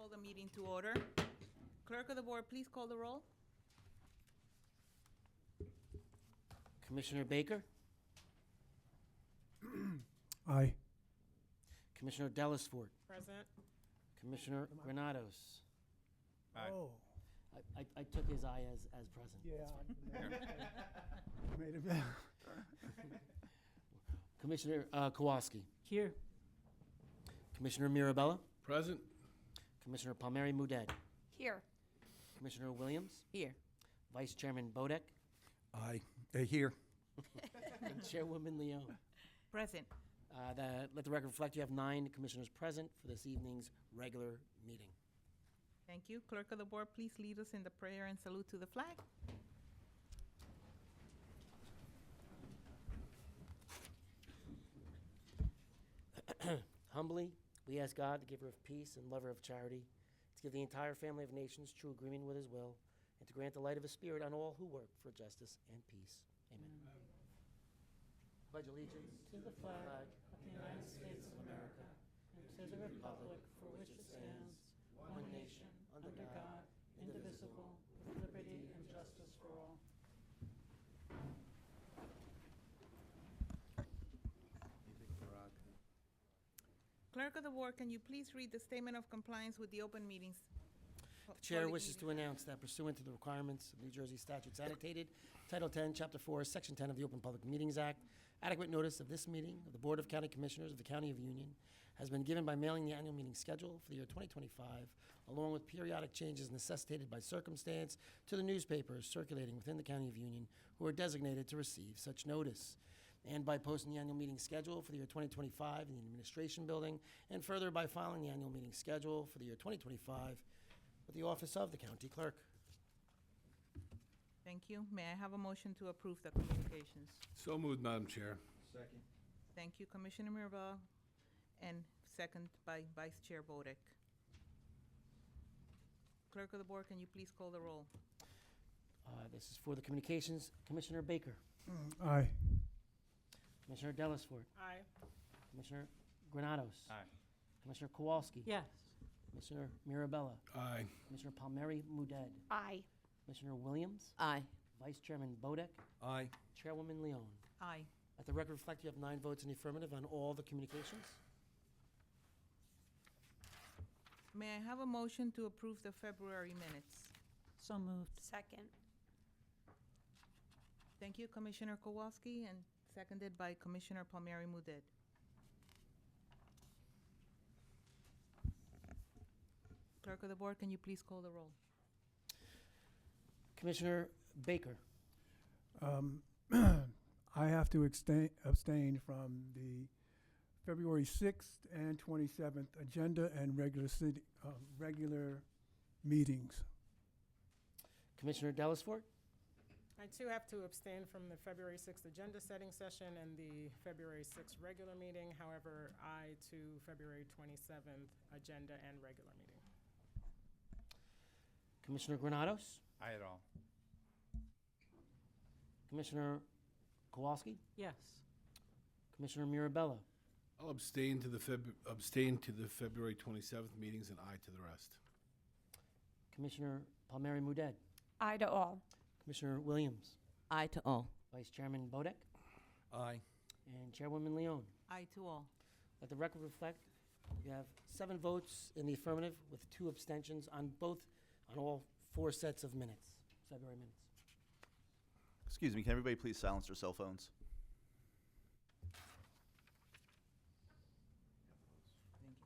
call the meeting to order. Clerk of the Board, please call the roll. Commissioner Baker, Aye. Commissioner Dellisfort, Present. Commissioner Granados. Aye. Oh, I took his eye as present. yeah. That's fine. I made it. Commissioner Kowalski, Here. Commissioner Mirabella, Present. Commissioner Palmieri Mudet, Here. Commissioner Williams, Here. Vice Chairman Bodek, Aye. Here. and Chairwoman Leon. Present. Let the record reflect you have 9 commissioners present for this evening's regular meeting. Thank you. Clerk of the Board, please lead us in the prayer and salute to the flag. Humbly, we ask God, the giver of peace and lover of charity, to give the entire family of nations true agreement with his will, and to grant the light of his spirit on all who work for justice and peace. Amen. Pledge allegiance to the flag of the United States of America and to the republic for which it stands, one nation, under God, indivisible, with liberty and justice for all. Clerk of the Board, can you please read the statement of compliance with the open meetings? The Chair wishes to announce that pursuant to the requirements of New Jersey statutes annotated, Title 10, Chapter 4, Section 10 of the Open Public Meetings Act, adequate notice of this meeting of the Board of County Commissioners of the County of Union has been given by mailing the annual meeting schedule for the year 2025, along with periodic changes necessitated by circumstance to the newspapers circulating within the County of Union who are designated to receive such notice, and by posting the annual meeting schedule for the year 2025 in the Administration Building, and further by filing the annual meeting schedule for the year 2025 with the Office of the County Clerk. Thank you. May I have a motion to approve the communications? So moved, Madam Chair. Second. Thank you, Commissioner Mirabella, and second by Vice Chair Bodek. Clerk of the Board, can you please call the roll? This is for the communications. Commissioner Baker, Aye. Commissioner Dellisfort, Aye. Commissioner Granados. Aye. Commissioner Kowalski. Yes. Commissioner Mirabella, Aye. Commissioner Palmieri Mudet, Aye. Commissioner Williams, Aye. Vice Chairman Bodek, Aye. Chairwoman Leon. Aye. Let the record reflect you have 9 votes in the affirmative on all the communications. May I have a motion to approve the February minutes? So moved. Second. Thank you, Commissioner Kowalski, and seconded by Commissioner Palmieri Mudet. Clerk of the Board, can you please call the roll? Commissioner Baker, I have to abstain from the February 6th and 27th agenda and regular meetings. Commissioner Dellisfort, I too have to abstain from the February 6th agenda setting session and the February 6th regular meeting. However, I to February 27th agenda and regular meeting. Commissioner Granados, Aye at all. Commissioner Kowalski, Yes. Commissioner Mirabella, I'll abstain to the February 27th meetings and aye to the rest. Commissioner Palmieri Mudet, Aye to all. Commissioner Williams, Aye to all. Vice Chairman Bodek, Aye. and Chairwoman Leon. Aye to all. Let the record reflect you have 7 votes in the affirmative with 2 abstentions on all 4 sets of minutes, February minutes. Excuse me, can everybody please silence their cell phones? Thank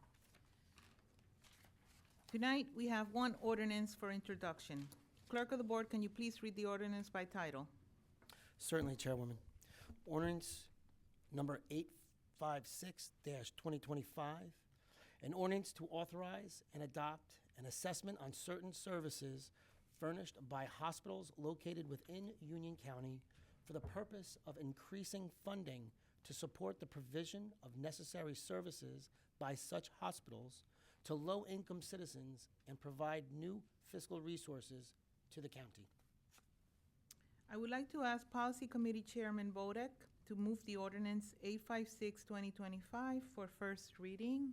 you. Tonight, we have one ordinance for introduction. Clerk of the Board, can you please read the ordinance by title? Certainly, Chairwoman. Ordinance number 856-2025, an ordinance to authorize and adopt an assessment on certain services furnished by hospitals located within Union County for the purpose of increasing funding to support the provision of necessary services by such hospitals to low-income citizens and provide new fiscal resources to the county. I would like to ask Policy Committee Chairman Bodek to move the ordinance 856-2025 for first reading.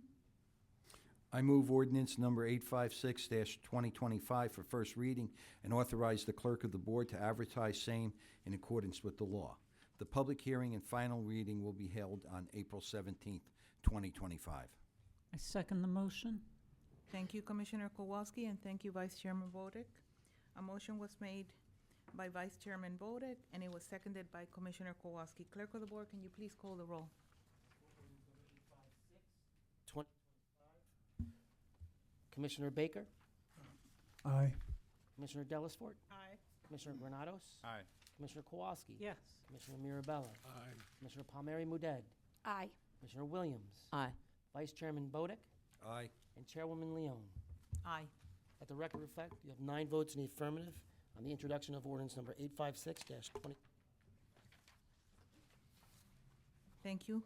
I move ordinance number 856-2025 for first reading and authorize the clerk of the board to advertise same in accordance with the law. The public hearing and final reading will be held on April 17th, 2025. I second the motion. Thank you, Commissioner Kowalski, and thank you, Vice Chairman Bodek. A motion was made by Vice Chairman Bodek, and it was seconded by Commissioner Kowalski. Clerk of the Board, can you please call the roll? Commissioner Baker, Aye. Commissioner Dellisfort, Aye. Commissioner Granados, Aye. Commissioner Kowalski. Yes. Commissioner Mirabella, Aye. Commissioner Palmieri Muedad, Aye. Commissioner Williams, Aye. Vice Chairman Bodek, Aye. and Chairwoman Leon. Aye. Let the record reflect, you have 9 votes in the affirmative on the introduction of ordinance number 856-20. Thank you.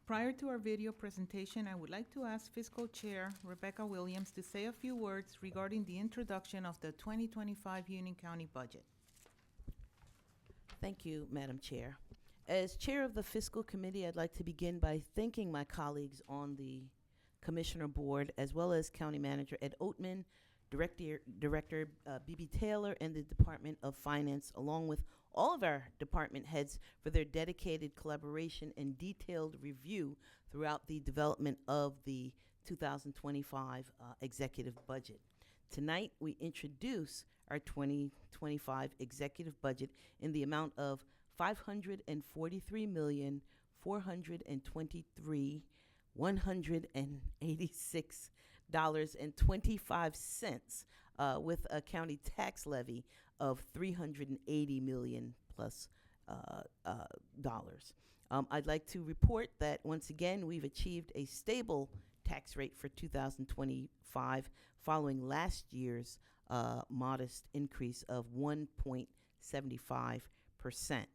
Prior to our video presentation, I would like to ask Fiscal Chair Rebecca Williams to say a few words regarding the introduction of the 2025 Union County budget. Thank you, Madam Chair. As Chair of the Fiscal Committee, I'd like to begin by thanking my colleagues on the Commissioner Board, as well as County Manager Ed Oatman, Director B.B. Taylor, and the Department of Finance, along with all of our department heads for their dedicated collaboration and detailed review throughout the development of the 2025 executive budget. Tonight, we introduce our 2025 executive budget in the amount of $543,423,186.25 with a county tax levy of $380 million plus dollars. I'd like to report that once again we've achieved a stable tax rate for 2025 following last year's modest increase of 1.75%.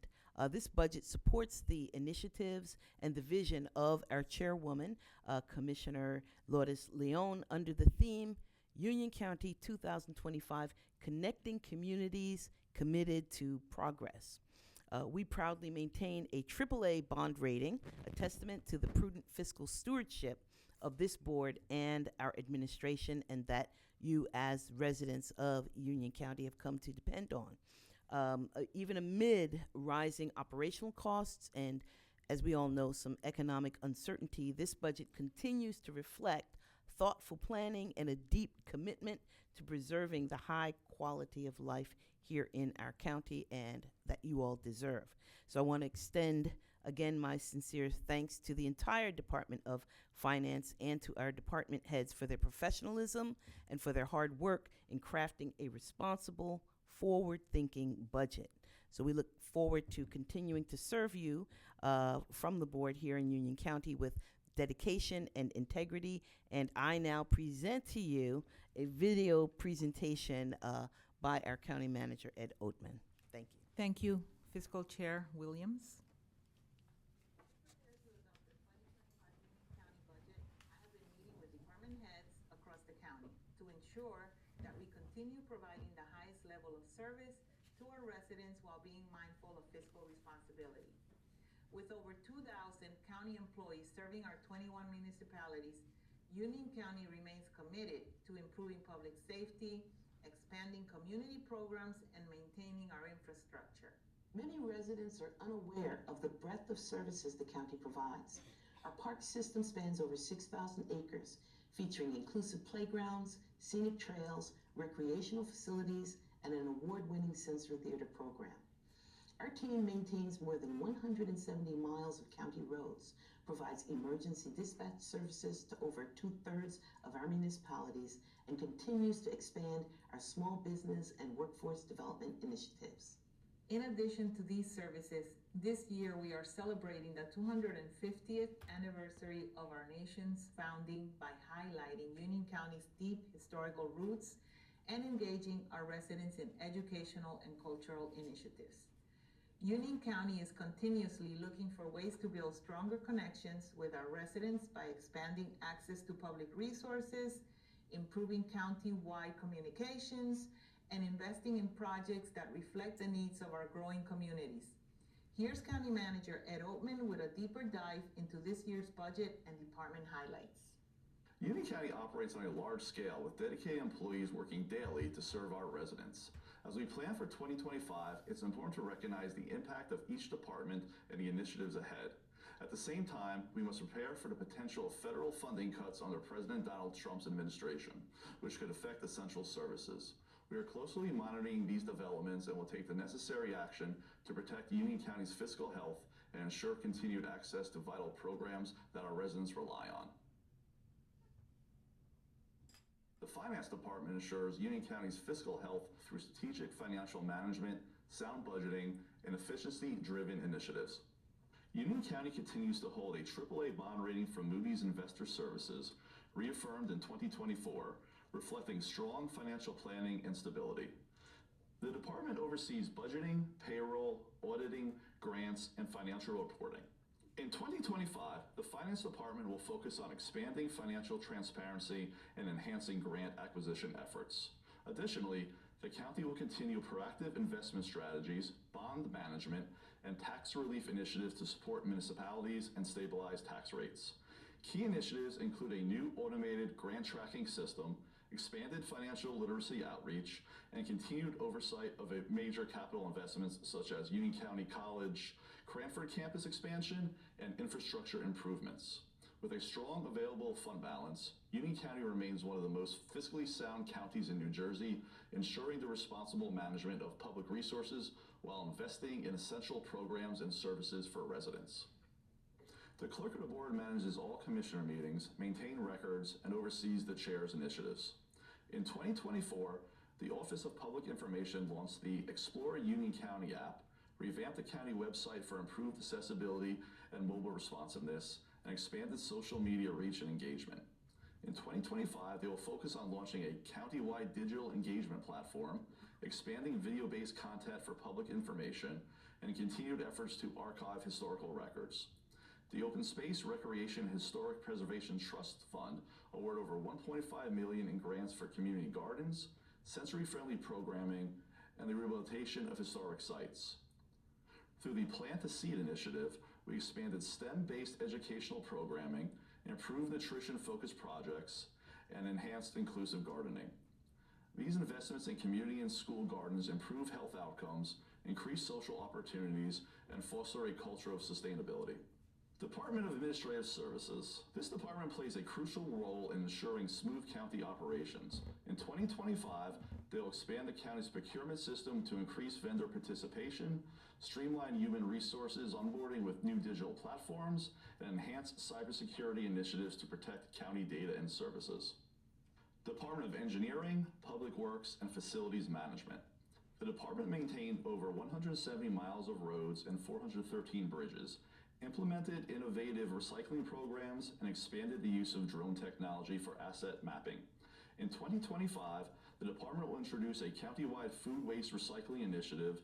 This budget supports the initiatives and the vision of our chairwoman, Commissioner Lourdes Leon, under the theme Union County 2025, Connecting Communities Committed to Progress. We proudly maintain a AAA bond rating, a testament to the prudent fiscal stewardship of this board and our administration, and that you as residents of Union County have come to depend on. Even amid rising operational costs and, as we all know, some economic uncertainty, this budget continues to reflect thoughtful planning and a deep commitment to preserving the high quality of life here in our county and that you all deserve. So I want to extend again my sincere thanks to the entire Department of Finance and to our department heads for their professionalism and for their hard work in crafting a responsible, forward-thinking budget. So we look forward to continuing to serve you from the board here in Union County with dedication and integrity. And I now present to you a video presentation by our County Manager, Ed Oatman. Thank you. Thank you, Fiscal Chair Williams. To ensure that we continue providing the highest level of service to our residents while being mindful of fiscal responsibility. With over 2,000 county employees serving our 21 municipalities, Union County remains committed to improving public safety, expanding community programs, and maintaining our infrastructure. Many residents are unaware of the breadth of services the county provides. Our park system spans over 6,000 acres, featuring inclusive playgrounds, scenic trails, recreational facilities, and an award-winning sensory theater program. Our team maintains more than 170 miles of county roads, provides emergency dispatch services to over 2/3 of our municipalities, and continues to expand our small business and workforce development initiatives. In addition to these services, this year we are celebrating the 250th anniversary of our nation's founding by highlighting Union County's deep historical roots and engaging our residents in educational and cultural initiatives. Union County is continuously looking for ways to build stronger connections with our residents by expanding access to public resources, improving county-wide communications, and investing in projects that reflect the needs of our growing communities. Here's County Manager Ed Oatman with a deeper dive into this year's budget and department highlights. Union County operates on a large scale with dedicated employees working daily to serve our residents. As we plan for 2025, it's important to recognize the impact of each department and the initiatives ahead. At the same time, we must prepare for the potential of federal funding cuts under President Donald Trump's administration, which could affect essential services. We are closely monitoring these developments and will take the necessary action to protect Union County's fiscal health and ensure continued access to vital programs that our residents rely on. The Finance Department ensures Union County's fiscal health through strategic financial management, sound budgeting, and efficiency-driven initiatives. Union County continues to hold a AAA bond rating from Moody's Investor Services, reaffirmed in 2024, reflecting strong financial planning and stability. The department oversees budgeting, payroll, auditing, grants, and financial reporting. In 2025, the Finance Department will focus on expanding financial transparency and enhancing grant acquisition efforts. Additionally, the county will continue proactive investment strategies, bond management, and tax relief initiatives to support municipalities and stabilize tax rates. Key initiatives include a new automated grant tracking system, expanded financial literacy outreach, and continued oversight of major capital investments such as Union County College, Cranford campus expansion, and infrastructure improvements. With a strong available fund balance, Union County remains one of the most fiscally sound counties in New Jersey, ensuring the responsible management of public resources while investing in essential programs and services for residents. The Clerk of the Board manages all Commissioner meetings, maintains records, and oversees the Chair's initiatives. In 2024, the Office of Public Information launched the Explore Union County app, revamped the county website for improved accessibility and mobile responsiveness, and expanded social media reach and engagement. In 2025, they will focus on launching a county-wide digital engagement platform, expanding video-based content for public information, and continued efforts to archive historical records. The Open Space, Recreation, and Historic Preservation Trust Fund awarded over $1.5 million in grants for community gardens, sensory-friendly programming, and the rehabilitation of historic sites. Through the Plant a Seed initiative, we expanded STEM-based educational programming, improved nutrition-focused projects, and enhanced inclusive gardening. These investments in community and school gardens improve health outcomes, increase social opportunities, and foster a culture of sustainability. Department of Administrative Services. This department plays a crucial role in ensuring smooth county operations. In 2025, they'll expand the county's procurement system to increase vendor participation, streamline human resources onboarding with new digital platforms, and enhance cybersecurity initiatives to protect county data and services. Department of Engineering, Public Works, and Facilities Management. The department maintained over 170 miles of roads and 413 bridges, implemented innovative recycling programs, and expanded the use of drone technology for asset mapping. In 2025, the department will introduce a countywide food waste recycling initiative,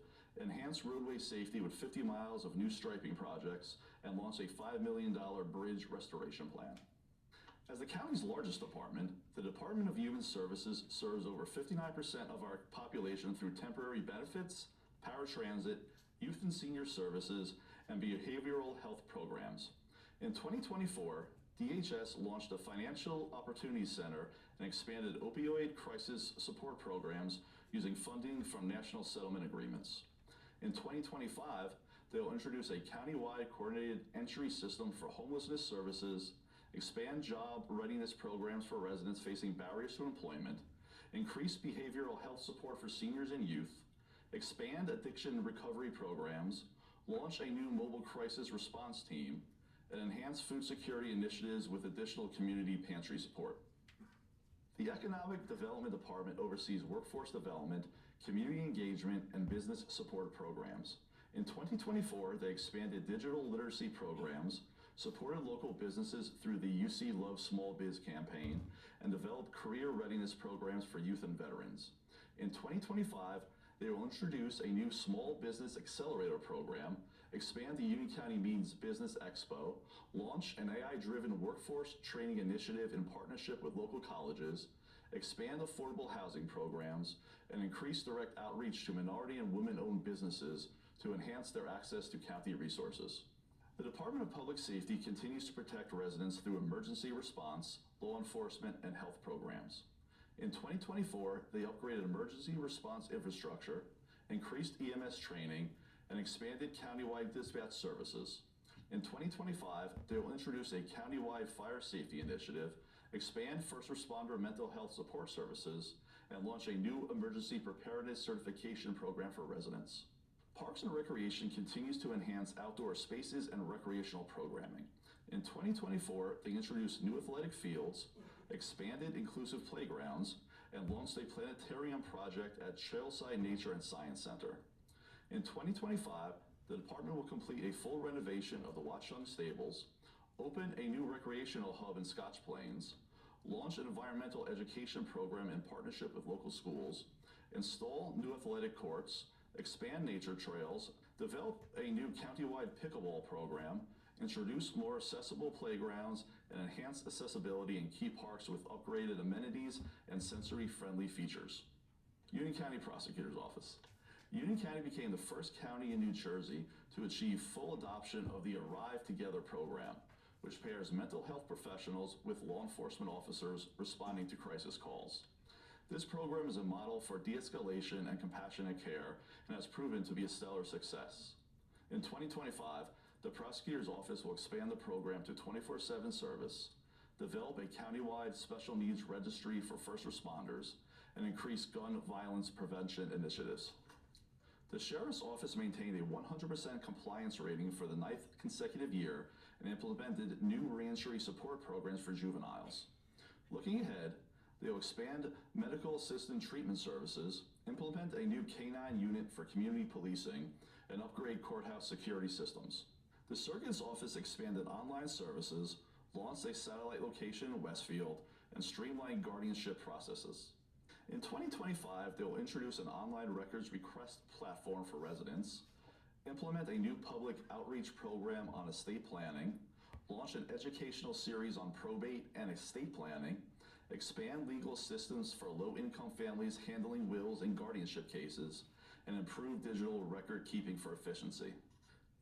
enhance roadway safety with 50 miles of new striping projects, and launch a $5 million bridge restoration plan. As the county's largest department, the Department of Human Services serves over 59% of our population through temporary benefits, paratransit, youth and senior services, and behavioral health programs. In 2024, DHS launched a Financial Opportunity Center and expanded opioid crisis support programs using funding from national settlement agreements. In 2025, they will introduce a countywide coordinated entry system for homelessness services, expand job readiness programs for residents facing barriers to employment, increase behavioral health support for seniors and youth, expand addiction recovery programs, launch a new mobile crisis response team, and enhance food security initiatives with additional community pantry support. The Economic Development Department oversees workforce development, community engagement, and business support programs. In 2024, they expanded digital literacy programs, supported local businesses through the UC Love Small Biz campaign, and developed career readiness programs for youth and veterans. In 2025, they will introduce a new Small Business Accelerator program, expand the Union County Means Business Expo, launch an AI-driven workforce training initiative in partnership with local colleges, expand affordable housing programs, and increase direct outreach to minority and women-owned businesses to enhance their access to county resources. The Department of Public Safety continues to protect residents through emergency response, law enforcement, and health programs. In 2024, they upgraded emergency response infrastructure, increased EMS training, and expanded countywide dispatch services. In 2025, they will introduce a countywide fire safety initiative, expand first responder mental health support services, and launch a new emergency preparedness certification program for residents. Parks and Recreation continues to enhance outdoor spaces and recreational programming. In 2024, they introduced new athletic fields, expanded inclusive playgrounds, and launched a planetarium project at Trailside Nature and Science Center. In 2025, the department will complete a full renovation of the Watchung Stables, open a new recreational hub in Scotch Plains, launch an environmental education program in partnership with local schools, install new athletic courts, expand nature trails, develop a new countywide pickleball program, introduce more accessible playgrounds, and enhance accessibility in key parks with upgraded amenities and sensory-friendly features. Union County Prosecutor's Office. Union County became the first county in New Jersey to achieve full adoption of the Arrive Together program, which pairs mental health professionals with law enforcement officers responding to crisis calls. This program is a model for de-escalation and compassionate care and has proven to be a stellar success. In 2025, the Prosecutor's Office will expand the program to 24/7 service, develop a countywide special needs registry for first responders, and increase gun violence prevention initiatives. The Sheriff's Office maintained a 100% compliance rating for the 9th consecutive year and implemented new reentry support programs for juveniles. Looking ahead, they will expand medical assistant treatment services, implement a new K-9 unit for community policing, and upgrade courthouse security systems. The Circuit's Office expanded online services, launched a satellite location in Westfield, and streamlined guardianship processes. In 2025, they will introduce an online records request platform for residents, implement a new public outreach program on estate planning, launch an educational series on probate and estate planning, expand legal assistance for low-income families handling wills and guardianship cases, and improve digital record keeping for efficiency.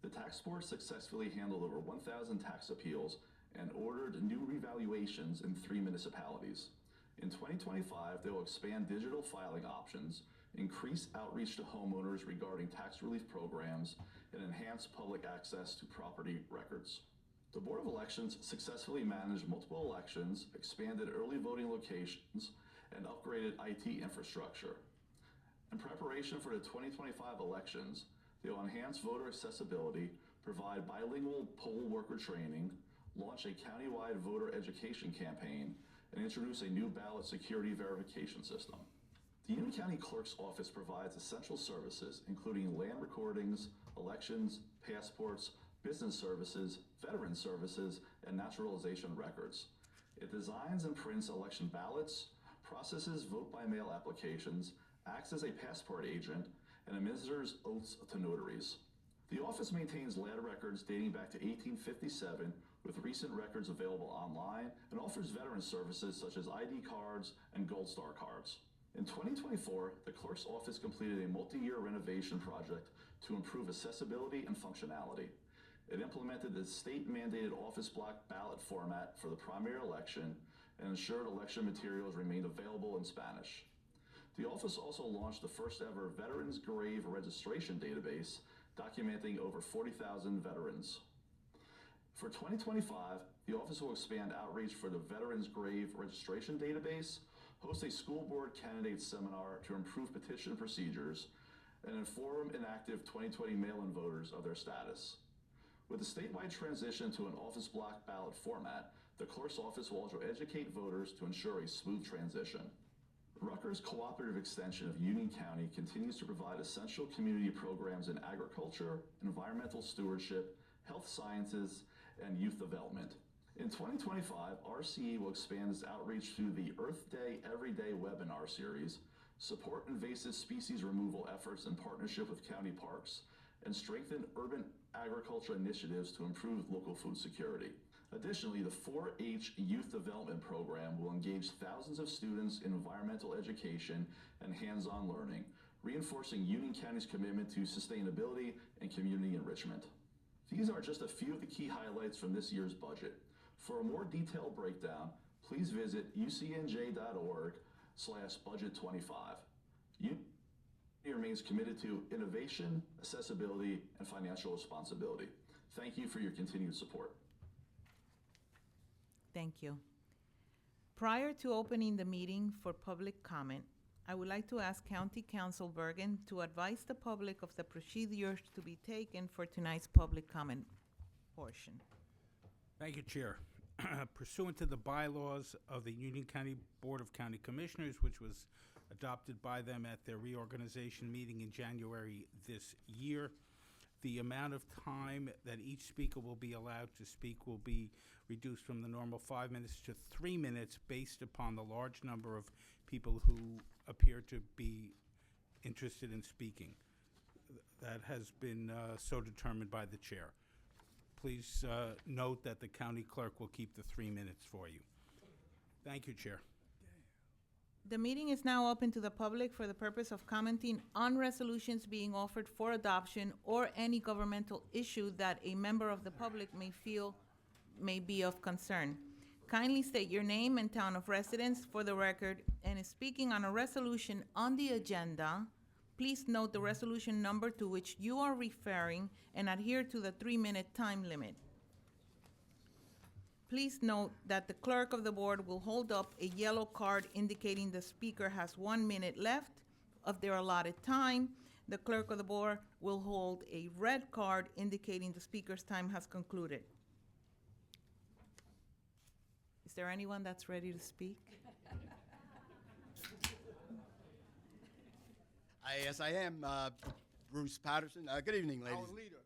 The tax board successfully handled over 1,000 tax appeals and ordered new revaluations in 3 municipalities. In 2025, they will expand digital filing options, increase outreach to homeowners regarding tax relief programs, and enhance public access to property records. The Board of Elections successfully managed multiple elections, expanded early voting locations, and upgraded IT infrastructure. In preparation for the 2025 elections, they will enhance voter accessibility, provide bilingual poll worker training, launch a countywide voter education campaign, and introduce a new ballot security verification system. The Union County Clerk's Office provides essential services, including land recordings, elections, passports, business services, veteran services, and naturalization records. It designs and prints election ballots, processes vote-by-mail applications, acts as a passport agent, and administers oaths to notaries. The office maintains land records dating back to 1857, with recent records available online, and offers veteran services such as ID cards and Gold Star cards. In 2024, the Clerk's Office completed a multi-year renovation project to improve accessibility and functionality. It implemented the state-mandated office block ballot format for the primary election and ensured election materials remained available in Spanish. The office also launched the first-ever Veterans Grave Registration Database, documenting over 40,000 veterans. For 2025, the office will expand outreach for the Veterans Grave Registration Database, host a school board candidate seminar to improve petition procedures, and inform inactive 2020 mail-in voters of their status. With the statewide transition to an office block ballot format, the Clerk's Office will also educate voters to ensure a smooth transition. Rutgers Cooperative Extension of Union County continues to provide essential community programs in agriculture, environmental stewardship, health sciences, and youth development. In 2025, RCE will expand its outreach through the Earth Day Everyday webinar series, support invasive species removal efforts in partnership with county parks, and strengthen urban agriculture initiatives to improve local food security. Additionally, the 4-H Youth Development Program will engage thousands of students in environmental education and hands-on learning, reinforcing Union County's commitment to sustainability and community enrichment. These are just a few of the key highlights from this year's budget. For a more detailed breakdown, please visit ucnj.org/budget25. UNC remains committed to innovation, accessibility, and financial responsibility. Thank you for your continued support. Thank you. Prior to opening the meeting for public comment, I would like to ask County Council Bergen to advise the public of the procedures to be taken for tonight's public comment portion. Thank you, Chair. Pursuant to the bylaws of the Union County Board of County Commissioners, which was adopted by them at their reorganization meeting in January this year, the amount of time that each speaker will be allowed to speak will be reduced from the normal 5 minutes to 3 minutes based upon the large number of people who appear to be interested in speaking. That has been so determined by the chair. Please note that the county clerk will keep the 3 minutes for you. Thank you, Chair. The meeting is now open to the public for the purpose of commenting on resolutions being offered for adoption or any governmental issue that a member of the public may feel may be of concern. Kindly state your name and town of residence for the record, and if speaking on a resolution on the agenda, please note the resolution number to which you are referring and adhere to the 3-minute time limit. Please note that the clerk of the board will hold up a yellow card indicating the speaker has 1 minute left of their allotted time. The clerk of the board will hold a red card indicating the speaker's time has concluded. Is there anyone that's ready to speak? Yes, I am. Bruce Patterson. Good evening, ladies. Our leader.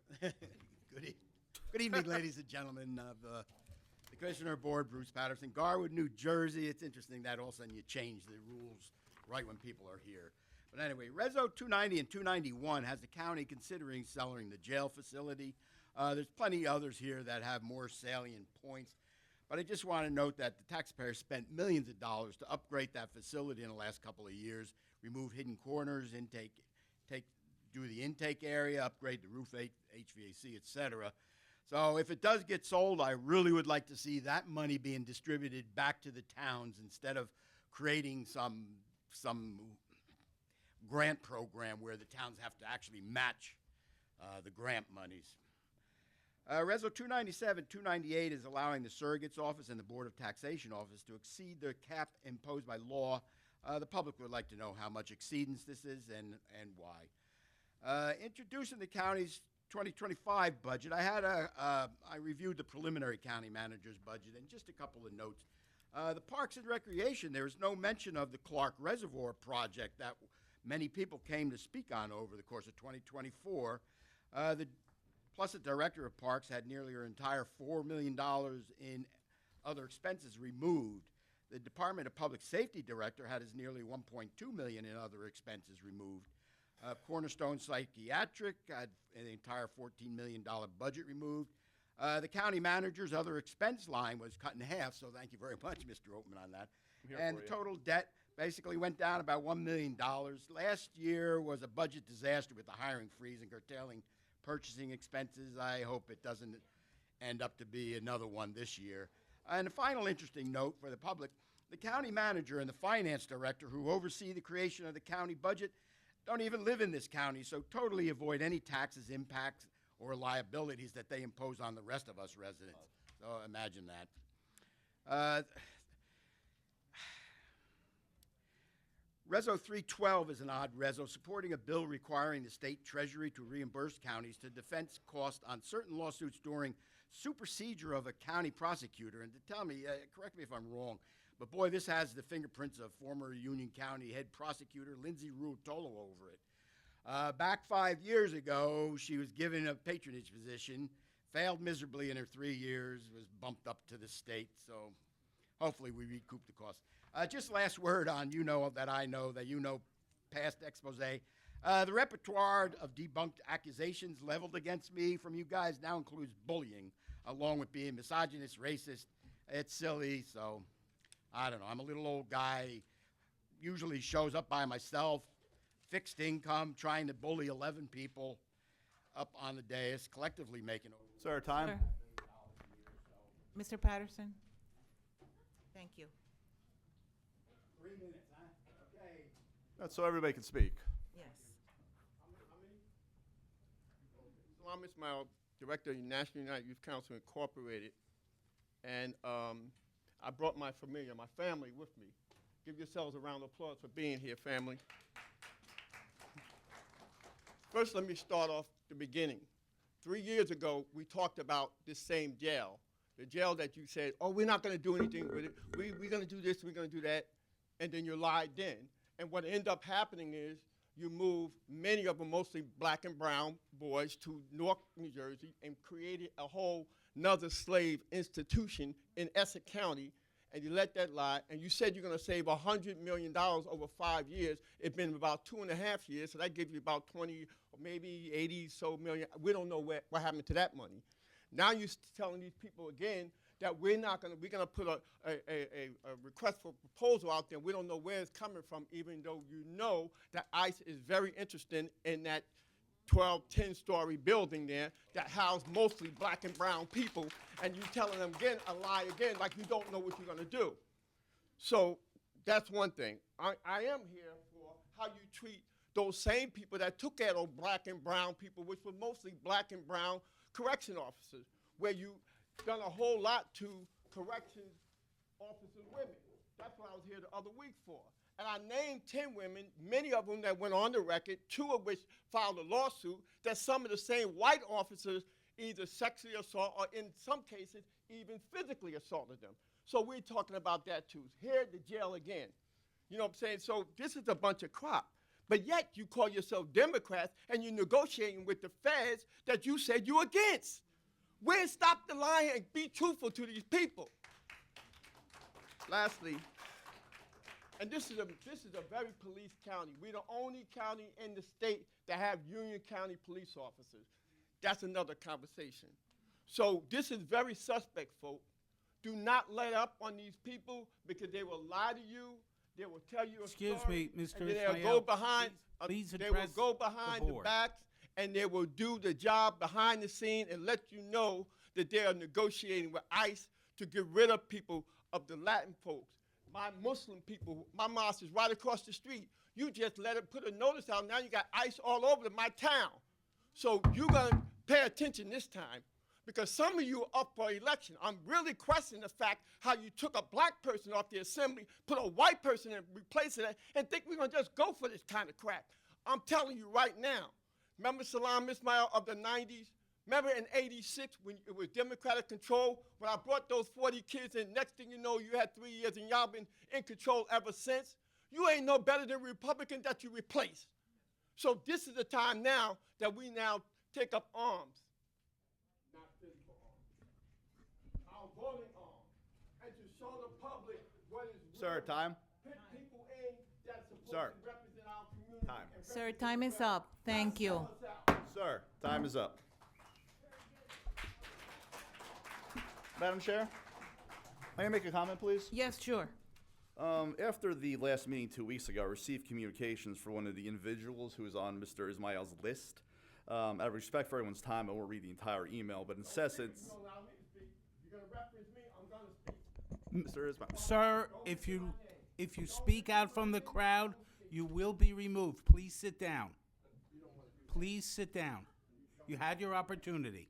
Good evening, ladies and gentlemen of the Commissioner Board, Bruce Patterson, Garwood, New Jersey. It's interesting that all of a sudden you change the rules right when people are here. But anyway, Reso 290 and 291 has the county considering selling the jail facility. There's plenty others here that have more salient points. But I just want to note that the taxpayers spent millions of dollars to upgrade that facility in the last couple of years, remove hidden corners, do the intake area, upgrade the roof, HVAC, et cetera. So if it does get sold, I really would like to see that money being distributed back to the towns instead of creating some grant program where the towns have to actually match the grant monies. Reso 297, 298 is allowing the Surrogate's Office and the Board of Taxation Office to exceed the cap imposed by law. The public would like to know how much exceedance this is and why. Introducing the county's 2025 budget, I reviewed the preliminary county manager's budget and just a couple of notes. The Parks and Recreation, there is no mention of the Clark Reservoir project that many people came to speak on over the course of 2024. Plus, the director of Parks had nearly her entire $4 million in other expenses removed. The Department of Public Safety director had his nearly $1.2 million in other expenses removed. Cornerstone Psychiatric had an entire $14 million budget removed. The county manager's other expense line was cut in half, so thank you very much, Mr. Oatman, on that. And the total debt basically went down about $1 million. Last year was a budget disaster with the hiring freeze and curtailing purchasing expenses. I hope it doesn't end up to be another one this year. And a final interesting note for the public, the county manager and the finance director who oversee the creation of the county budget don't even live in this county, so totally avoid any taxes, impacts, or liabilities that they impose on the rest of us residents. So imagine that. Reso 312 is an odd reso supporting a bill requiring the state treasury to reimburse counties to defense costs on certain lawsuits during supersedure of a county prosecutor. And to tell me, correct me if I'm wrong, but boy, this has the fingerprints of former Union County head prosecutor Lindsay Ruotolo over it. Back 5 years ago, she was given a patronage position, failed miserably in her 3 years, was bumped up to the state, so hopefully we recoup the cost. Just last word on that I know, past expose. The repertoire of debunked accusations leveled against me from you guys now includes bullying, along with being misogynist, racist. It's silly, so I don't know. I'm a little old guy, usually shows up by myself, fixed income, trying to bully 11 people up on the dais, collectively making over. Sir, time. Sir. Mr. Patterson? Thank you. 3 minutes, huh? Okay. That's so everybody can speak. Yes. Salam Ismail, Director of the National United Youth Council Incorporated, and I brought my familia, my family with me. Give yourselves a round of applause for being here, family. First, let me start off the beginning. 3 years ago, we talked about this same jail, the jail that you said, oh, we're not going to do anything with it. We're going to do this, we're going to do that, and then you lied then. And what ended up happening is you moved many of them, mostly black and brown boys, to Newark, New Jersey, and created a whole another slave institution in Essex County, and you let that lie, and you said you're going to save $100 million over 5 years. It's been about 2.5 years, so that gives you about 20 or maybe 80 so million. We don't know what happened to that money. Now you're telling these people again that we're going to put a request for proposal out there. We don't know where it's coming from, even though you know that ICE is very interested in that 10-story building there that housed mostly black and brown people, and you telling them again a lie again, like you don't know what you're going to do. So that's one thing. I am here for how you treat those same people that took care of those black and brown people, which were mostly black and brown correction officers, where you done a whole lot to corrections officers women. That's what I was here the other week for. And I named 10 women, many of them that went on the record, 2 of which filed a lawsuit, that some of the same white officers either sexually assault or in some cases even physically assaulted them. So we're talking about that too. Here at the jail again. You know what I'm saying? So this is a bunch of crap. But yet you call yourself Democrats and you're negotiating with the feds that you said you're against. Where stop the lying and be truthful to these people? Lastly, and this is a very police county. We're the only county in the state that have Union County police officers. That's another conversation. So this is very suspect, folks. Do not let up on these people because they will lie to you. They will tell you a story. Excuse me, Mr. And then they'll Ismail, go behind. please They will address go behind the the board. backs and they will do the job behind the scene and let you know that they are negotiating with ICE to get rid of people of the Latin folks. My Muslim people, my mosque is right across the street. You just let it put a notice out. Now you got ICE all over my town. So you're going to pay attention this time because some of you are up for election. I'm really questioning the fact how you took a black person off the assembly, put a white person and replace it, and think we're going to just go for this kind of crap. I'm telling you right now. Remember Salam Ismail of the 90s? Remember in 86 when it was Democratic control? When I brought those 40 kids in, next thing you know, you had 3 years and y'all been in control ever since. You ain't no better than Republican that you replaced. So this is the time now that we now take up arms. Not physical arms. Our voting arms. And to show the public what is Sir, time? Pick people in that's supposed Sir. to represent our community. Time. and Sir, represent time is well. up. Thank you. Not sell us out. Sir, time is up. Madam Chair, may I make a comment, please? Yes, sure. After the last meeting 2 weeks ago, I received communications for one of the individuals who is on Mr. Ismail's list. Out of respect for everyone's time, I won't read the entire email, but in essence, You don't allow me to speak. You're going to reference me, I'm going to speak. Mr. Ismail. Sir, if you speak out from the crowd, you will be removed. Please sit down. Please sit down. You had your opportunity.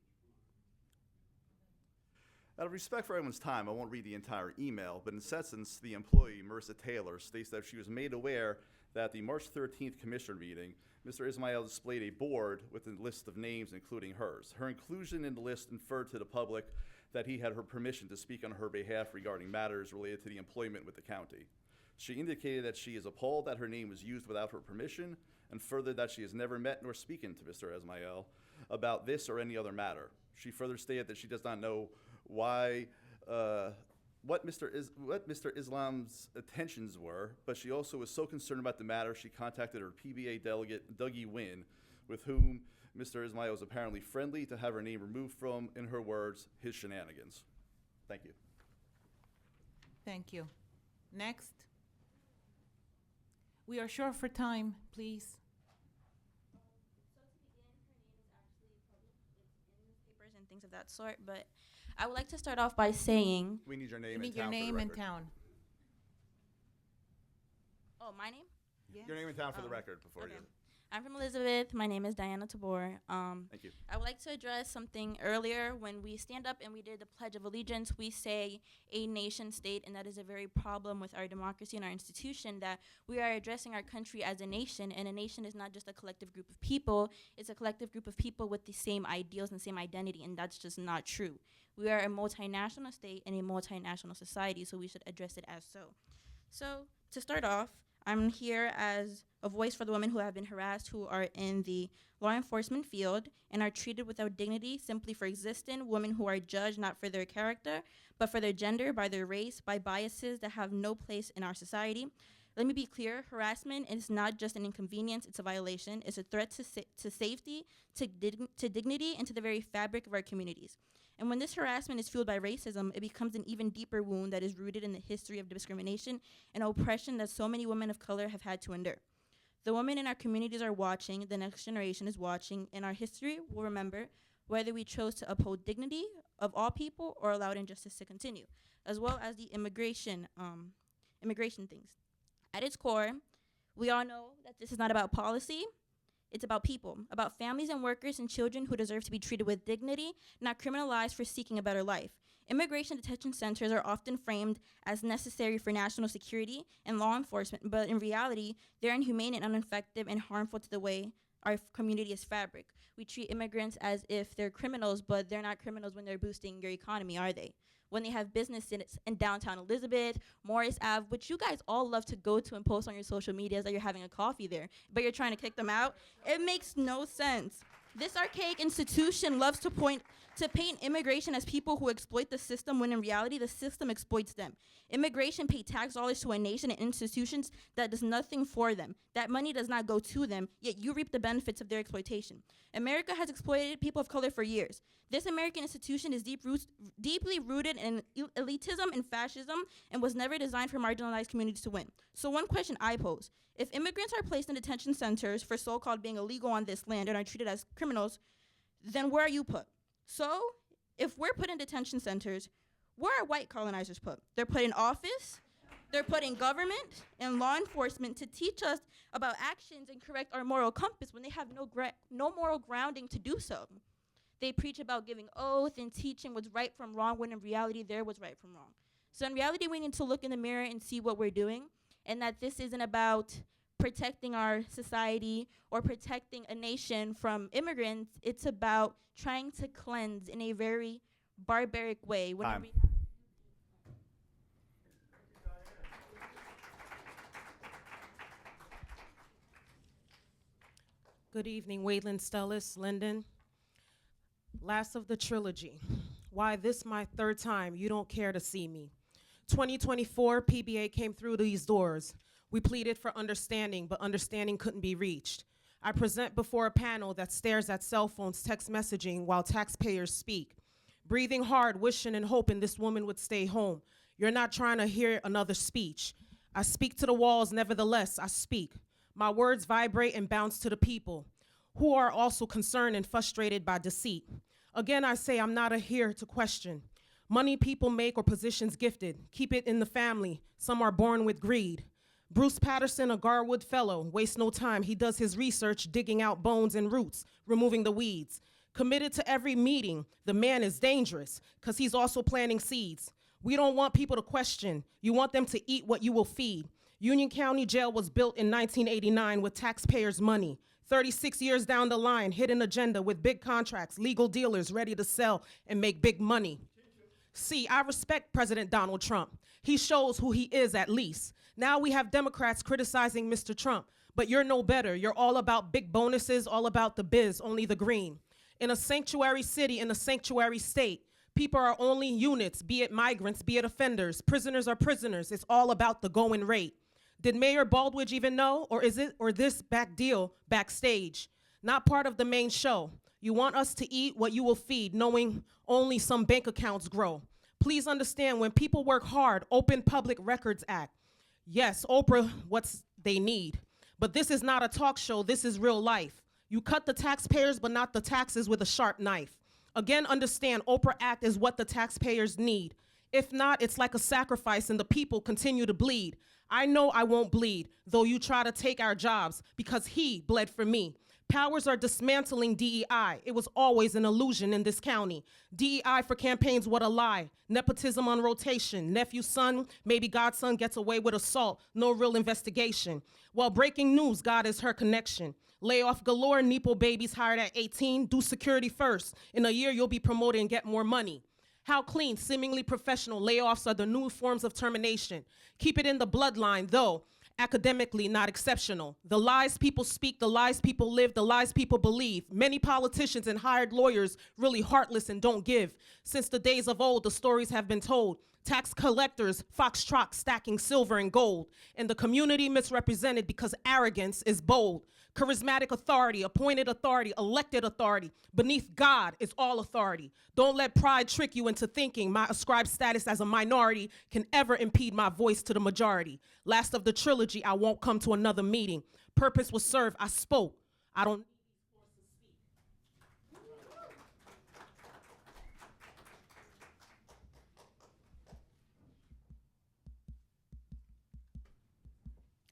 Out of respect for everyone's time, I won't read the entire email, but in essence, the employee, Marissa Taylor, states that she was made aware that at the March 13th Commissioner meeting, Mr. Ismail displayed a board with a list of names, including hers. Her inclusion in the list inferred to the public that he had her permission to speak on her behalf regarding matters related to the employment with the county. She indicated that she is appalled that her name was used without her permission, and further that she has never met nor spoken to Mr. Ismail about this or any other matter. She further stated that she does not know why, what Mr. Islam's intentions were, but she also was so concerned about the matter she contacted her PBA delegate, Dougie Wynn, with whom Mr. Ismail was apparently friendly, to have her name removed from, in her words, his shenanigans. Thank you. Thank you. Next. We are short for time, please. And things of that sort, but I would like to start off by saying We need your name You and need town your for the name and record. town. Oh, my name? Your name and town for the Oh, record before okay. you. I'm from Elizabeth. My name is Diana Tabor. Thank you. I would like to address something earlier. When we stand up and we did the Pledge of Allegiance, we say a nation state, and that is a very problem with our democracy and our institution, that we are addressing our country as a nation, and a nation is not just a collective group of people, it's a collective group of people with the same ideals and same identity, and that's just not true. We are a multinational state and a multinational society, so we should address it as so. So, to start off, I'm here as a voice for the women who have been harassed, who are in the law enforcement field and are treated without dignity simply for existing, women who are judged not for their character, but for their gender, by their race, by biases that have no place in our society. Let me be clear, harassment is not just an inconvenience, it's a violation. It's a threat to safety, to dignity, and to the very fabric of our communities. And when this harassment is fueled by racism, it becomes an even deeper wound that is rooted in the history of discrimination and oppression that so many women of color have had to endure. The women in our communities are watching, the next generation is watching, and our history will remember whether we chose to uphold dignity of all people or allowed injustice to continue, as well as the immigration things. At its core, we all know that this is not about policy. It's about people, about families and workers and children who deserve to be treated with dignity, not criminalized for seeking a better life. Immigration detention centers are often framed as necessary for national security and law enforcement, but in reality, they're inhumane and ineffective and harmful to the way our community is fabric. We treat immigrants as if they're criminals, but they're not criminals when they're boosting your economy, are they? When they have business in downtown Elizabeth, Morris Ave, which you guys all love to go to and post on your social medias that you're having a coffee there, but you're trying to kick them out. It makes no sense. This archaic institution loves to paint immigration as people who exploit the system, when in reality, the system exploits them. Immigration pay tax dollars to a nation and institutions that does nothing for them. That money does not go to them, yet you reap the benefits of their exploitation. America has exploited people of color for years. This American institution is deeply rooted in elitism and fascism and was never designed for marginalized communities to win. So one question I pose, if immigrants are placed in detention centers for so-called being illegal on this land and are treated as criminals, then where are you put? So if we're put in detention centers, where are white colonizers put? They're put in office, they're put in government and law enforcement to teach us about actions and correct our moral compass when they have no moral grounding to do so. They preach about giving oath and teaching what's right from wrong, when in reality, they're what's right from wrong. So in reality, we need to look in the mirror and see what we're doing, and that this isn't about protecting our society or protecting a nation from immigrants. It's about trying to cleanse in a very barbaric way. Good evening, Waylon Stellis, Linden. Last of the trilogy. Why this my third time, you don't care to see me. 2024, PBA came through these doors. We pleaded for understanding, but understanding couldn't be reached. I present before a panel that stares at cell phones, text messaging while taxpayers speak. Breathing hard, wishing and hoping this woman would stay home. You're not trying to hear another speech. I speak to the walls, nevertheless, I speak. My words vibrate and bounce to the people, who are also concerned and frustrated by deceit. Again, I say I'm not here to question. Money people make or positions gifted, keep it in the family. Some are born with greed. Bruce Patterson, a Garwood fellow, wastes no time. He does his research, digging out bones and roots, removing the weeds. Committed to every meeting, the man is dangerous, because he's also planting seeds. We don't want people to question. You want them to eat what you will feed. Union County Jail was built in 1989 with taxpayers' money. 36 years down the line, hidden agenda with big contracts, legal dealers ready to sell and make big money. See, I respect President Donald Trump. He shows who he is at least. Now we have Democrats criticizing Mr. Trump, but you're no better. You're all about big bonuses, all about the biz, only the green. In a sanctuary city, in a sanctuary state, people are only units, be it migrants, be it offenders. Prisoners are prisoners. It's all about the going rate. Did Mayor Baldwin even know, or is it, or this back deal backstage? Not part of the main show. You want us to eat what you will feed, knowing only some bank accounts grow. Please understand, when people work hard, Open Public Records Act. Yes, Oprah, what's they need. But this is not a talk show, this is real life. You cut the taxpayers, but not the taxes with a sharp knife. Again, understand, Oprah Act is what the taxpayers need. If not, it's like a sacrifice and the people continue to bleed. I know I won't bleed, though you try to take our jobs, because he bled for me. Powers are dismantling DEI. It was always an illusion in this county. DEI for campaigns, what a lie. Nepotism on rotation. Nephew, son, maybe godson gets away with assault. No real investigation. Well, breaking news, God is her connection. Layoff galore, Nepo babies hired at 18. Do security first. In a year, you'll be promoted and get more money. How clean, seemingly professional layoffs are the new forms of termination. Keep it in the bloodline, though. Academically not exceptional. The lies people speak, the lies people live, the lies people believe. Many politicians and hired lawyers really heartless and don't give. Since the days of old, the stories have been told. Tax collectors, foxtrot stacking silver and gold. And the community misrepresented because arrogance is bold. Charismatic authority, appointed authority, elected authority. Beneath God is all authority. Don't let pride trick you into thinking my ascribed status as a minority can ever impede my voice to the majority. Last of the trilogy, I won't come to another meeting. Purpose was served, I spoke. I don't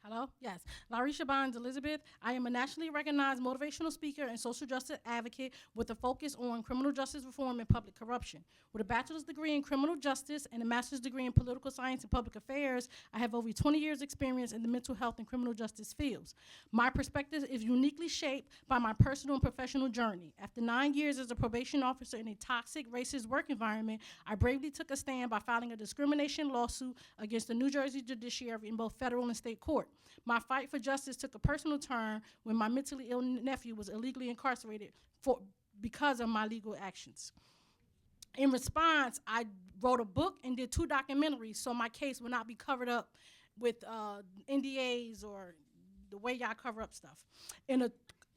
Hello? Yes. Larisha Bonds Elizabeth. I am a nationally recognized motivational speaker and social justice advocate with a focus on criminal justice reform and public corruption. With a bachelor's degree in criminal justice and a master's degree in political science and public affairs, I have over 20 years experience in the mental health and criminal justice fields. My perspective is uniquely shaped by my personal and professional journey. After 9 years as a probation officer in a toxic, racist work environment, I bravely took a stand by filing a discrimination lawsuit against the New Jersey judiciary in both federal and state court. My fight for justice took a personal turn when my mentally ill nephew was illegally incarcerated because of my legal actions. In response, I wrote a book and did 2 documentaries so my case would not be covered up with NDAs or the way y'all cover up stuff.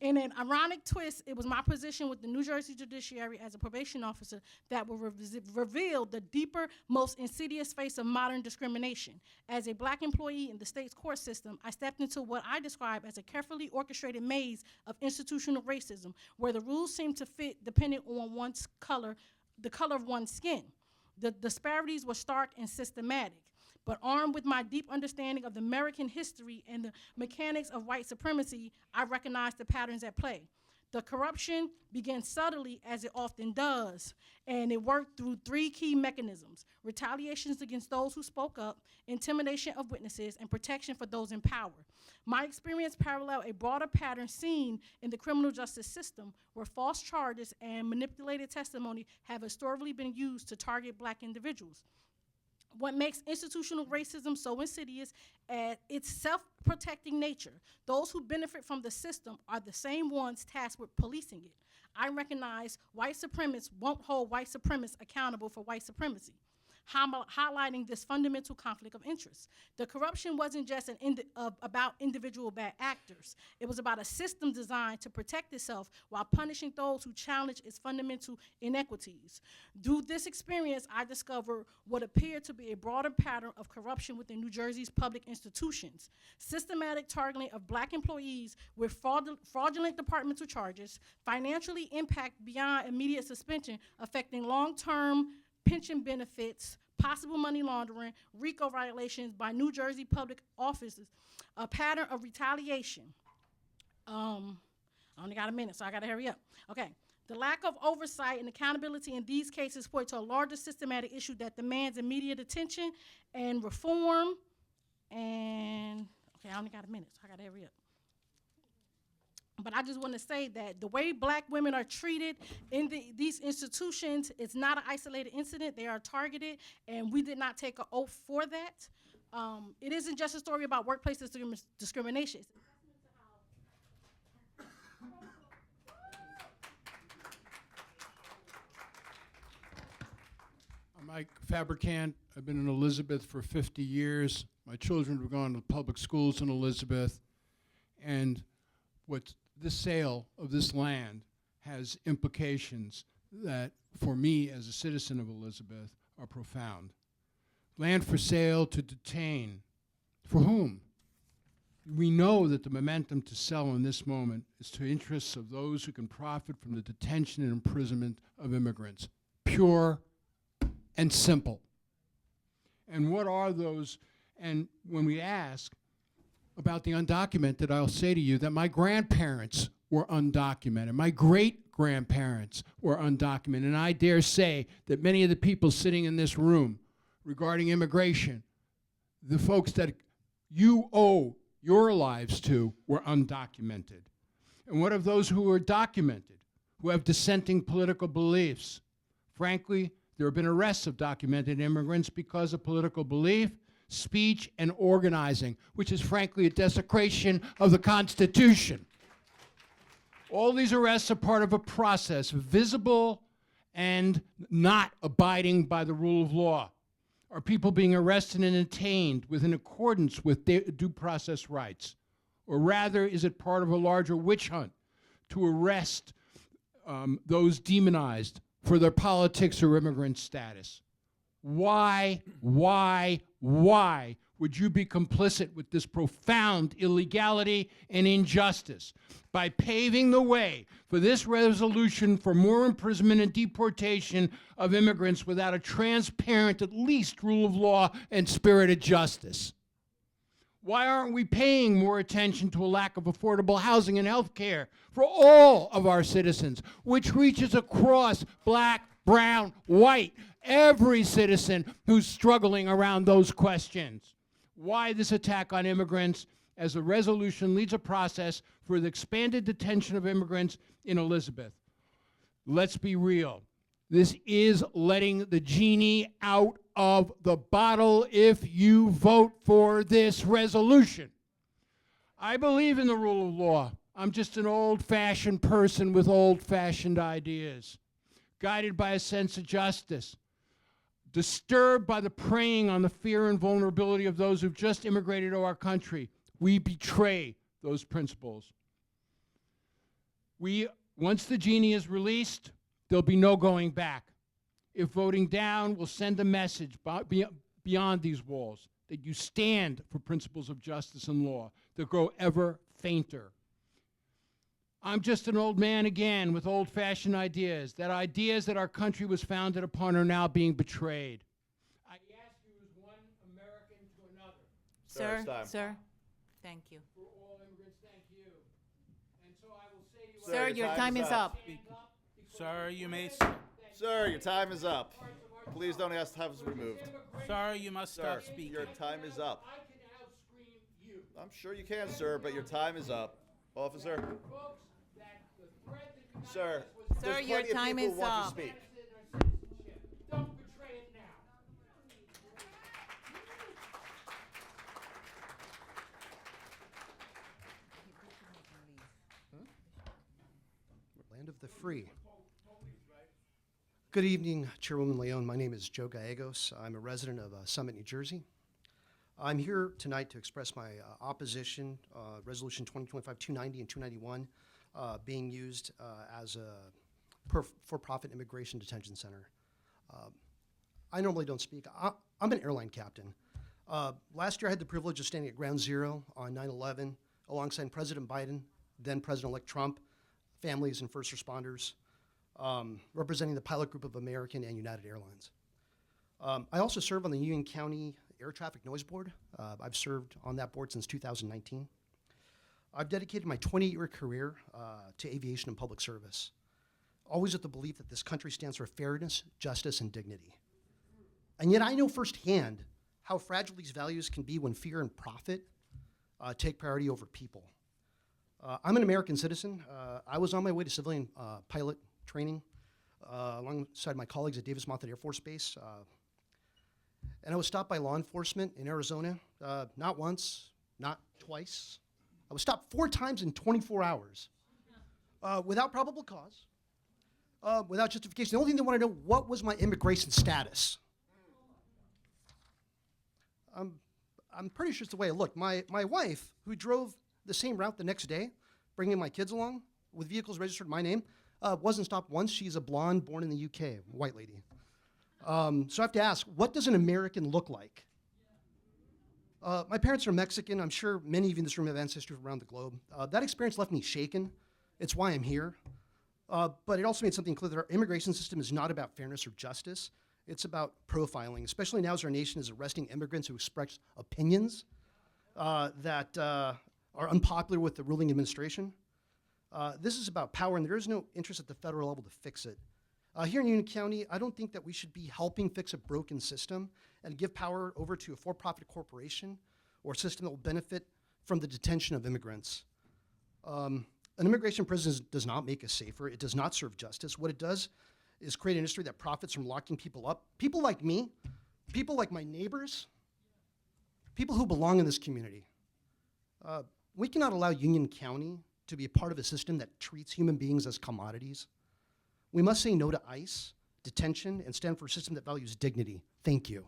In an ironic twist, it was my position with the New Jersey judiciary as a probation officer that will reveal the deeper, most insidious face of modern discrimination. As a black employee in the state's court system, I stepped into what I describe as a carefully orchestrated maze of institutional racism, where the rules seem to fit depending on one's color, the color of one's skin. The disparities were stark and systematic. But armed with my deep understanding of the American history and the mechanics of white supremacy, I recognized the patterns at play. The corruption began subtly, as it often does, and it worked through 3 key mechanisms: retaliations against those who spoke up, intimidation of witnesses, and protection for those in power. My experience paralleled a broader pattern seen in the criminal justice system, where false charges and manipulated testimony have historically been used to target black individuals. What makes institutional racism so insidious at its self-protecting nature? Those who benefit from the system are the same ones tasked with policing it. I recognize white supremacists won't hold white supremacists accountable for white supremacy, highlighting this fundamental conflict of interest. The corruption wasn't just about individual bad actors. It was about a system designed to protect itself while punishing those who challenge its fundamental inequities. Through this experience, I discovered what appeared to be a broader pattern of corruption within New Jersey's public institutions. Systematic targeting of black employees with fraudulent departmental charges, financially impact beyond immediate suspension, affecting long-term pension benefits, possible money laundering, RICO violations by New Jersey public officers, a pattern of retaliation. I only got a minute, so I gotta hurry up. Okay, the lack of oversight and accountability in these cases point to a larger systematic issue that demands immediate attention and reform. And, okay, I only got a minute, so I gotta hurry up. But I just want to say that the way black women are treated in these institutions is not an isolated incident. They are targeted, and we did not take an oath for that. It isn't just a story about workplace discrimination. I'm Mike Fabricant. I've been in Elizabeth for 50 years. My children have gone to public schools in Elizabeth. And what the sale of this land has implications that, for me as a citizen of Elizabeth, are profound. Land for sale to detain. For whom? We know that the momentum to sell in this moment is to interests of those who can profit from the detention and imprisonment of immigrants. Pure and simple. And what are those And when we ask about the undocumented, I'll say to you that my grandparents were undocumented. My great-grandparents were undocumented. And I dare say that many of the people sitting in this room regarding immigration, the folks that you owe your lives to, were undocumented. And what of those who are documented, who have dissenting political beliefs? Frankly, there have been arrests of documented immigrants because of political belief, speech, and organizing, which is frankly a desecration of the Constitution. All these arrests are part of a process, visible and not abiding by the rule of law. Are people being arrested and detained within accordance with due process rights? Or rather, is it part of a larger witch hunt to arrest those demonized for their politics or immigrant status? Why would you be complicit with this profound illegality and injustice by paving the way for this resolution for more imprisonment and deportation of immigrants without a transparent, at least, rule of law and spirit of justice? Why aren't we paying more attention to a lack of affordable housing and health care for all of our citizens, which reaches across black, brown, white, every citizen who's struggling around those questions? Why this attack on immigrants as the resolution leads a process for the expanded detention of immigrants in Elizabeth? Let's be real. This is letting the genie out of the bottle if you vote for this resolution. I believe in the rule of law. I'm just an old-fashioned person with old-fashioned ideas, guided by a sense of justice, disturbed by the preying on the fear and vulnerability of those who've just immigrated to our country. We betray those principles. Once the genie is released, there'll be no going back. If voting down will send a message beyond these walls, that you stand for principles of justice and law that grow ever fainter. I'm just an old man again with old-fashioned ideas. That ideas that our country was founded upon are now being betrayed. I ask you as one American to another. Sir, it's time. Sir, thank you. For all immigrants, thank you. And so I will say to you, Sir, your time is up. Sir, you may. Sir, your time is up. Please don't ask to have us removed. Sir, you must stop Sir, speaking. your time is up. I can outscream you. I'm sure you can, sir, but your time is up. Officer. Folks, that the threat that unites Sir, us was there's your plenty of time people is who want up. to speak. Don't betray it now. Land of the free. Good evening, Chairwoman Leone. My name is Joe Gallegos. I'm a resident of Summit, New Jersey. I'm here tonight to express my opposition, Resolution 2025-290 and 291 being used as a for-profit immigration detention center. I normally don't speak. I'm an airline captain. Last year I had the privilege of standing at Ground Zero on 9/11 alongside President Biden, then President-elect Trump, families and first responders, representing the pilot group of American and United Airlines. I also serve on the Union County Air Traffic Noise Board. I've served on that board since 2019. I've dedicated my 20-year career to aviation and public service, always with the belief that this country stands for fairness, justice, and dignity. And yet I know firsthand how fragile these values can be when fear and profit take priority over people. I'm an American citizen. I was on my way to civilian pilot training alongside my colleagues at Davis Monthan Air Force Base. And I was stopped by law enforcement in Arizona, not once, not twice. I was stopped 4 times in 24 hours without probable cause, without justification. The only thing they want to know, what was my immigration status? I'm pretty sure it's the way it looked. My wife, who drove the same route the next day, bringing my kids along with vehicles registered in my name, wasn't stopped once. She's a blonde born in the UK, white lady. So I have to ask, what does an American look like? My parents are Mexican. I'm sure many of you in this room have ancestry from around the globe. That experience left me shaken. It's why I'm here. But it also made something clear that our immigration system is not about fairness or justice. It's about profiling, especially now as our nation is arresting immigrants who express opinions that are unpopular with the ruling administration. This is about power, and there is no interest at the federal level to fix it. Here in Union County, I don't think that we should be helping fix a broken system and give power over to a for-profit corporation or a system that will benefit from the detention of immigrants. An immigration prison does not make us safer. It does not serve justice. What it does is create an industry that profits from locking people up. People like me, people like my neighbors, people who belong in this community. We cannot allow Union County to be a part of a system that treats human beings as commodities. We must say no to ICE, detention, and stand for a system that values dignity. Thank you.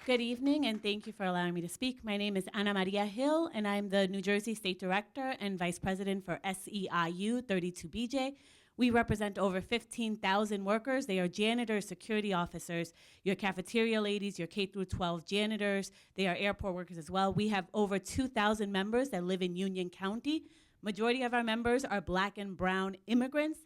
Good evening, and thank you for allowing me to speak. My name is Ana Maria Hill, and I'm the New Jersey State Director and Vice President for SEIU 32BJ. We represent over 15,000 workers. They are janitors, security officers, your cafeteria ladies, your K-12 janitors. They are airport workers as well. We have over 2,000 members that live in Union County. Majority of our members are Black and brown immigrants.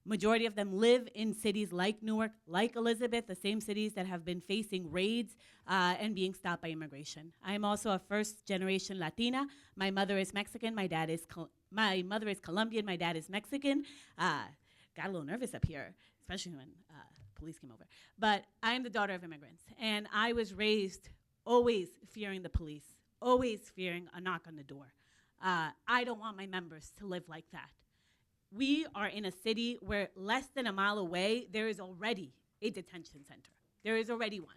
Majority of them live in cities like Newark, like Elizabeth, the same cities that have been facing raids and being stopped by immigration. I am also a first-generation Latina. My mother is Mexican. My mother is Colombian. My dad is Mexican. Got a little nervous up here, especially when police came over. But I am the daughter of immigrants, and I was raised always fearing the police, always fearing a knock on the door. I don't want my members to live like that. We are in a city where less than a mile away, there is already a detention center. There is already one.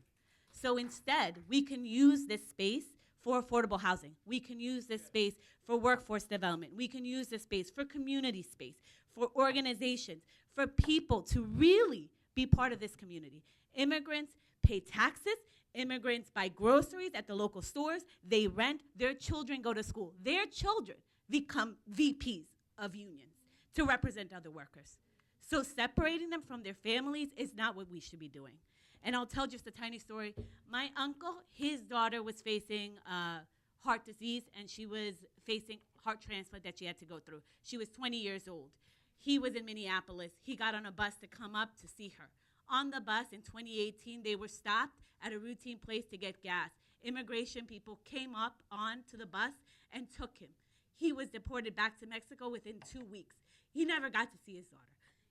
So instead, we can use this space for affordable housing. We can use this space for workforce development. We can use this space for community space, for organizations, for people to really be part of this community. Immigrants pay taxes. Immigrants buy groceries at the local stores. They rent. Their children go to school. Their children become VPs of unions to represent other workers. So separating them from their families is not what we should be doing. And I'll tell just a tiny story. My uncle, his daughter was facing heart disease, and she was facing heart transplant that she had to go through. She was 20 years old. He was in Minneapolis. He got on a bus to come up to see her. On the bus in 2018, they were stopped at a routine place to get gas. Immigration people came up onto the bus and took him. He was deported back to Mexico within 2 weeks. He never got to see his daughter.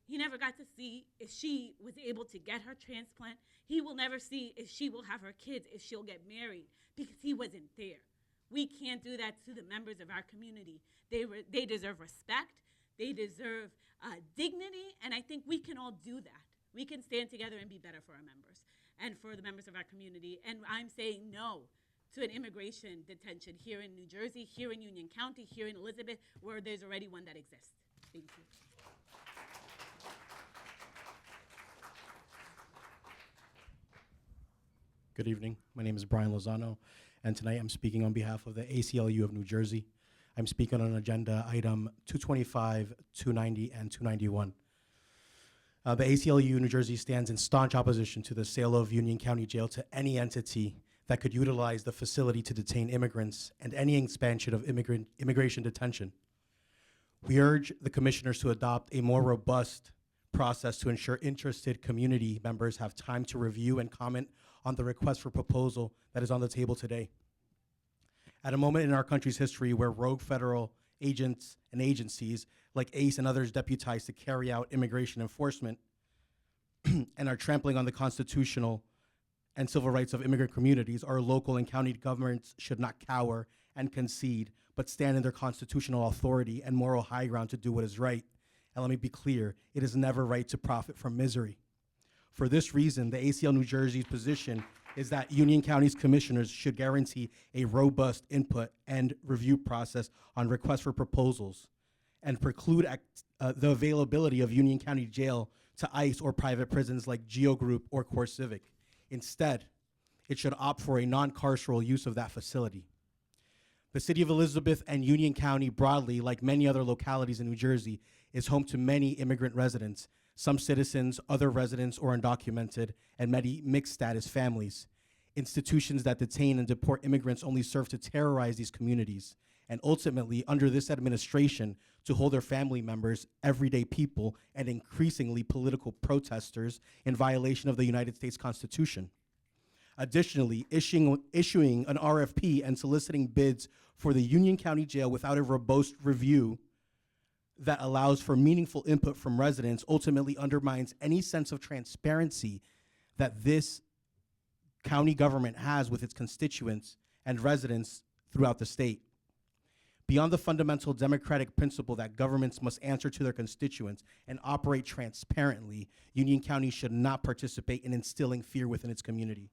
He never got to see if she was able to get her transplant. He will never see if she will have her kids, if she'll get married, because he wasn't there. We can't do that to the members of our community. They deserve respect. They deserve dignity, and I think we can all do that. We can stand together and be better for our members and for the members of our community. And I'm saying no to an immigration detention here in New Jersey, here in Union County, here in Elizabeth, where there's already one that exists. Thank you. Good evening. My name is Brian Lozano, and tonight I'm speaking on behalf of the ACLU of New Jersey. I'm speaking on agenda item 225, 290, and 291. The ACLU New Jersey stands in staunch opposition to the sale of Union County Jail to any entity that could utilize the facility to detain immigrants and any expansion of immigration detention. We urge the commissioners to adopt a more robust process to ensure interested community members have time to review and comment on the request for proposal that is on the table today. At a moment in our country's history where rogue federal agents and agencies like ACE and others deputized to carry out immigration enforcement and are trampling on the constitutional and civil rights of immigrant communities, our local and county governments should not cower and concede, but stand in their constitutional authority and moral high ground to do what is right. And let me be clear, it is never right to profit from misery. For this reason, the ACL New Jersey's position is that Union County's commissioners should guarantee a robust input and review process on requests for proposals and preclude the availability of Union County Jail to ICE or private prisons like Geo Group or CoreCivic. Instead, it should opt for a non-carceral use of that facility. The city of Elizabeth and Union County broadly, like many other localities in New Jersey, is home to many immigrant residents, some citizens, other residents or undocumented, and many mixed status families. Institutions that detain and deport immigrants only serve to terrorize these communities and ultimately, under this administration, to hold their family members, everyday people, and increasingly political protesters in violation of the United States Constitution. Additionally, issuing an RFP and soliciting bids for the Union County Jail without a robust review that allows for meaningful input from residents ultimately undermines any sense of transparency that this county government has with its constituents and residents throughout the state. Beyond the fundamental democratic principle that governments must answer to their constituents and operate transparently, Union County should not participate in instilling fear within its community.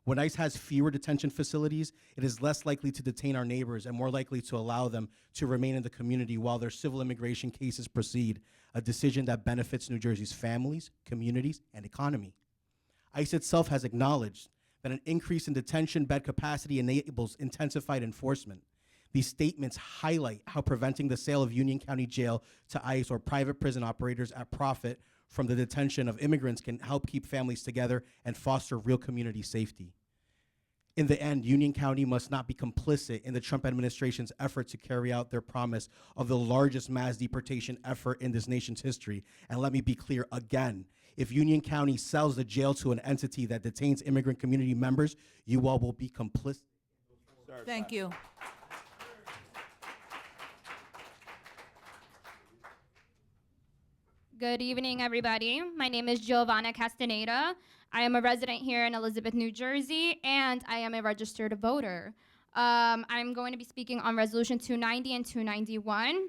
When ICE has fewer detention facilities, it is less likely to detain our neighbors and more likely to allow them to remain in the community while their civil immigration cases proceed, a decision that benefits New Jersey's families, communities, and economy. ICE itself has acknowledged that an increase in detention bed capacity enables intensified enforcement. These statements highlight how preventing the sale of Union County Jail to ICE or private prison operators at profit from the detention of immigrants can help keep families together and foster real community safety. In the end, Union County must not be complicit in the Trump administration's effort to carry out their promise of the largest mass deportation effort in this nation's history. And let me be clear again, if Union County sells the jail to an entity that detains immigrant community members, you all will be complicit. Thank you. Good evening, everybody. My name is Giovanna Castaneda. I am a resident here in Elizabeth, New Jersey, and I am a registered voter. I'm going to be speaking on Resolution 290 and 291.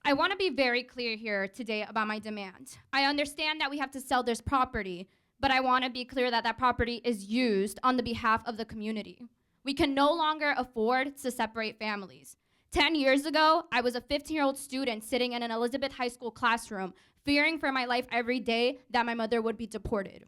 I want to be very clear here today about my demand. I understand that we have to sell this property, but I want to be clear that that property is used on the behalf of the community. We can no longer afford to separate families. 10 years ago, I was a 15-year-old student sitting in an Elizabeth High School classroom, fearing for my life every day that my mother would be deported.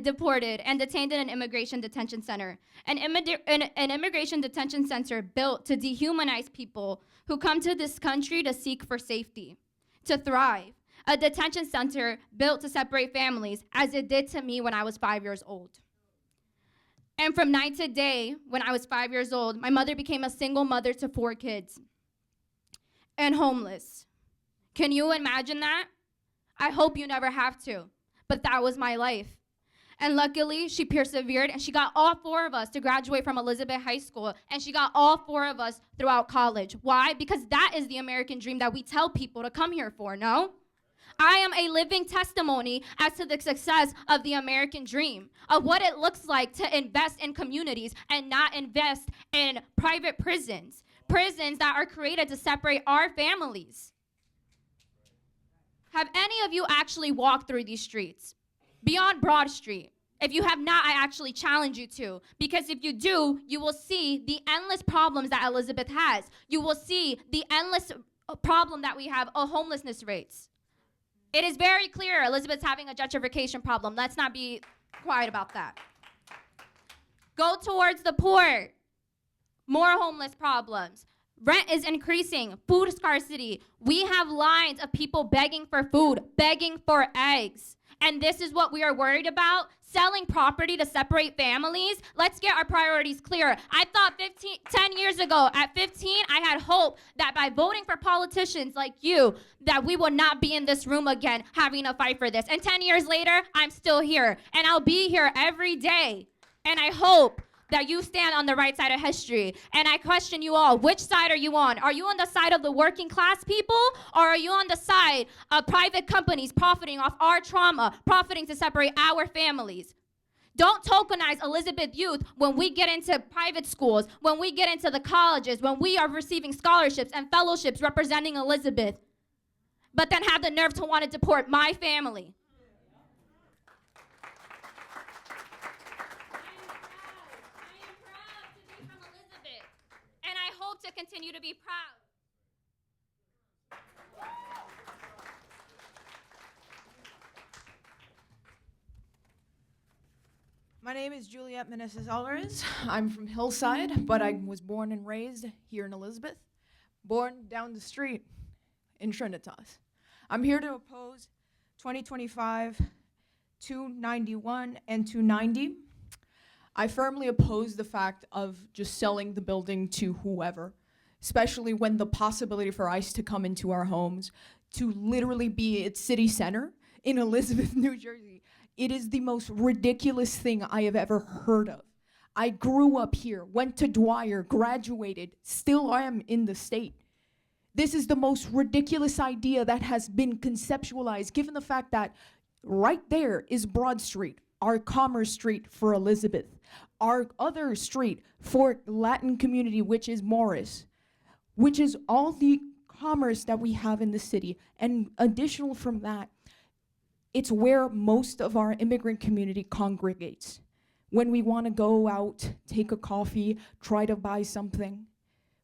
Deported and detained in an immigration detention center. An immigration detention center built to dehumanize people who come to this country to seek for safety, to thrive. A detention center built to separate families, as it did to me when I was 5 years old. And from night to day, when I was 5 years old, my mother became a single mother to 4 kids and homeless. Can you imagine that? I hope you never have to, but that was my life. And luckily, she persevered, and she got all 4 of us to graduate from Elizabeth High School, and she got all 4 of us throughout college. Why? Because that is the American dream that we tell people to come here for, no? I am a living testimony as to the success of the American dream, of what it looks like to invest in communities and not invest in private prisons, prisons that are created to separate our families. Have any of you actually walked through these streets? Beyond Broad Street. If you have not, I actually challenge you to, because if you do, you will see the endless problems that Elizabeth has. You will see the endless problem that we have of homelessness rates. It is very clear Elizabeth's having a gentrification problem. Let's not be quiet about that. Go towards the port. More homeless problems. Rent is increasing. Food scarcity. We have lines of people begging for food, begging for eggs. And this is what we are worried about? Selling property to separate families? Let's get our priorities clear. I thought 10 years ago, at 15, I had hope that by voting for politicians like you, that we would not be in this room again having a fight for this. And 10 years later, I'm still here. And I'll be here every day. And I hope that you stand on the right side of history. And I question you all, which side are you on? Are you on the side of the working class people, or are you on the side of private companies profiting off our trauma, profiting to separate our families? Don't tokenize Elizabeth youth when we get into private schools, when we get into the colleges, when we are receiving scholarships and fellowships representing Elizabeth, but then have the nerve to want to deport my family. To continue to be proud. My name is Juliet Meneses Alvarez. I'm from Hillside, but I was born and raised here in Elizabeth, born down the street in Trinitas. I'm here to oppose 2025, 291, and 290. I firmly oppose the fact of just selling the building to whoever, especially when the possibility for ICE to come into our homes, to literally be its city center in Elizabeth, New Jersey. It is the most ridiculous thing I have ever heard of. I grew up here, went to Dwyer, graduated, still am in the state. This is the most ridiculous idea that has been conceptualized, given the fact that right there is Broad Street, our Commerce Street for Elizabeth, our other street for Latin community, which is Morris, which is all the commerce that we have in the city. And additional from that, it's where most of our immigrant community congregates. When we want to go out, take a coffee, try to buy something,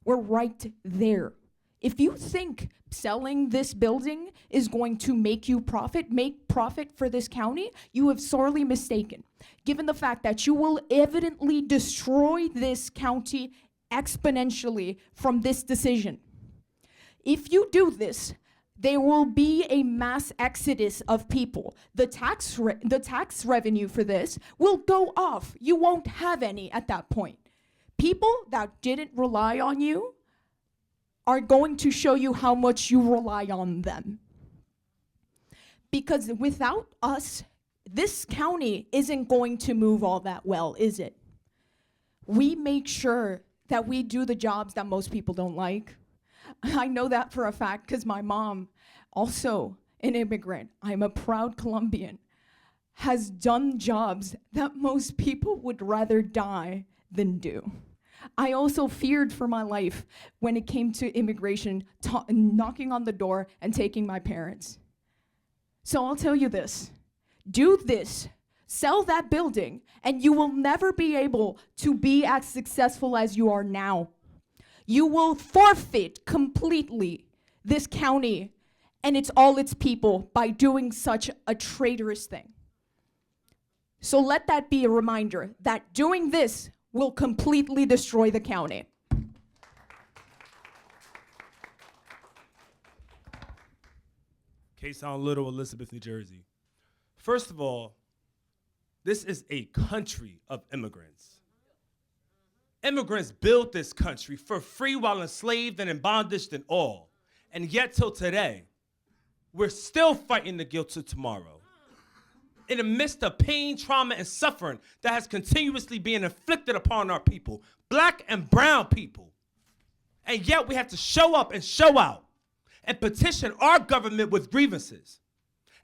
we're right there. If you think selling this building is going to make profit for this county, you have sorely mistaken, given the fact that you will evidently destroy this county exponentially from this decision. If you do this, there will be a mass exodus of people. The tax revenue for this will go off. You won't have any at that point. People that didn't rely on you are going to show you how much you rely on them. Because without us, this county isn't going to move all that well, is it? We make sure that we do the jobs that most people don't like. I know that for a fact because my mom, also an immigrant, I'm a proud Colombian, has done jobs that most people would rather die than do. I also feared for my life when it came to immigration, knocking on the door and taking my parents. So I'll tell you this, do this, sell that building, and you will never be able to be as successful as you are now. You will forfeit completely this county and all its people by doing such a traitorous thing. So let that be a reminder that doing this will completely destroy the county. Kason Little, Elizabeth, New Jersey. First of all, this is a country of immigrants. Immigrants built this country for free while enslaved and in bondage and all. And yet till today, we're still fighting the guilt to tomorrow. In the midst of pain, trauma, and suffering that has continuously been inflicted upon our people, black and brown people. And yet we have to show up and show out and petition our government with grievances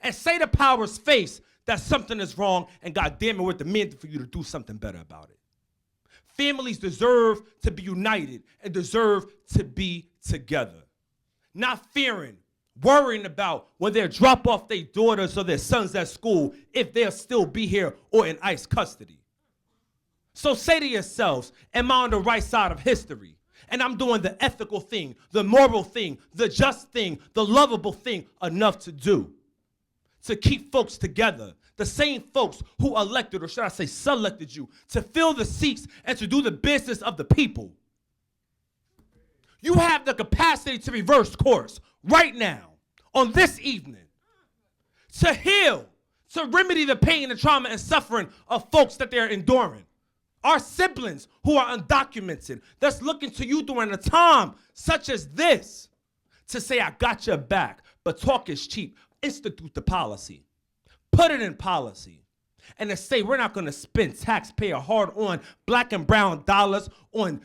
and say to power's face that something is wrong and God damn it, we're demanding for you to do something better about it. Families deserve to be united and deserve to be together. Not fearing, worrying about when they drop off their daughters or their sons at school, if they'll still be here or in ICE custody. So say to yourselves, am I on the right side of history? And I'm doing the ethical thing, the moral thing, the just thing, the lovable thing enough to do. To keep folks together, the same folks who elected, or should I say selected you, to fill the seats and to do the business of the people. You have the capacity to reverse course right now, on this evening, to heal, to remedy the pain and trauma and suffering of folks that they're enduring. Our siblings who are undocumented, that's looking to you during a time such as this to say, I got your back, but talk is cheap. Institute the policy. Put it in policy. And to say we're not going to spend taxpayer hard-earned black and brown dollars on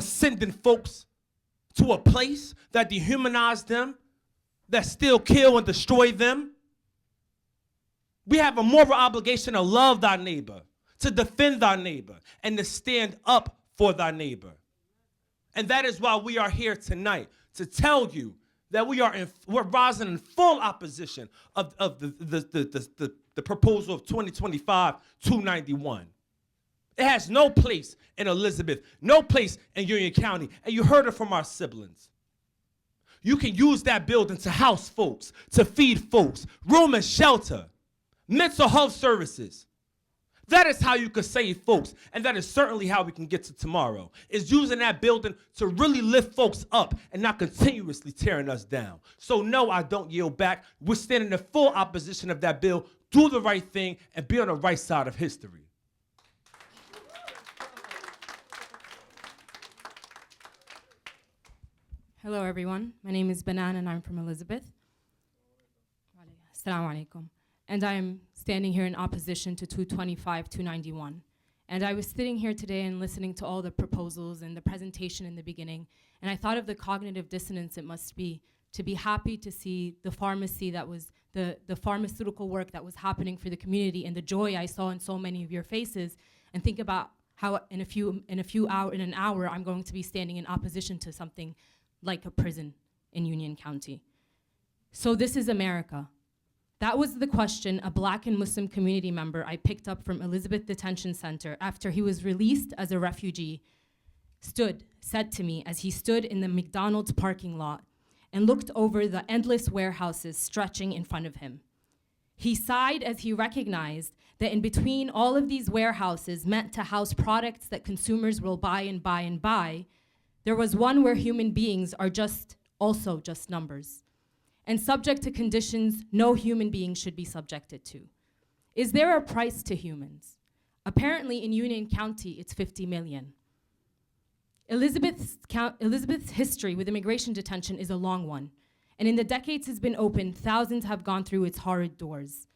sending folks to a place that dehumanized them, that still kill and destroy them. We have a moral obligation to love thy neighbor, to defend thy neighbor, and to stand up for thy neighbor. And that is why we are here tonight, to tell you that we're rising in full opposition of the proposal of 2025-291. It has no place in Elizabeth, no place in Union County, and you heard it from our siblings. You can use that building to house folks, to feed folks, room and shelter, mental health services. That is how you can save folks, and that is certainly how we can get to tomorrow, is using that building to really lift folks up and not continuously tearing us down. So no, I don't yield back. We're standing in full opposition of that bill. Do the right thing and be on the right side of history. Hello, everyone. My name is Banan, and I'm from Elizabeth. Assalamu alaikum. And I'm standing here in opposition to 225-291. And I was sitting here today and listening to all the proposals and the presentation in the beginning, and I thought of the cognitive dissonance it must be to be happy to see the pharmacy that was the pharmaceutical work that was happening for the community and the joy I saw in so many of your faces, and think about how in an hour I'm going to be standing in opposition to something like a prison in Union County. So this is America. That was the question a Black and Muslim community member I picked up from Elizabeth Detention Center after he was released as a refugee said to me as he stood in the McDonald's parking lot and looked over the endless warehouses stretching in front of him. He sighed as he recognized that in between all of these warehouses meant to house products that consumers will buy and buy and buy, there was one where human beings are also just numbers, and subject to conditions no human being should be subjected to. Is there a price to humans? Apparently in Union County, it's 50 million. Elizabeth's history with immigration detention is a long one, and in the decades it's been open, thousands have gone through its horrid doors.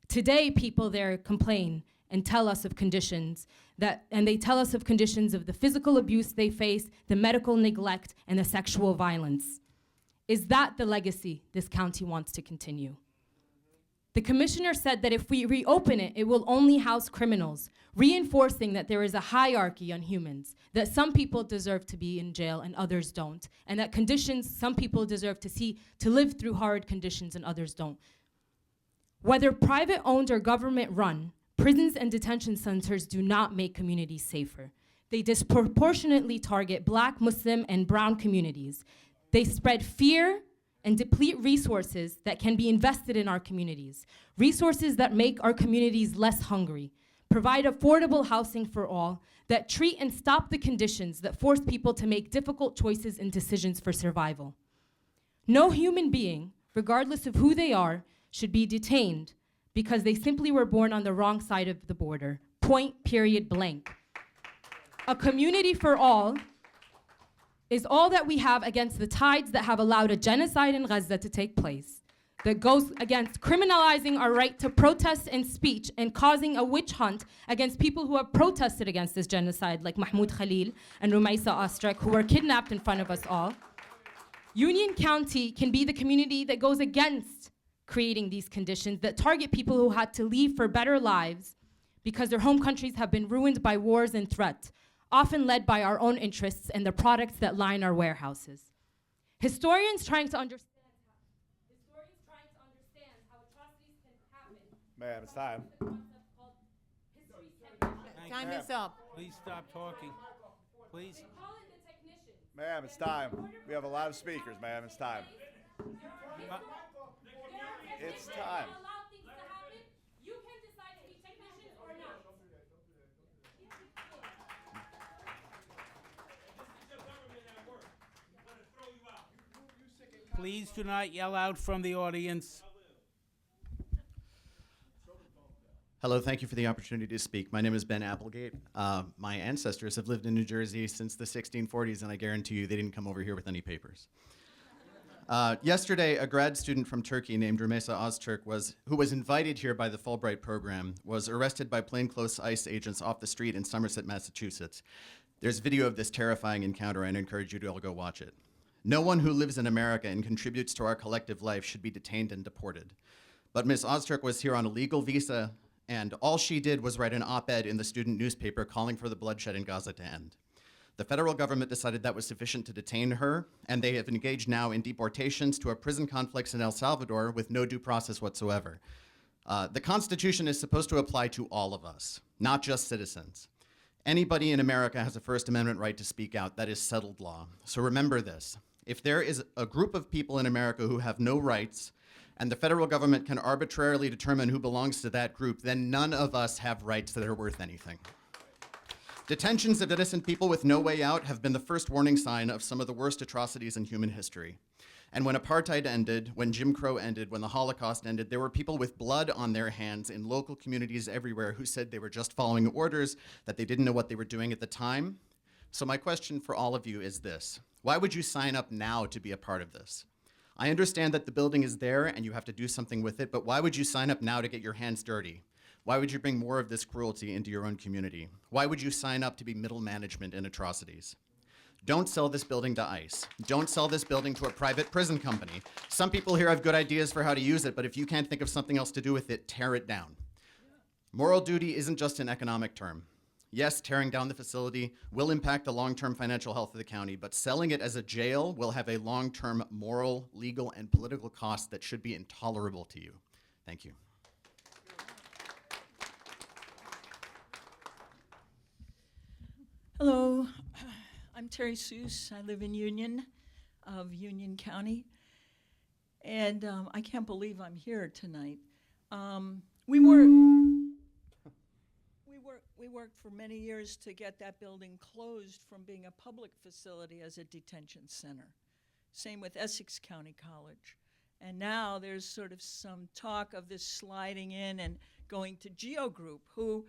Today, people there complain and tell us of conditions they tell us of conditions of the physical abuse they face, the medical neglect, and the sexual violence. Is that the legacy this county wants to continue? The commissioner said that if we reopen it, it will only house criminals, reinforcing that there is a hierarchy on humans, that some people deserve to be in jail and others don't, and that some people deserve to live through hard conditions and others don't. Whether private owned or government run, prisons and detention centers do not make communities safer. They disproportionately target Black, Muslim, and brown communities. They spread fear and deplete resources that can be invested in our communities, resources that make our communities less hungry, provide affordable housing for all, that treat and stop the conditions that force people to make difficult choices and decisions for survival. No human being, regardless of who they are, should be detained because they simply were born on the wrong side of the border. Point, period, blank. A community for all is all that we have against the tides that have allowed a genocide in Gaza to take place, that goes against criminalizing our right to protest and speech and causing a witch hunt against people who have protested against this genocide, like Mahmoud Khalil and Rumaisa Ostrek, who were kidnapped in front of us all. Union County can be the community that goes against creating these conditions that target people who had to leave for better lives because their home countries have been ruined by wars and threat, often led by our own interests and the products that line our warehouses. Historians trying to understand how atrocities can happen. Ma'am, it's time. Time is up. Please stop talking. Please. Ma'am, it's time. We have a lot of speakers, ma'am. It's time. It's time. Please do not yell out from the audience. Hello, thank you for the opportunity to speak. My name is Ben Applegate. My ancestors have lived in New Jersey since the 1640s, and I guarantee you they didn't come over here with any papers. Yesterday, a grad student from Turkey named Rumeysa Öztürk who was invited here by the Fulbright program, was arrested by plainclothes ICE agents off the street in Somerset, Massachusetts. There's video of this terrifying encounter, and I encourage you to all go watch it. No one who lives in America and contributes to our collective life should be detained and deported. But Ms. Öztürk was here on a legal visa, and all she did was write an op-ed in the student newspaper calling for the bloodshed in Gaza to end. The federal government decided that was sufficient to detain her, and they have engaged now in deportations to a prison complex in El Salvador with no due process whatsoever. The Constitution is supposed to apply to all of us, not just citizens. Anybody in America has a First Amendment right to speak out. That is settled law. So remember this. If there is a group of people in America who have no rights, and the federal government can arbitrarily determine who belongs to that group, then none of us have rights that are worth anything. Detentions of innocent people with no way out have been the first warning sign of some of the worst atrocities in human history. And when apartheid ended, when Jim Crow ended, when the Holocaust ended, there were people with blood on their hands in local communities everywhere who said they were just following orders, that they didn't know what they were doing at the time. So my question for all of you is this. Why would you sign up now to be a part of this? I understand that the building is there and you have to do something with it, but why would you sign up now to get your hands dirty? Why would you bring more of this cruelty into your own community? Why would you sign up to be middle management in atrocities? Don't sell this building to ICE. Don't sell this building to a private prison company. Some people here have good ideas for how to use it, but if you can't think of something else to do with it, tear it down. Moral duty isn't just an economic term. Yes, tearing down the facility will impact the long-term financial health of the county, but selling it as a jail will have a long-term moral, legal, and political cost that should be intolerable to you. Thank you. Hello, I'm Terry Seuss. I live in Union of Union County, and I can't believe I'm here tonight. We worked for many years to get that building closed from being a public facility as a detention center. Same with Essex County College. And now there's sort of some talk of this sliding in and going to Geo Group, who,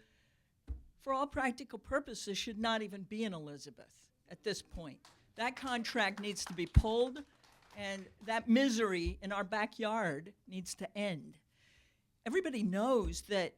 for all practical purposes, should not even be in Elizabeth at this point. That contract needs to be pulled, and that misery in our backyard needs to end. Everybody knows that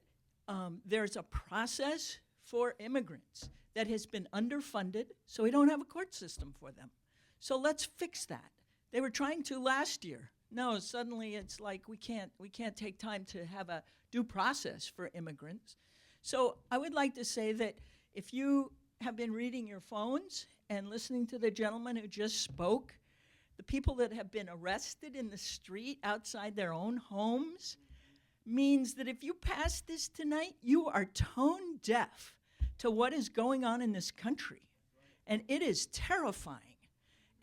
there's a process for immigrants that has been underfunded, so we don't have a court system for them. So let's fix that. They were trying to last year. No, suddenly it's like we can't take time to have a due process for immigrants. So I would like to say that if you have been reading your phones and listening to the gentleman who just spoke, the people that have been arrested in the street outside their own homes, means that if you pass this tonight, you are tone deaf to what is going on in this country. And it is terrifying.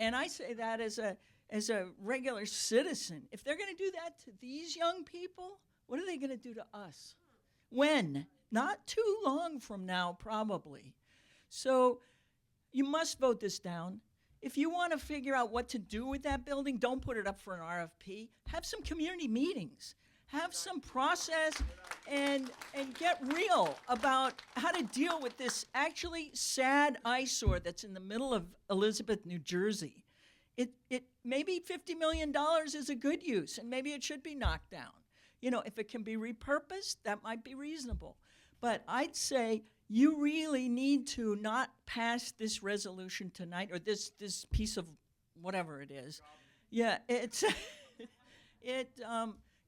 And I say that as a regular citizen. If they're going to do that to these young people, what are they going to do to us? When? Not too long from now, probably. So you must vote this down. If you want to figure out what to do with that building, don't put it up for an RFP. Have some community meetings. Have some process and get real about how to deal with this actually sad eyesore that's in the middle of Elizabeth, New Jersey. It maybe $50 million is a good use, and maybe it should be knocked down. You know, if it can be repurposed, that might be reasonable. But I'd say you really need to not pass this resolution tonight, or this piece of whatever it is. Yeah, it's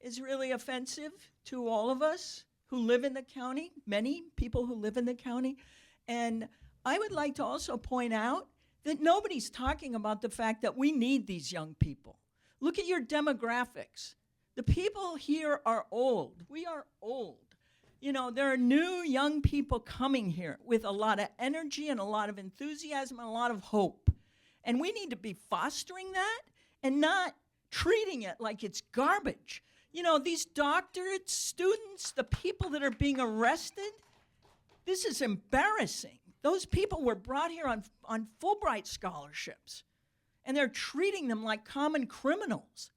is really offensive to all of us who live in the county, many people who live in the county. And I would like to also point out that nobody's talking about the fact that we need these young people. Look at your demographics. The people here are old. We are old. You know, there are new young people coming here with a lot of energy and a lot of enthusiasm and a lot of hope. And we need to be fostering that and not treating it like it's garbage. You know, these doctorate students, the people that are being arrested, this is embarrassing. Those people were brought here on Fulbright scholarships, and they're treating them like common criminals.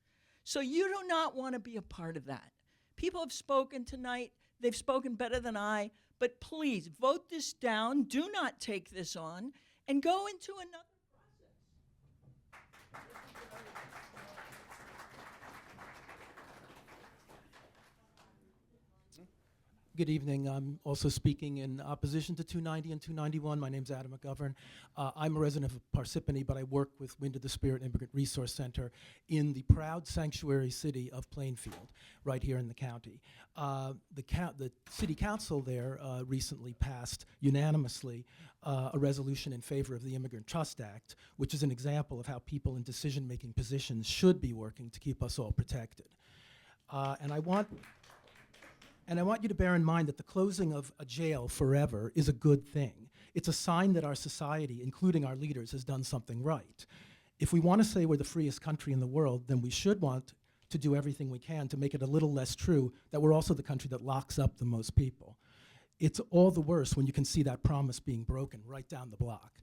So you do not want to be a part of that. People have spoken tonight. They've spoken better than I, but please vote this down. Do not take this on and go into another. Good evening. I'm also speaking in opposition to 290 and 291. My name's Adam McGovern. I'm a resident of Parsippany, but I work with Wind of the Spirit Immigrant Resource Center in the proud sanctuary city of Plainfield, right here in the county. The city council there recently passed unanimously a resolution in favor of the Immigrant Trust Act, which is an example of how people in decision-making positions should be working to keep us all protected. And I want you to bear in mind that the closing of a jail forever is a good thing. It's a sign that our society, including our leaders, has done something right. If we want to say we're the freest country in the world, then we should want to do everything we can to make it a little less true that we're also the country that locks up the most people. It's all the worse when you can see that promise being broken right down the block.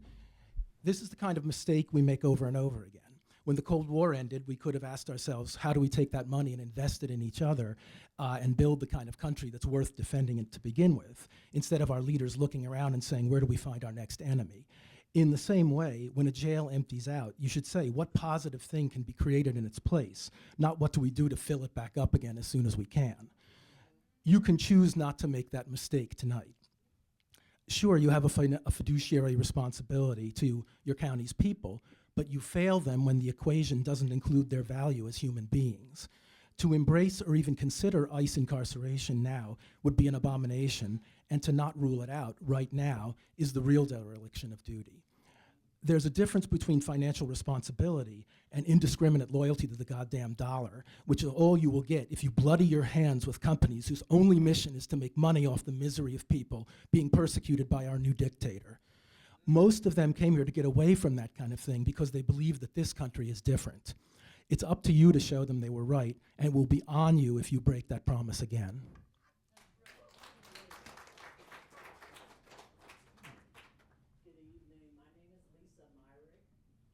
This is the kind of mistake we make over and over again. When the Cold War ended, we could have asked ourselves, how do we take that money and invest it in each other and build the kind of country that's worth defending it to begin with, instead of our leaders looking around and saying, where do we find our next enemy? In the same way, when a jail empties out, you should say, what positive thing can be created in its place, not what do we do to fill it back up again as soon as we can. You can choose not to make that mistake tonight. Sure, you have a fiduciary responsibility to your county's people, but you fail them when the equation doesn't include their value as human beings. To embrace or even consider ICE incarceration now would be an abomination, and to not rule it out right now is the real dereliction of duty. There's a difference between financial responsibility and indiscriminate loyalty to the goddamn dollar, which is all you will get if you bloody your hands with companies whose only mission is to make money off the misery of people being persecuted by our new dictator. Most of them came here to get away from that kind of thing because they believe that this country is different. It's up to you to show them they were right, and it will be on you if you break that promise again.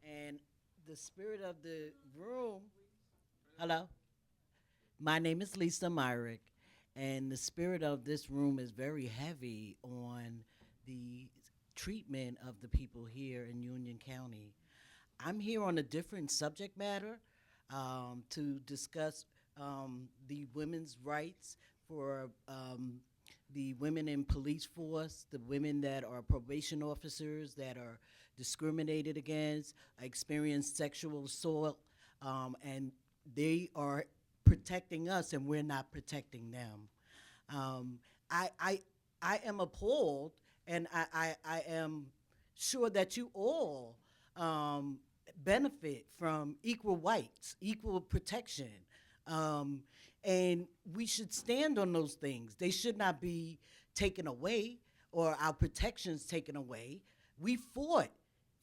And the spirit of the room, hello? My name is Lisa Myrick, and the spirit of this room is very heavy on the treatment of the people here in Union County. I'm here on a different subject matter to discuss the women's rights for the women in police force, the women that are probation officers that are discriminated against, experience sexual assault, and they are protecting us and we're not protecting them. I am appalled, and I am sure that you all benefit from equal rights, equal protection. And we should stand on those things. They should not be taken away or our protections taken away. We fought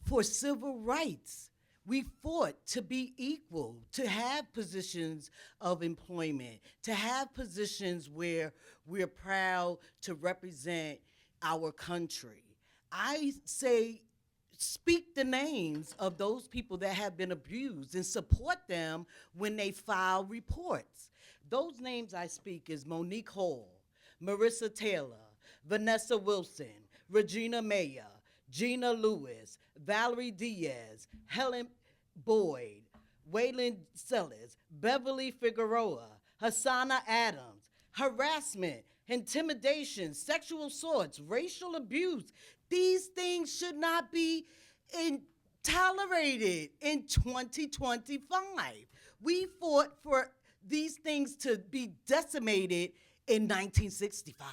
for civil rights. We fought to be equal, to have positions of employment, to have positions where we're proud to represent our country. I say, speak the names of those people that have been abused and support them when they file reports. Those names I speak is Monique Hall, Marissa Taylor, Vanessa Wilson, Regina Maya, Gina Lewis, Valerie Diaz, Helen Boyd, Waylon Sellers, Beverly Figueroa, Hassana Adams. Harassment, intimidation, sexual assaults, racial abuse, these things should not be tolerated in 2025. We fought for these things to be decimated in 1965.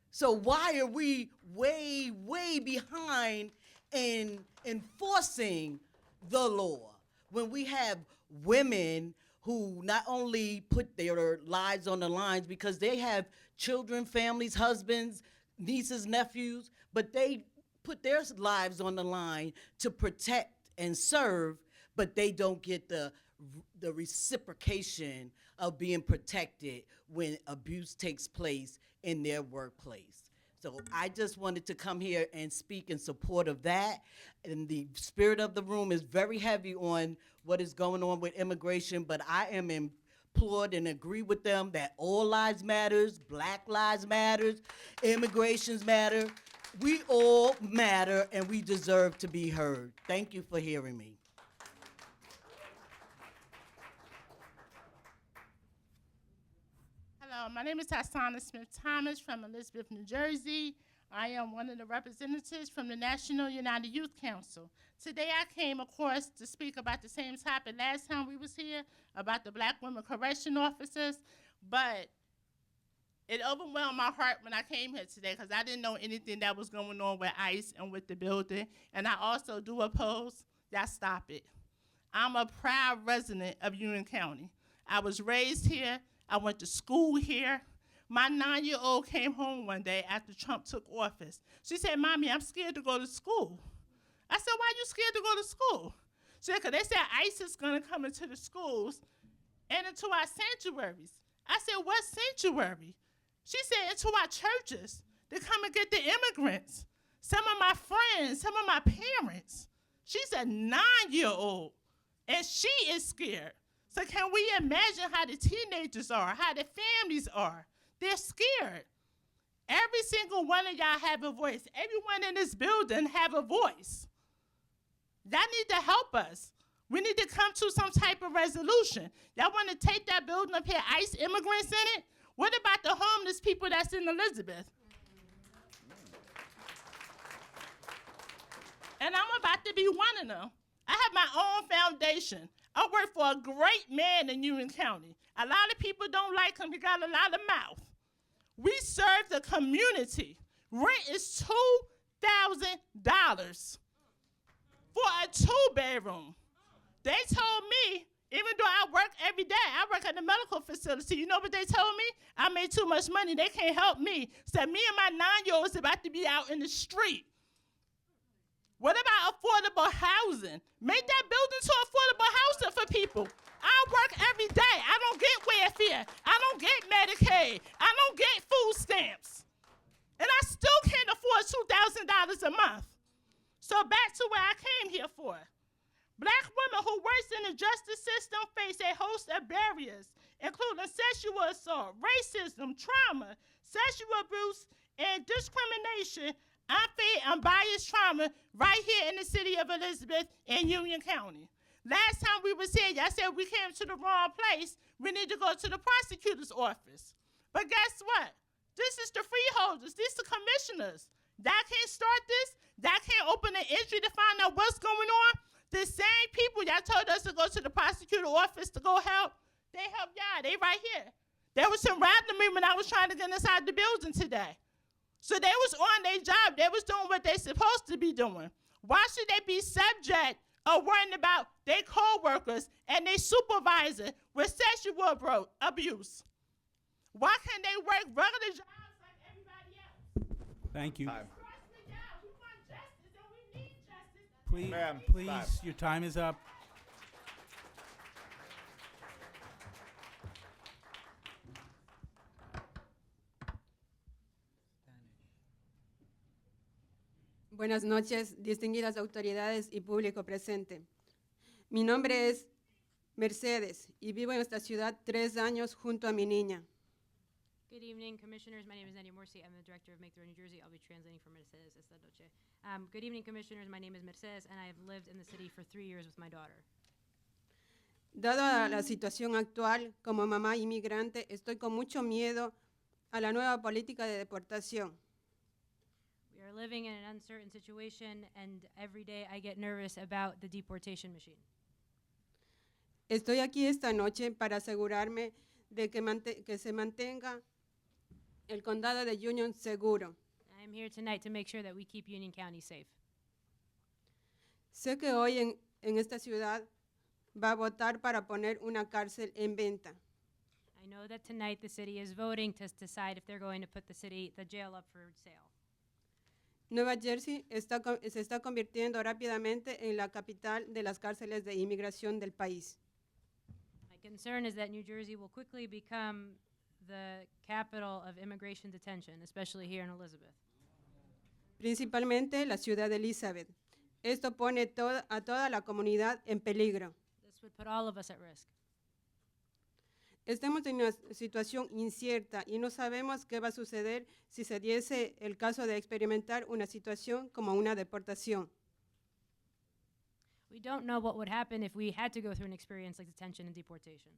So why are we way, way behind in enforcing the law when we have women who not only put their lives on the lines because they have children, families, husbands, nieces, nephews, but they put their lives on the line to protect and serve, but they don't get the reciprocation of being protected when abuse takes place in their workplace. So I just wanted to come here and speak in support of that. And the spirit of the room is very heavy on what is going on with immigration, but I am implored and agree with them that all lives matters, Black lives matters, immigrations matter. We all matter and we deserve to be heard. Thank you for hearing me. Hello, my name is Hassana Smith-Thomas from Elizabeth, New Jersey. I am one of the representatives from the National United Youth Council. Today I came, of course, to speak about the same topic last time we was here, about the Black women correction officers, but it overwhelmed my heart when I came here today because I didn't know anything that was going on with ICE and with the building, and I also do oppose that stop it. I'm a proud resident of Union County. I was raised here. I went to school here. My 9-year-old came home one day after Trump took office. She said, "Mommy, I'm scared to go to school." I said, "Why are you scared to go to school?" She said, "Because they said ICE is going to come into the schools and into our sanctuaries." I said, "What sanctuary?" She said, "Into our churches. They come and get the immigrants. Some of my friends, some of my parents." She's a 9-year-old, and she is scared. So can we imagine how the teenagers are, how the families are? They're scared. Every single one of y'all have a voice. Everyone in this building have a voice. Y'all need to help us. We need to come to some type of resolution. Y'all want to take that building up here, ICE immigrants in it? What about the homeless people that's in Elizabeth? And I'm about to be one of them. I have my own foundation. I work for a great man in Union County. A lot of people don't like him. He got a lot of mouth. We serve the community. Rent is $2,000 for a 2-bedroom. They told me, even though I work every day, I work at the medical facility. You know what they told me? I made too much money. They can't help me. Said me and my 9-year-old is about to be out in the street. What about affordable housing? Make that building to affordable housing for people. I work every day. I don't get welfare. I don't get Medicaid. I don't get food stamps. And I still can't afford $2,000 a month. So back to what I came here for. Black women who work in the justice system face a host of barriers, including sexual assault, racism, trauma, sexual abuse, and discrimination, unfair and biased trauma right here in the city of Elizabeth and Union County. Last time we was here, y'all said we came to the wrong place. We need to go to the prosecutor's office. But guess what? This is the freeholders. These the commissioners. That can't start this. That can't open an entry to find out what's going on. The same people y'all told us to go to the prosecutor's office to go help, they help y'all. They right here. They was surrounding me when I was trying to get inside the building today. So they was on their job. They was doing what they supposed to be doing. Why should they be subject or worrying about their co-workers and their supervisor with sexual abuse? Why can't they work regular jobs like everybody else? Thank you. We want justice and we need justice. Please, Ma'am, please, time. your time is up. Buenas noches, distinguidas autoridades y público presente. Mi nombre es Mercedes y vivo en esta ciudad 3 años junto a mi niña. Good evening, Commissioners. My name is Nadia Morsi. I'm the Director of Make the Road New Jersey. I'll be translating for Mercedes esta noche. Good evening, Commissioners. My name is Mercedes, and I have lived in the city for 3 years with my daughter. Dada la situación actual, como mamá inmigrante, estoy con mucho miedo a la nueva política de deportación. We are living in an uncertain situation, and every day I get nervous about the deportation machine. Estoy aquí esta noche para asegurarme de que se mantenga el condado de Union seguro. I'm here tonight to make sure that we keep Union County safe. Sé que hoy en esta ciudad va a votar para poner una cárcel en venta. I know that tonight the city is voting to decide if they're going to put the jail up for sale. Nueva Jersey se está convirtiendo rápidamente en la capital de las cárceles de inmigración del país. My concern is that New Jersey will quickly become the capital of immigration detention, especially here in Elizabeth. Principalmente la ciudad de Elizabeth. Esto pone a toda la comunidad en peligro. This would put all of us at risk. Estamos en una situación incierta y no sabemos qué va a suceder si se diese el caso de experimentar una situación como una deportación. We don't know what would happen if we had to go through an experience like detention and deportation.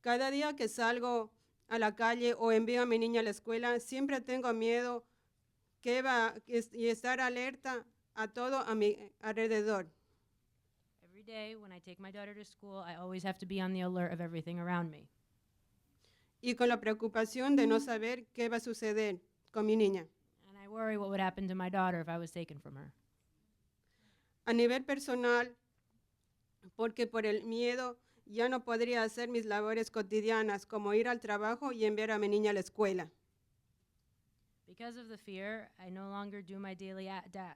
Cada día que salgo a la calle o envío a mi niña a la escuela, siempre tengo miedo y estar alerta a todo a mi alrededor. Every day when I take my daughter to school, I always have to be on the alert of everything around me. Y con la preocupación de no saber qué va a suceder con mi niña. And I worry what would happen to my daughter if I was taken from her. A nivel personal, porque por el miedo ya no podría hacer mis labores cotidianas como ir al trabajo y enviar a mi niña a la escuela. Because of the fear, I no longer do my daily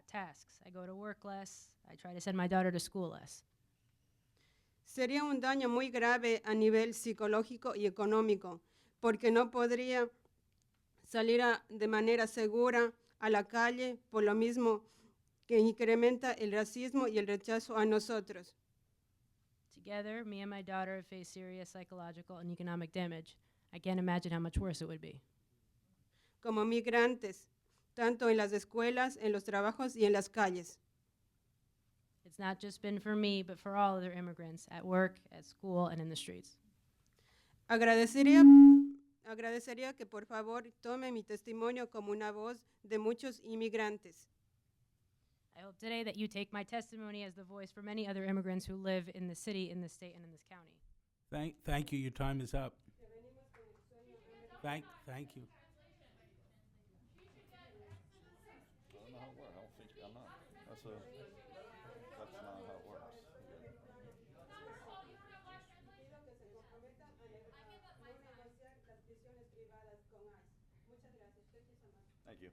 tasks. I go to work less. I try to send my daughter to school less. Sería un daño muy grave a nivel psicológico y económico, porque no podría salir de manera segura a la calle, por lo mismo que incrementa el racismo y el rechazo a nosotros. Together, me and my daughter have faced serious psychological and economic damage. I can't imagine how much worse it would be. como migrantes, tanto en las escuelas, en los trabajos y en las calles. It's not just been for me, but for all other immigrants at work, at school, and in the streets. Agradecería que por favor tome mi testimonio como una voz de muchos inmigrantes. I hope today that you take my testimony as the voice for many other immigrants who live in the city, in the state, and in this county. Thank you. Your time is up. Thank you. I don't know how it works. I don't think, I'm not. That's not how it works. Thank you.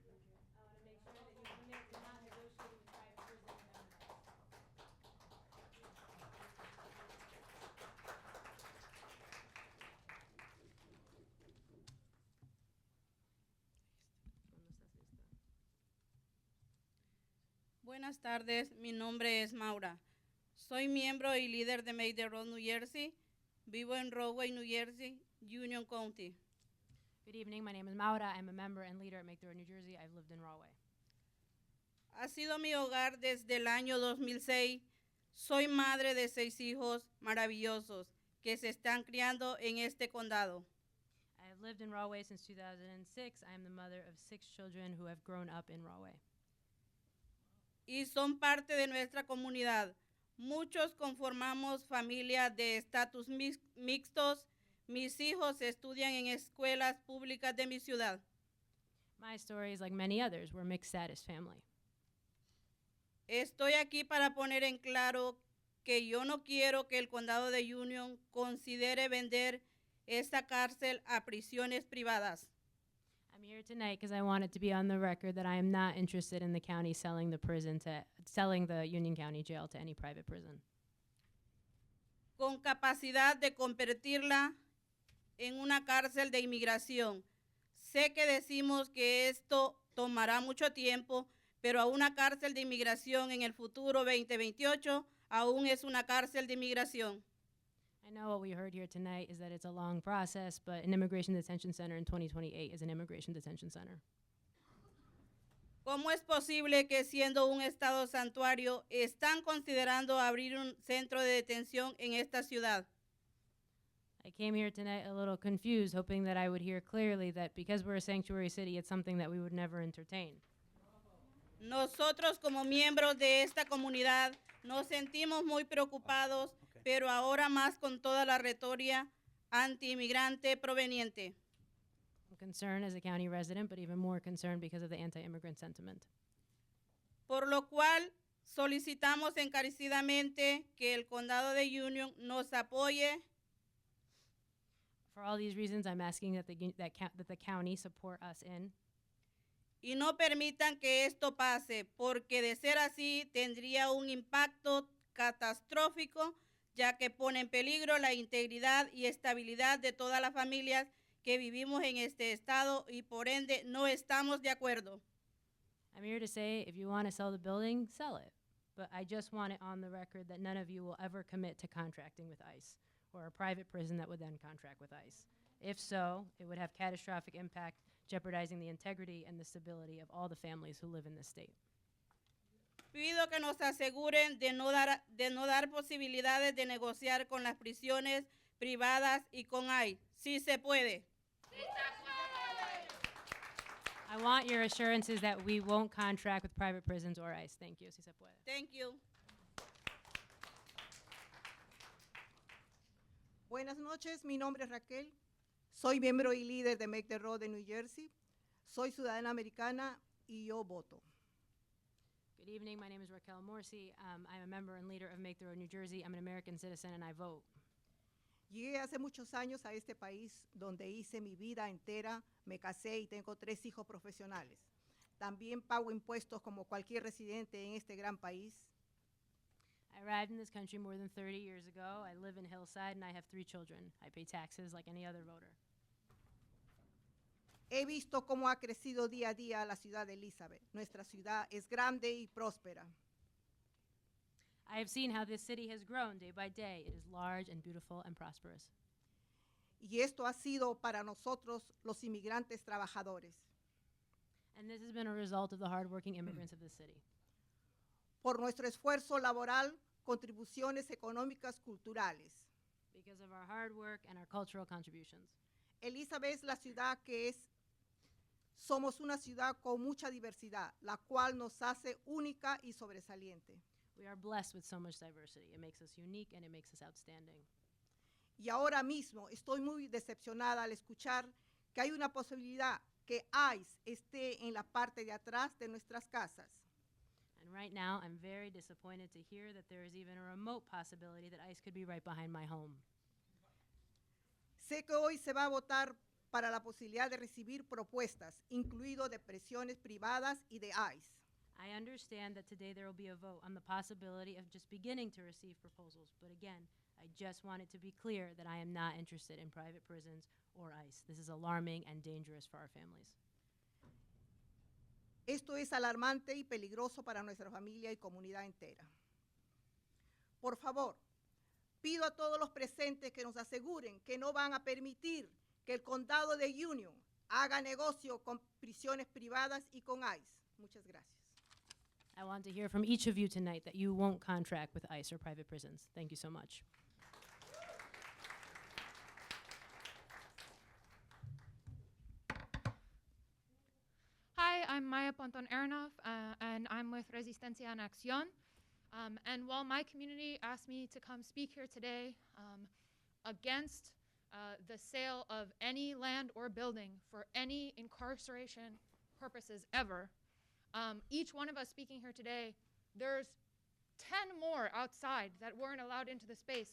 Buenas tardes, mi nombre es Maura. Soy miembro y líder de Make the Road New Jersey. Vivo en Rahway, New Jersey, Union County. Good evening, my name is Maura. I'm a member and leader at Make the Road New Jersey. I've lived in Rahway. Ha sido mi hogar desde el año 2006. Soy madre de 6 hijos maravillosos que se están criando en este condado. I have lived in Rahway since 2006. I am the mother of 6 children who have grown up in Rahway. Y son parte de nuestra comunidad. Muchos conformamos familias de estatus mixtos. Mis hijos estudian en escuelas públicas de mi ciudad. My story is like many others. We're a mixed status family. Estoy aquí para poner en claro que yo no quiero que el condado de Union considere vender esta cárcel a prisiones privadas. I'm here tonight because I want it to be on the record that I am not interested in the county selling the Union County Jail to any private prison. Con capacidad de convertirla en una cárcel de inmigración. Sé que decimos que esto tomará mucho tiempo, pero a una cárcel de inmigración en el futuro 2028 aún es una cárcel de inmigración. I know what we heard here tonight is that it's a long process, but an immigration detention center in 2028 is an immigration detention center. ¿Cómo es posible que siendo un estado santuario están considerando abrir un centro de detención en esta ciudad? I came here tonight a little confused, hoping that I would hear clearly that because we're a sanctuary city, it's something that we would never entertain. Nosotros como miembros de esta comunidad nos sentimos muy preocupados, pero ahora más con toda la retórica anti-inmigrante proveniente. I'm concerned as a county resident, but even more concerned because of the anti-immigrant sentiment. Por lo cual solicitamos encarecidamente que el condado de Union nos apoye For all these reasons, I'm asking that the county support us in y no permitan que esto pase, porque de ser así tendría un impacto catastrófico, ya que pone en peligro la integridad y estabilidad de todas las familias que vivimos en este estado y por ende no estamos de acuerdo. I'm here to say, if you want to sell the building, sell it. But I just want it on the record that none of you will ever commit to contracting with ICE or a private prison that would then contract with ICE. If so, it would have catastrophic impact, jeopardizing the integrity and the stability of all the families who live in this state. Pido que nos aseguren de no dar posibilidades de negociar con las prisiones privadas y con ICE. Sí se puede. I want your assurances that we won't contract with private prisons or ICE. Thank you. Si se puede. Thank you. Buenas noches, mi nombre es Raquel. Soy miembro y líder de Make the Road de New Jersey. Soy ciudadana americana y yo voto. Good evening. My name is Raquel Morsi. I'm a member and leader of Make the Road New Jersey. I'm an American citizen and I vote. Llegué hace muchos años a este país donde hice mi vida entera, me casé y tengo 3 hijos profesionales. También pago impuestos como cualquier residente en este gran país. I arrived in this country more than 30 years ago. I live in Hillside and I have 3 children. I pay taxes like any other voter. He visto cómo ha crecido día a día la ciudad de Elizabeth. Nuestra ciudad es grande y próspera. I have seen how this city has grown day by day. It is large and beautiful and prosperous. Y esto ha sido para nosotros los inmigrantes trabajadores. And this has been a result of the hardworking immigrants of this city. por nuestro esfuerzo laboral, contribuciones económicas, culturales. Because of our hard work and our cultural contributions. Elizabeth es la ciudad que es, somos una ciudad con mucha diversidad, la cual nos hace única y sobresaliente. We are blessed with so much diversity. It makes us unique and it makes us outstanding. Y ahora mismo estoy muy decepcionada al escuchar que hay una posibilidad que ICE esté en la parte de atrás de nuestras casas. And right now, I'm very disappointed to hear that there is even a remote possibility that ICE could be right behind my home. Sé que hoy se va a votar para la posibilidad de recibir propuestas, incluido de presiones privadas y de ICE. I understand that today there will be a vote on the possibility of just beginning to receive proposals, but again, I just want it to be clear that I am not interested in private prisons or ICE. This is alarming and dangerous for our families. Esto es alarmante y peligroso para nuestra familia y comunidad entera. Por favor, pido a todos los presentes que nos aseguren que no van a permitir que el condado de Union haga negocio con prisiones privadas y con ICE. Muchas gracias. I want to hear from each of you tonight that you won't contract with ICE or private prisons. Thank you so much. Hi, I'm Maya Ponton Aronoff, and I'm with Resistencia en Acción. And while my community asked me to come speak here today against the sale of any land or building for any incarceration purposes ever, each one of us speaking here today, there's 10 more outside that weren't allowed into the space.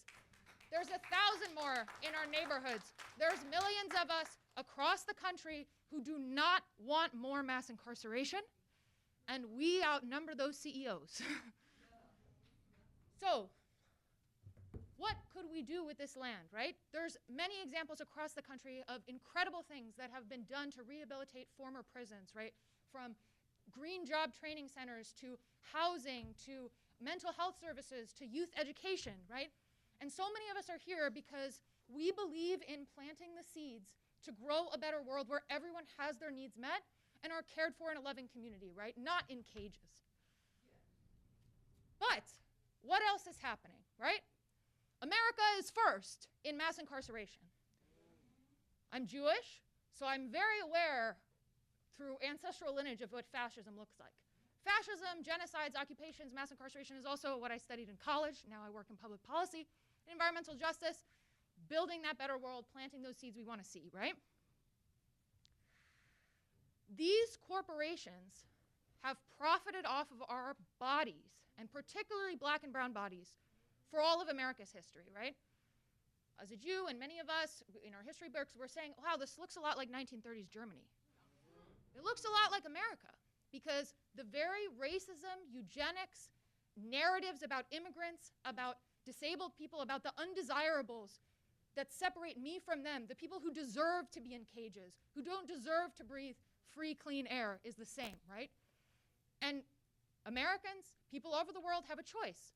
There's 1,000 more in our neighborhoods. There's millions of us across the country who do not want more mass incarceration, and we outnumber those CEOs. So, what could we do with this land, right? There's many examples across the country of incredible things that have been done to rehabilitate former prisons, right? From green job training centers to housing to mental health services to youth education, right? And so many of us are here because we believe in planting the seeds to grow a better world where everyone has their needs met and are cared for in a loving community, right? Not in cages. But what else is happening, right? America is first in mass incarceration. I'm Jewish, so I'm very aware through ancestral lineage of what fascism looks like. Fascism, genocides, occupations, mass incarceration is also what I studied in college. Now I work in public policy, environmental justice, building that better world, planting those seeds we want to see, right? These corporations have profited off of our bodies, and particularly black and brown bodies, for all of America's history, right? As a Jew, and many of us in our history books, we're saying, wow, this looks a lot like 1930s Germany. It looks a lot like America, because the very racism, eugenics, narratives about immigrants, about disabled people, about the undesirables that separate me from them, the people who deserve to be in cages, who don't deserve to breathe free, clean air, is the same, right? And Americans, people all over the world, have a choice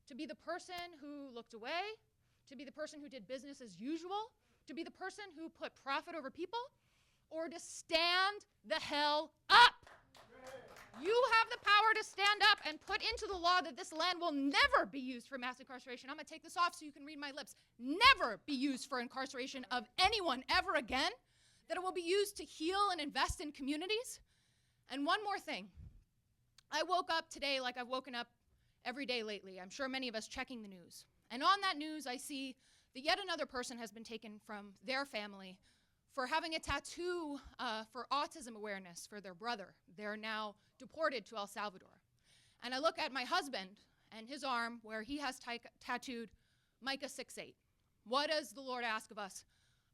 to be the person who looked away, to be the person who did business as usual, to be the person who put profit over people, or to stand the hell up. You have the power to stand up and put into the law that this land will never be used for mass incarceration. I'm going to take this off so you can read my lips. Never be used for incarceration of anyone ever again. That it will be used to heal and invest in communities. And one more thing. I woke up today like I've woken up every day lately. I'm sure many of us checking the news. And on that news, I see that yet another person has been taken from their family for having a tattoo for autism awareness for their brother. They're now deported to El Salvador. And I look at my husband and his arm where he has tattooed Micah 6:8. What does the Lord ask of us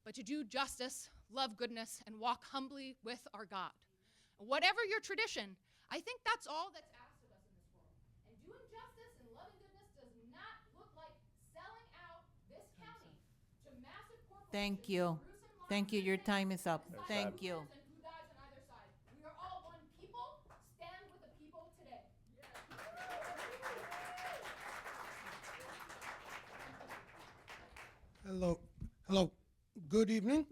but to do justice, love goodness, and walk humbly with our God? Whatever your tradition, I think that's all that's asked of us in this world. And doing justice and loving goodness does not look like selling out this county to massive corporations. Thank you. Thank you. Your time is up. Thank you. And who dies on either side. We are all one people. Stand with the people today. Hello. Hello. Good evening.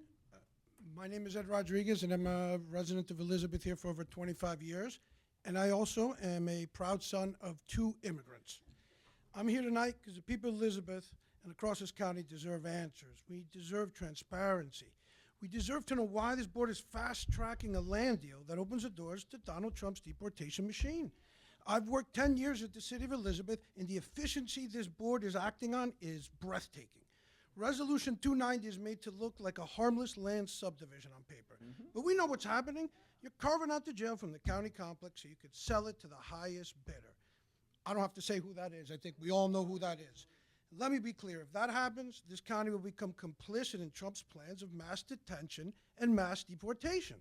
My name is Ed Rodriguez, and I'm a resident of Elizabeth here for over 25 years. And I also am a proud son of 2 immigrants. I'm here tonight because the people of Elizabeth and across this county deserve answers. We deserve transparency. We deserve to know why this board is fast-tracking a land deal that opens the doors to Donald Trump's deportation machine. I've worked 10 years at the city of Elizabeth, and the efficiency this board is acting on is breathtaking. Resolution 290 is made to look like a harmless land subdivision on paper. But we know what's happening. You're carving out the jail from the county complex so you could sell it to the highest bidder. I don't have to say who that is. I think we all know who that is. Let me be clear. If that happens, this county will become complicit in Trump's plans of mass detention and mass deportation.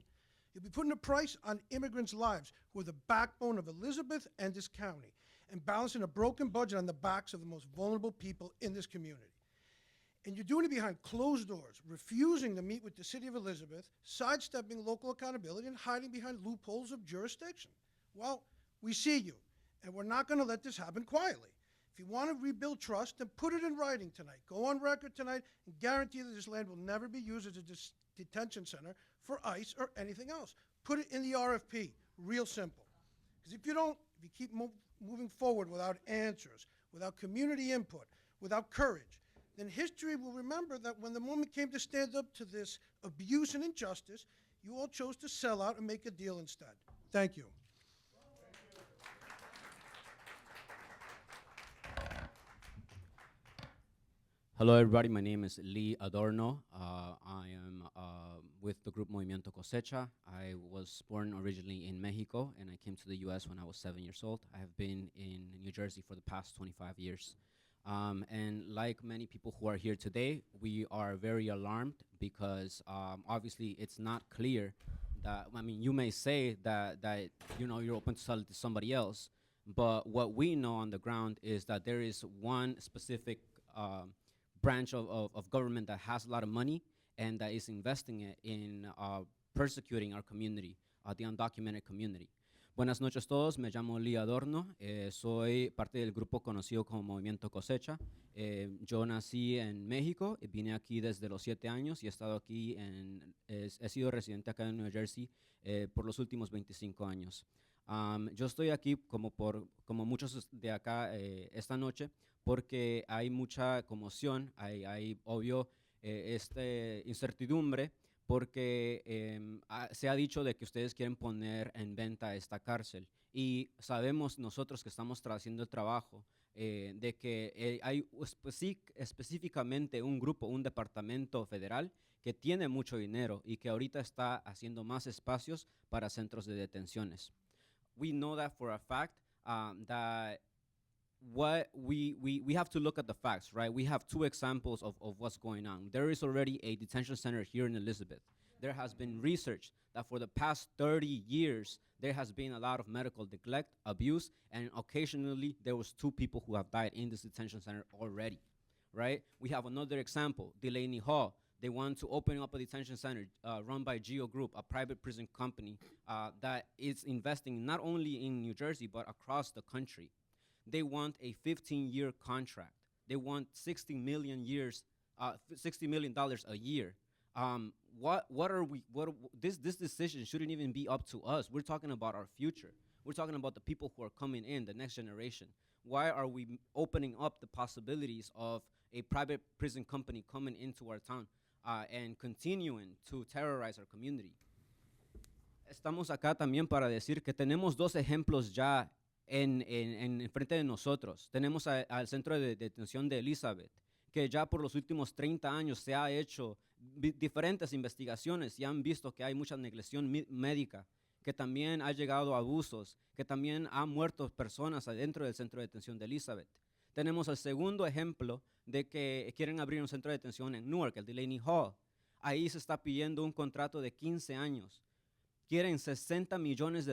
He'll be putting a price on immigrants' lives, who are the backbone of Elizabeth and this county, and balancing a broken budget on the backs of the most vulnerable people in this community. And you're doing it behind closed doors, refusing to meet with the city of Elizabeth, sidestepping local accountability, and hiding behind loopholes of jurisdiction. Well, we see you, and we're not going to let this happen quietly. If you want to rebuild trust, then put it in writing tonight. Go on record tonight and guarantee that this land will never be used as a detention center for ICE or anything else. Put it in the RFP, real simple. Because if you don't, if you keep moving forward without answers, without community input, without courage, then history will remember that when the moment came to stand up to this abuse and injustice, you all chose to sell out and make a deal instead. Thank you. Hello, everybody. My name is Lee Adorno. I am with the group Movimiento Cosecha. I was born originally in Mexico, and I came to the U.S. when I was 7 years old. I have been in New Jersey for the past 25 years. And like many people who are here today, we are very alarmed because obviously it's not clear that, I mean, you may say that you know, you're open to sell it to somebody else, but what we know on the ground is that there is one specific branch of government that has a lot of money and that is investing it in persecuting our community, the undocumented community. Buenas noches a todos, me llamo Lee Adorno, soy parte del grupo conocido como Movimiento Cosecha. Yo nací en México, vine aquí desde los 7 años y he estado aquí, he sido residente acá en New Jersey por los últimos 25 años. Yo estoy aquí como muchos de acá esta noche porque hay mucha conmoción, hay obvio incertidumbre porque se ha dicho de que ustedes quieren poner en venta esta cárcel y sabemos nosotros que estamos haciendo el trabajo de que hay específicamente un grupo, un departamento federal que tiene mucho dinero y que ahorita está haciendo más espacios para centros de detenciones. We know that for a fact, that what we have to look at the facts, right? We have 2 examples of what's going on. There is already a detention center here in Elizabeth. There has been research that for the past 30 years, there has been a lot of medical neglect, abuse, and occasionally there was 2 people who have died in this detention center already, right? We have another example, Delaney Hall. They want to open up a detention center run by Geo Group, a private prison company that is investing not only in New Jersey, but across the country. They want a 15-year contract. They want $60 million a year. This decision shouldn't even be up to us. We're talking about our future. We're talking about the people who are coming in, the next generation. Why are we opening up the possibilities of a private prison company coming into our town and continuing to terrorize our community? Estamos acá también para decir que tenemos 2 ejemplos ya en frente de nosotros. Tenemos al centro de detención de Elizabeth, que ya por los últimos 30 años se ha hecho diferentes investigaciones y han visto que hay mucha negligencia médica, que también ha llegado a abusos, que también han muerto personas adentro del centro de detención de Elizabeth. Tenemos el segundo ejemplo de que quieren abrir un centro de detención en Newark, el Delaney Hall. Ahí se está pidiendo un contrato de 15 años. Quieren $60 millones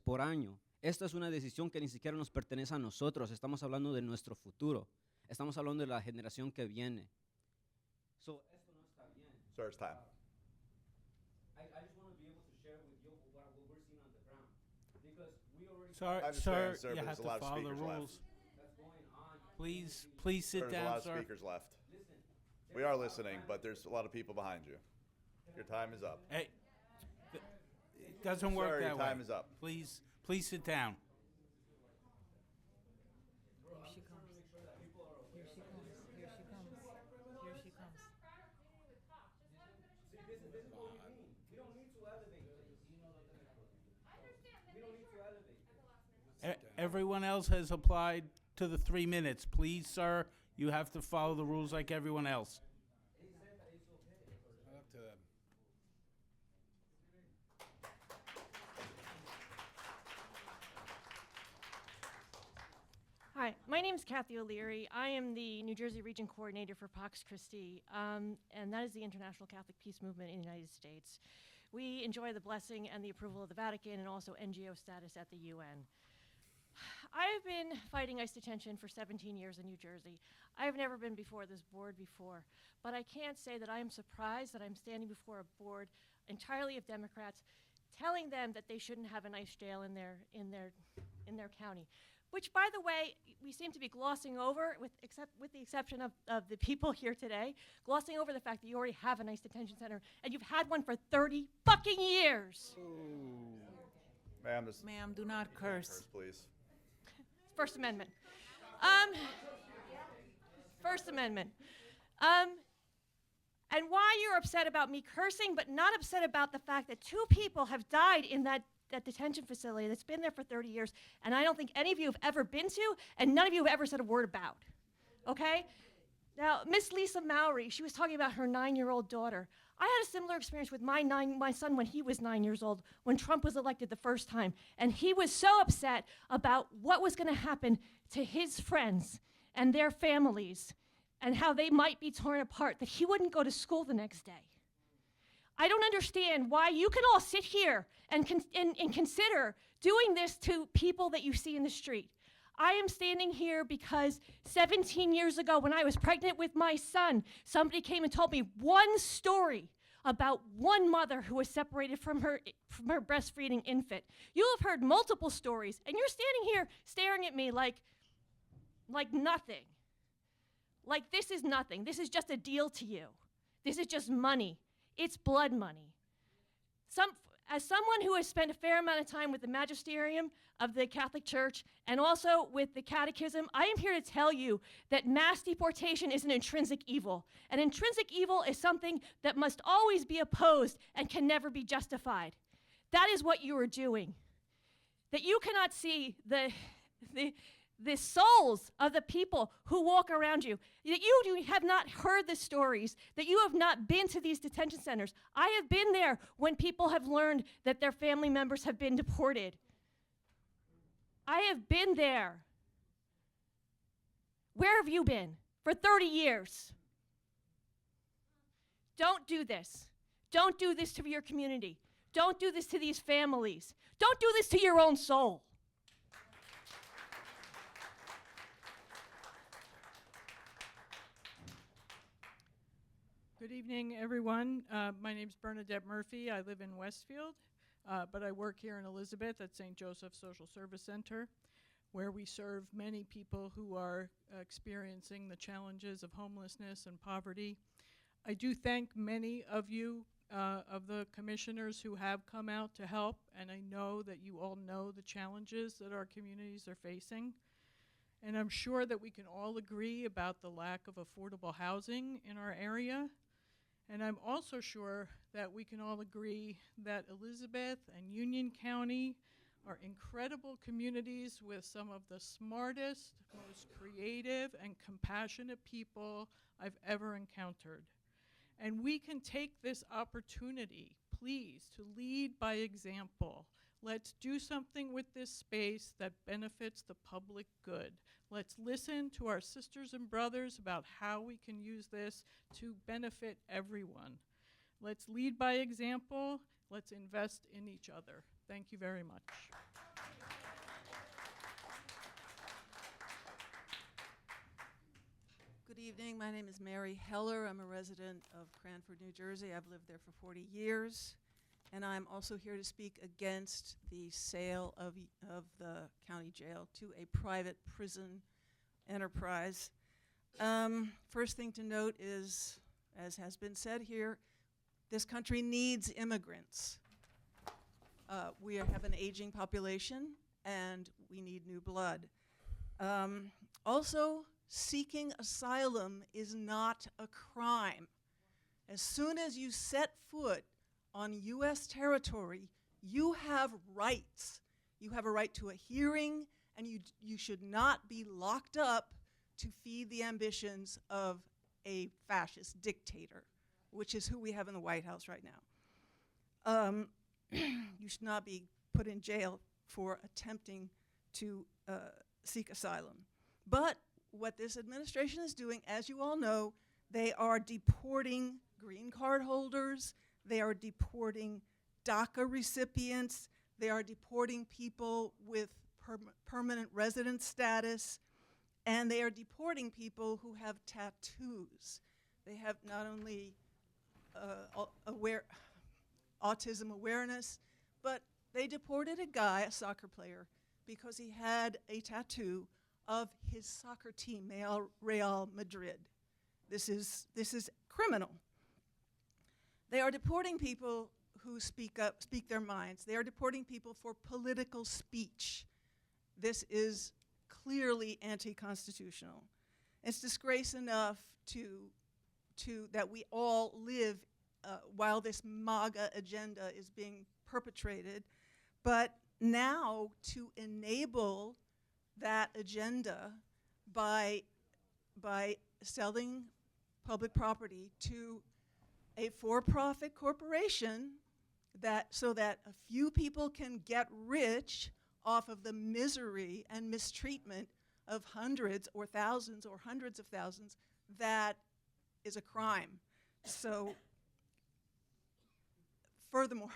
por año. Esta es una decisión que ni siquiera nos pertenece a nosotros. Estamos hablando de nuestro futuro. Estamos hablando de la generación que viene. So, esto no está bien. Sir, it's time. I just want to be able to share with you what we're seeing on the ground. Because we already... Sir, I understand, sir, you but have there's a to lot of follow the speakers left. rules. Please sit There's down, a lot of sir. speakers left. We are listening, but there's a lot of people behind you. Your time is up. Hey, it doesn't work Sir, that your way. time is up. Please sit down. Here she comes. Here she comes. Here she comes. Here she comes. Everyone else has applied to the 3 minutes. Please, sir, you have to follow the rules like everyone else. Hi, my name is Kathy O'Leary. I am the New Jersey Region Coordinator for Pax Christi, and that is the International Catholic Peace Movement in the United States. We enjoy the blessing and the approval of the Vatican and also NGO status at the UN. I've been fighting ICE detention for 17 years in New Jersey. I've never been before this board before, but I can't say that I am surprised that I'm standing before a board entirely of Democrats telling them that they shouldn't have an ICE jail in their county. Which, by the way, we seem to be glossing over, with the exception of the people here today, glossing over the fact that you already have an ICE detention center, and you've had one for 30 fucking years. Ma'am, Ma'am, do not curse. please. First Amendment. First Amendment. And why you're upset about me cursing, but not upset about the fact that 2 people have died in that detention facility that's been there for 30 years, and I don't think any of you have ever been to, and none of you have ever said a word about. Okay? Now, Miss Lisa Mowry, she was talking about her 9-year-old daughter. I had a similar experience with my son when he was 9 years old, when Trump was elected the first time, and he was so upset about what was going to happen to his friends and their families and how they might be torn apart that he wouldn't go to school the next day. I don't understand why you can all sit here and consider doing this to people that you see in the street. I am standing here because 17 years ago, when I was pregnant with my son, somebody came and told me one story about one mother who was separated from her breastfeeding infant. You have heard multiple stories, and you're standing here staring at me like nothing. Like this is nothing. This is just a deal to you. This is just money. It's blood money. As someone who has spent a fair amount of time with the magisterium of the Catholic Church and also with the Catechism, I am here to tell you that mass deportation is an intrinsic evil. An intrinsic evil is something that must always be opposed and can never be justified. That is what you are doing. That you cannot see the souls of the people who walk around you, that you have not heard the stories, that you have not been to these detention centers. I have been there when people have learned that their family members have been deported. I have been there. Where have you been for 30 years? Don't do this. Don't do this to your community. Don't do this to these families. Don't do this to your own soul. Good evening, everyone. My name's Bernadette Murphy. I live in Westfield, but I work here in Elizabeth at St. Joseph Social Service Center, where we serve many people who are experiencing the challenges of homelessness and poverty. I do thank many of you, of the commissioners who have come out to help, and I know that you all know the challenges that our communities are facing. And I'm sure that we can all agree about the lack of affordable housing in our area. And I'm also sure that we can all agree that Elizabeth and Union County are incredible communities with some of the smartest, most creative, and compassionate people I've ever encountered. And we can take this opportunity, please, to lead by example. Let's do something with this space that benefits the public good. Let's listen to our sisters and brothers about how we can use this to benefit everyone. Let's lead by example. Let's invest in each other. Thank you very much. Good evening. My name is Mary Heller. I'm a resident of Cranford, New Jersey. I've lived there for 40 years. And I'm also here to speak against the sale of the county jail to a private prison enterprise. First thing to note is, as has been said here, This country needs immigrants. We have an aging population, and we need new blood. Also, seeking asylum is not a crime. As soon as you set foot on U.S. territory, you have rights. You have a right to a hearing, and you should not be locked up to feed the ambitions of a fascist dictator, which is who we have in the White House right now. You should not be put in jail for attempting to seek asylum. But what this administration is doing, as you all know, they are deporting green card holders, they are deporting DACA recipients, they are deporting people with permanent resident status, and they are deporting people who have tattoos. They have not only autism awareness, but they deported a guy, a soccer player, because he had a tattoo of his soccer team, Real Madrid. This is criminal. They are deporting people who speak their minds. They are deporting people for political speech. This is clearly anti-constitutional. It's disgrace enough that we all live while this MAGA agenda is being perpetrated, but now to enable that agenda by selling public property to a for-profit corporation so that a few people can get rich off of the misery and mistreatment of hundreds or thousands or hundreds of thousands, that is a crime. So furthermore,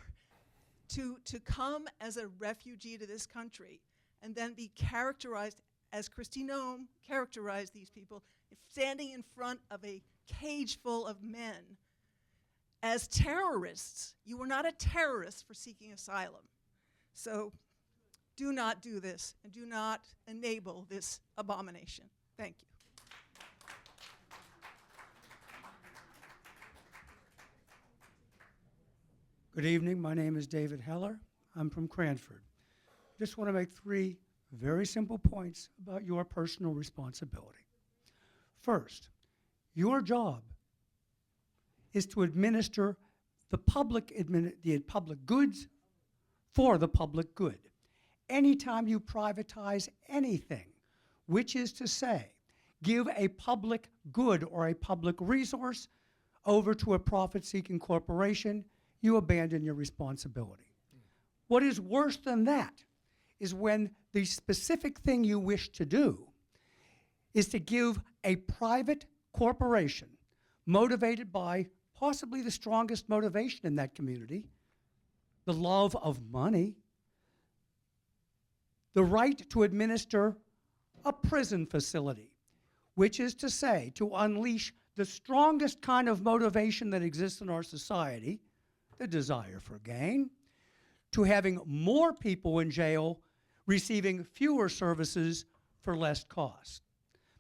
to come as a refugee to this country and then be characterized as Kristi Noem characterized these people, standing in front of a cage full of men as terrorists. You were not a terrorist for seeking asylum. So do not do this, and do not enable this abomination. Thank you. Good evening. My name is David Heller. I'm from Cranford. Just want to make 3 very simple points about your personal responsibility. First, your job is to administer the public goods for the public good. Anytime you privatize anything, which is to say, give a public good or a public resource over to a profit-seeking corporation, you abandon your responsibility. What is worse than that is when the specific thing you wish to do is to give a private corporation motivated by possibly the strongest motivation in that community, the love of money, the right to administer a prison facility, which is to say, to unleash the strongest kind of motivation that exists in our society, the desire for gain, to having more people in jail receiving fewer services for less cost.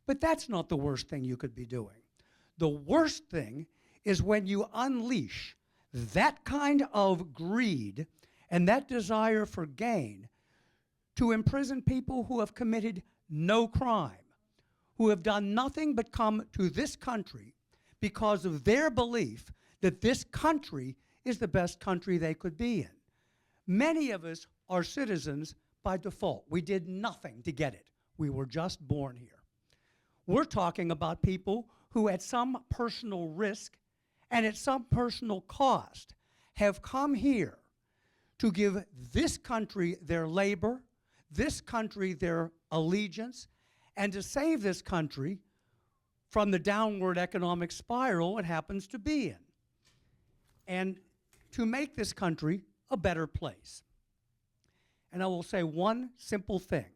But that's not the worst thing you could be doing. The worst thing is when you unleash that kind of greed and that desire for gain to imprison people who have committed no crime, who have done nothing but come to this country because of their belief that this country is the best country they could be in. Many of us are citizens by default. We did nothing to get it. We were just born here. We're talking about people who at some personal risk and at some personal cost have come here to give this country their labor, this country their allegiance, and to save this country from the downward economic spiral it happens to be in, and to make this country a better place. And I will say one simple thing,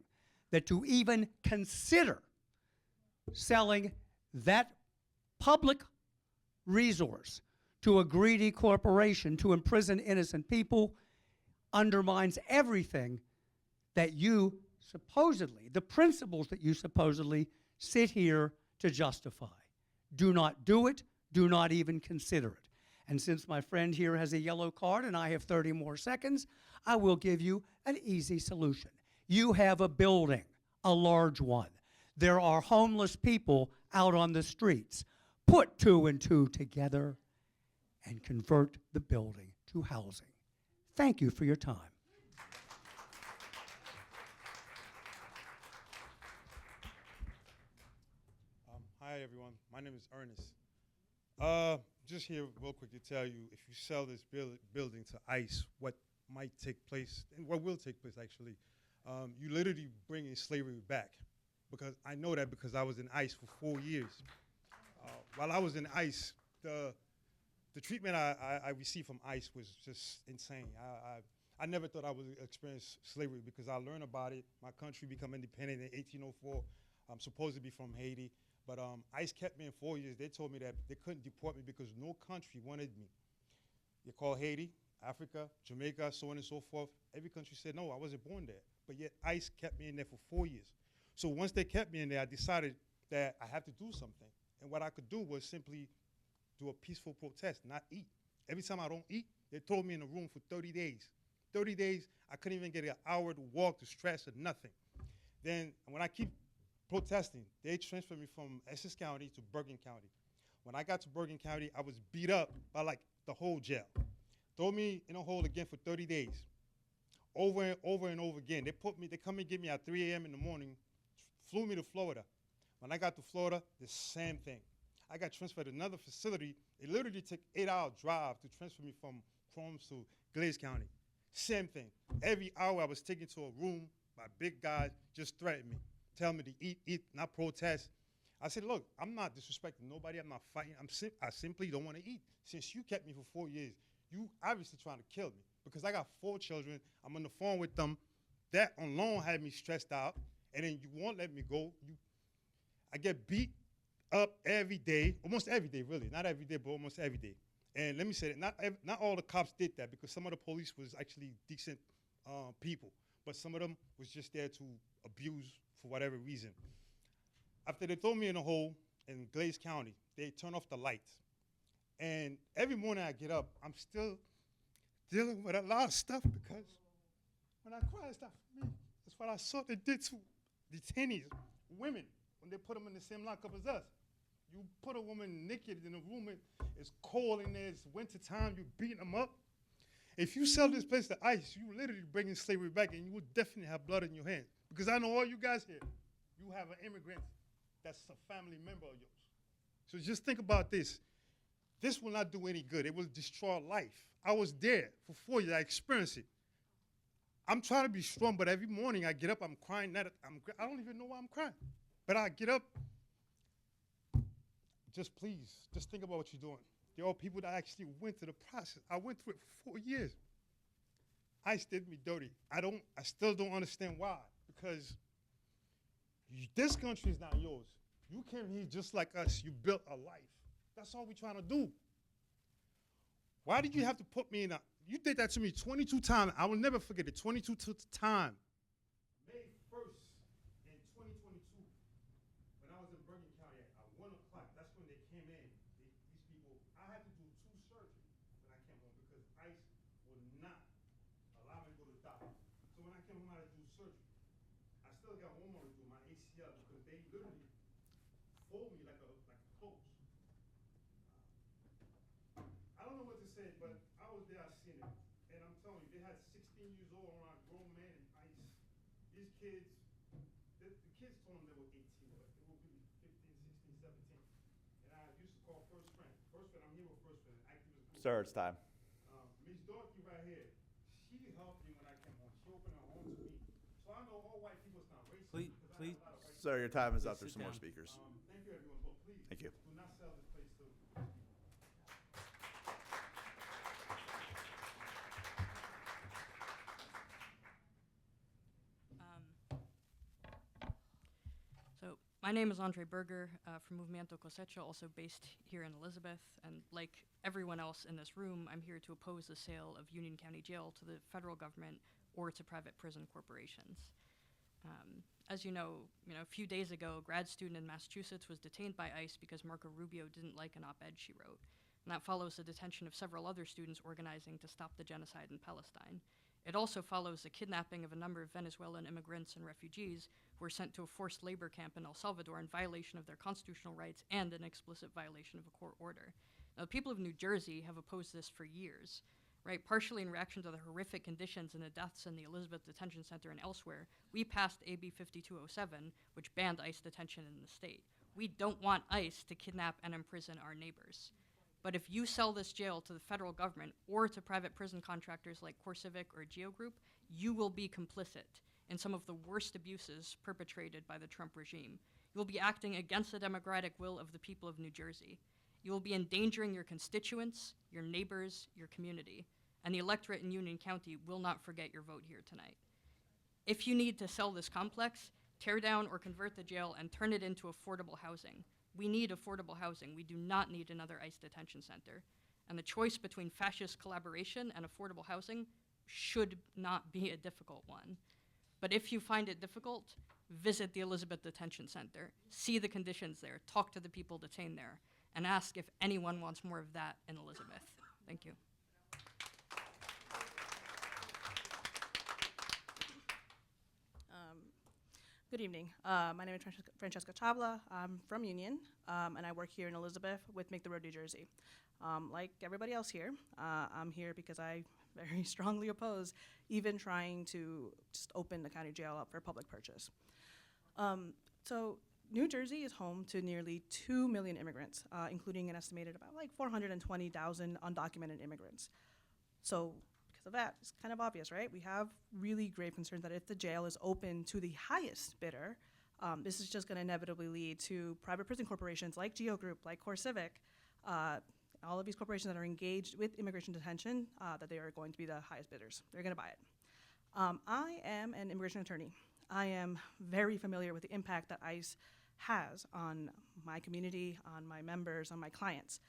that to even consider selling that public resource to a greedy corporation to imprison innocent people undermines everything that you supposedly, the principles that you supposedly sit here to justify. Do not do it. Do not even consider it. And since my friend here has a yellow card and I have 30 more seconds, I will give you an easy solution. You have a building, a large one. There are homeless people out on the streets. Put 2 and 2 together and convert the building to housing. Thank you for your time. Hi, everyone. My name is Ernest. Just here real quick to tell you, if you sell this building to ICE, what might take place, and what will take place, actually, you literally bringing slavery back. Because I know that because I was in ICE for 4 years. While I was in ICE, the treatment I received from ICE was just insane. I never thought I would experience slavery because I learned about it. My country became independent in 1804. I'm supposed to be from Haiti. But ICE kept me in 4 years. They told me that they couldn't deport me because no country wanted me. You call Haiti, Africa, Jamaica, so on and so forth. Every country said, no, I wasn't born there. But yet ICE kept me in there for 4 years. So once they kept me in there, I decided that I had to do something. And what I could do was simply do a peaceful protest, not eat. Every time I don't eat, they throw me in a room for 30 days. 30 days, I couldn't even get an hour to walk, to stretch, or nothing. Then when I keep protesting, they transferred me from Essex County to Bergen County. When I got to Bergen County, I was beat up by like the whole jail. Throw me in a hole again for 30 days. Over and over and over again. They come and get me at 3 a.m. in the morning, flew me to Florida. When I got to Florida, the same thing. I got transferred to another facility. It literally took 8-hour drive to transfer me from Crumbs to Glaze County. Same thing. Every hour I was taken to a room by big guys, just threatened me. Tell me to eat, not protest. I said, look, I'm not disrespecting nobody. I'm not fighting. I simply don't want to eat. Since you kept me for 4 years, you obviously trying to kill me because I got 4 children. I'm on the phone with them. That alone had me stressed out. And then you won't let me go. I get beat up every day, almost every day, really. Not every day, but almost every day. And let me say that not all the cops did that because some of the police was actually decent people. But some of them was just there to abuse for whatever reason. After they throw me in a hole in Glaze County, they turn off the lights. And every morning I get up, I'm still dealing with a lot of stuff because when I cry, it's not for me. That's what I saw they did to detainees, women, when they put them in the same lockup as us. You put a woman naked in a room, it's cold in there, it's winter time, you beating them up. If you sell this place to ICE, you literally bringing slavery back and you will definitely have blood in your hands. Because I know all you guys here, you have an immigrant that's a family member of yours. So just think about this. This will not do any good. It will destroy life. I was there for 4 years. I experienced it. I'm trying to be strong, but every morning I get up, I'm crying. I don't even know why I'm crying. But I get up. Just please, just think about what you're doing. There are people that actually went through the process. I went through it for 4 years. ICE did me dirty. I still don't understand why. Because this country is not yours. You came here just like us. You built a life. That's all we're trying to do. Why did you have to put me in a... You did that to me 22 times. I will never forget it. 22 times. May 1st in 2022, when I was in Bergen County at 1 o'clock, that's when they came in. These people, I had to do 2 surgeries when I came home because ICE would not allow me to go to the doctor. So when I came home, I had to do surgery. I still got one more to do, my ACL, because they literally fold me like a clothes. I don't know what to say, but I was there, I seen it. And I'm telling you, they had 16 years old around grown men in ICE. These kids, the kids told them they were 18, but they were really 15, 16, 17. And I used to call First Friend. First Friend, I'm here with First Friend, activist group. Sir, it's time. Ms. Dorothy right here, she helped me when I came home. She opened her home to me. So I know all white people is not racist. Please, because I please. have a lot of white Sir, your time is up. Please There's sit some more down. speakers. Thank you, everyone, but please Thank you. do not sell this place to So my name is Andre Berger from Movimiento Cosecha, also based here in Elizabeth. And like everyone else in this room, I'm here to oppose the sale of Union County Jail to the federal government or to private prison corporations. As you know, a few days ago, a grad student in Massachusetts was detained by ICE because Marco Rubio didn't like an op-ed she wrote. and that follows the detention of several other students organizing to stop the genocide in Palestine. It also follows the kidnapping of a number of Venezuelan immigrants and refugees who were sent to a forced labor camp in El Salvador in violation of their constitutional rights and an explicit violation of a court order. Now, the people of New Jersey have opposed this for years, right? Partially in reaction to the horrific conditions and the deaths in the Elizabeth Detention Center and elsewhere, we passed AB 5207, which banned ICE detention in the state. We don't want ICE to kidnap and imprison our neighbors. But if you sell this jail to the federal government or to private prison contractors like CoreCivic or Geo Group, you will be complicit in some of the worst abuses perpetrated by the Trump regime. You will be acting against the democratic will of the people of New Jersey. You will be endangering your constituents, your neighbors, your community, and the electorate in Union County will not forget your vote here tonight. If you need to sell this complex, tear down or convert the jail and turn it into affordable housing. We need affordable housing. We do not need another ICE detention center. And the choice between fascist collaboration and affordable housing should not be a difficult one. But if you find it difficult, visit the Elizabeth Detention Center, see the conditions there, talk to the people detained there, and ask if anyone wants more of that in Elizabeth. Thank you. Good evening. My name is Francesca Chabla. I'm from Union, and I work here in Elizabeth with Make the Road New Jersey. Like everybody else here, I'm here because I very strongly oppose even trying to just open the county jail up for public purchase. So New Jersey is home to nearly 2 million immigrants, including an estimated about like 420,000 undocumented immigrants. So because of that, it's kind of obvious, right? We have really grave concerns that if the jail is open to the highest bidder, this is just going to inevitably lead to private prison corporations like Geo Group, like CoreCivic, all of these corporations that are engaged with immigration detention, that they are going to be the highest bidders. They're going to buy it. I am an immigration attorney. I am very familiar with the impact that ICE has on my community, on my members, on my clients.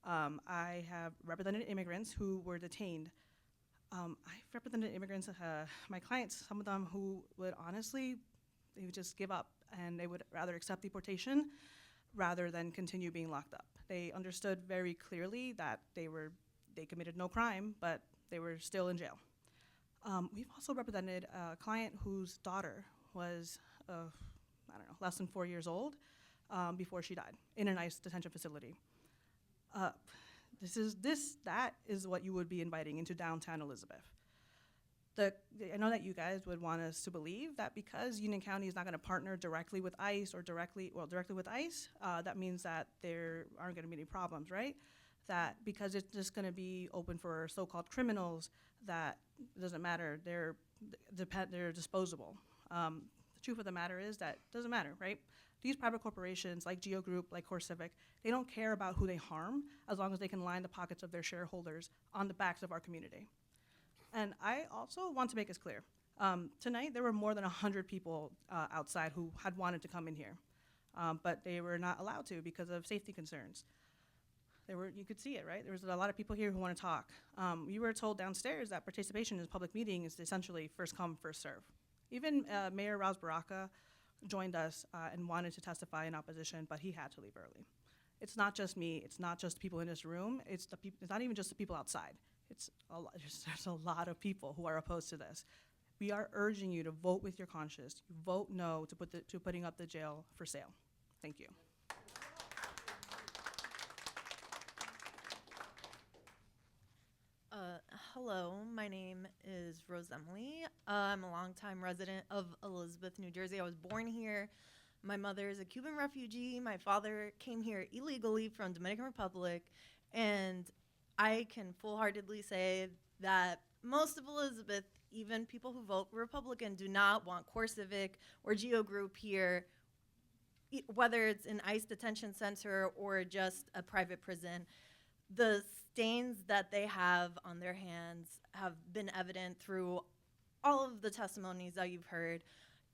I have represented immigrants who were detained. I've represented immigrants, my clients, some of them who would honestly, they would just give up and they would rather accept deportation rather than continue being locked up. They understood very clearly that they committed no crime, but they were still in jail. We've also represented a client whose daughter was, less than 4 years old before she died in an ICE detention facility. That is what you would be inviting into downtown Elizabeth. I know that you guys would want us to believe that because Union County is not going to partner directly with ICE or directly with ICE, that means that there aren't going to be any problems, right? That because it's just going to be open for so-called criminals, that it doesn't matter. They're disposable. The truth of the matter is that it doesn't matter, right? These private corporations like Geo Group, like CoreCivic, they don't care about who they harm as long as they can line the pockets of their shareholders on the backs of our community. And I also want to make this clear. Tonight, there were more than 100 people outside who had wanted to come in here, but they were not allowed to because of safety concerns. You could see it, right? There was a lot of people here who want to talk. We were told downstairs that participation in a public meeting is essentially first come, first serve. Even Mayor Rouse Baraka joined us and wanted to testify in opposition, but he had to leave early. It's not just me. It's not just people in this room. It's not even just the people outside. There's a lot of people who are opposed to this. We are urging you to vote with your conscience. Vote no to putting up the jail for sale. Thank you. Hello, my name is Rose Emily. I'm a longtime resident of Elizabeth, New Jersey. I was born here. My mother is a Cuban refugee. My father came here illegally from Dominican Republic, and I can full-heartedly say that most of Elizabeth, even people who vote Republican, do not want CoreCivic or Geo Group here, whether it's an ICE detention center or just a private prison. The stains that they have on their hands have been evident through all of the testimonies that you've heard.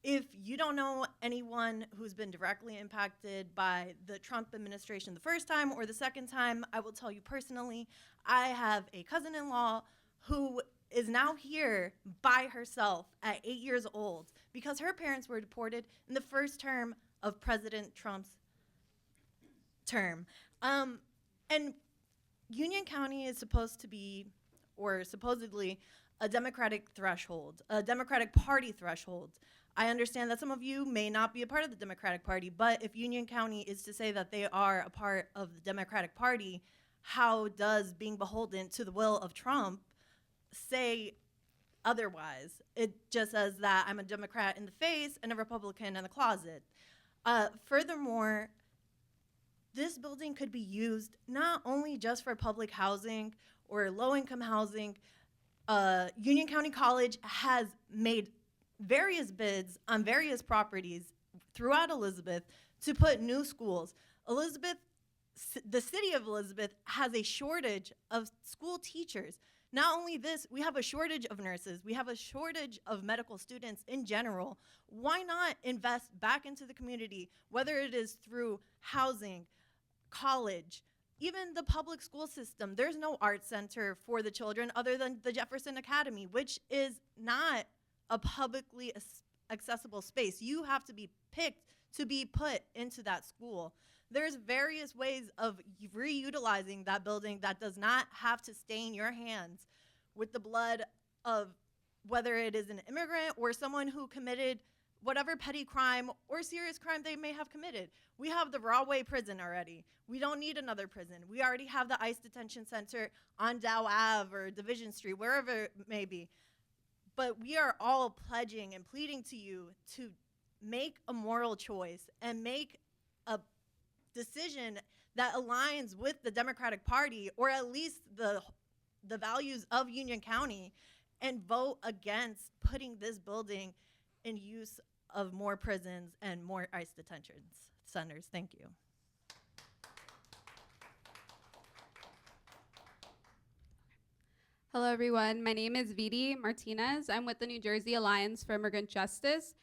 If you don't know anyone who's been directly impacted by the Trump administration the first time or the second time, I will tell you personally, I have a cousin-in-law who is now here by herself at 8 years old because her parents were deported in the first term of President Trump's term. And Union County is supposed to be, or supposedly, a Democratic threshold, a Democratic Party threshold. I understand that some of you may not be a part of the Democratic Party, but if Union County is to say that they are a part of the Democratic Party, how does being beholden to the will of Trump say otherwise? It just says that I'm a Democrat in the face and a Republican in the closet. Furthermore, this building could be used not only just for public housing or low-income housing. Union County College has made various bids on various properties throughout Elizabeth to put new schools. The city of Elizabeth has a shortage of school teachers. Not only this, we have a shortage of nurses. We have a shortage of medical students in general. Why not invest back into the community, whether it is through housing, college, even the public school system? There's no art center for the children other than the Jefferson Academy, which is not a publicly accessible space. You have to be picked to be put into that school. There's various ways of reutilizing that building that does not have to stain your hands with the blood of whether it is an immigrant or someone who committed whatever petty crime or serious crime they may have committed. We have the Rahway prison already. We don't need another prison. We already have the ICE detention center on Dow Ave or Division Street, wherever it may be. But we are all pledging and pleading to you to make a moral choice and make a decision that aligns with the Democratic Party, or at least the values of Union County, and vote against putting this building in use of more prisons and more ICE detention centers. Thank you. Hello, everyone. My name is Vidi Martinez. I'm with the New Jersey Alliance for Immigrant Justice.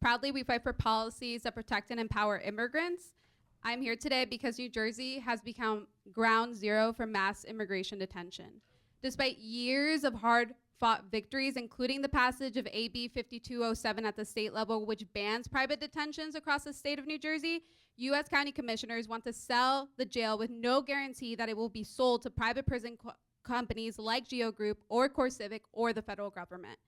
Proudly, we fight for policies that protect and empower immigrants. I'm here today because New Jersey has become ground zero for mass immigration detention. Despite years of hard-fought victories, including the passage of AB 5207 at the state level, which bans private detentions across the state of New Jersey, U.S. county commissioners want to sell the jail with no guarantee that it will be sold to private prison companies like Geo Group or CoreCivic or the federal government.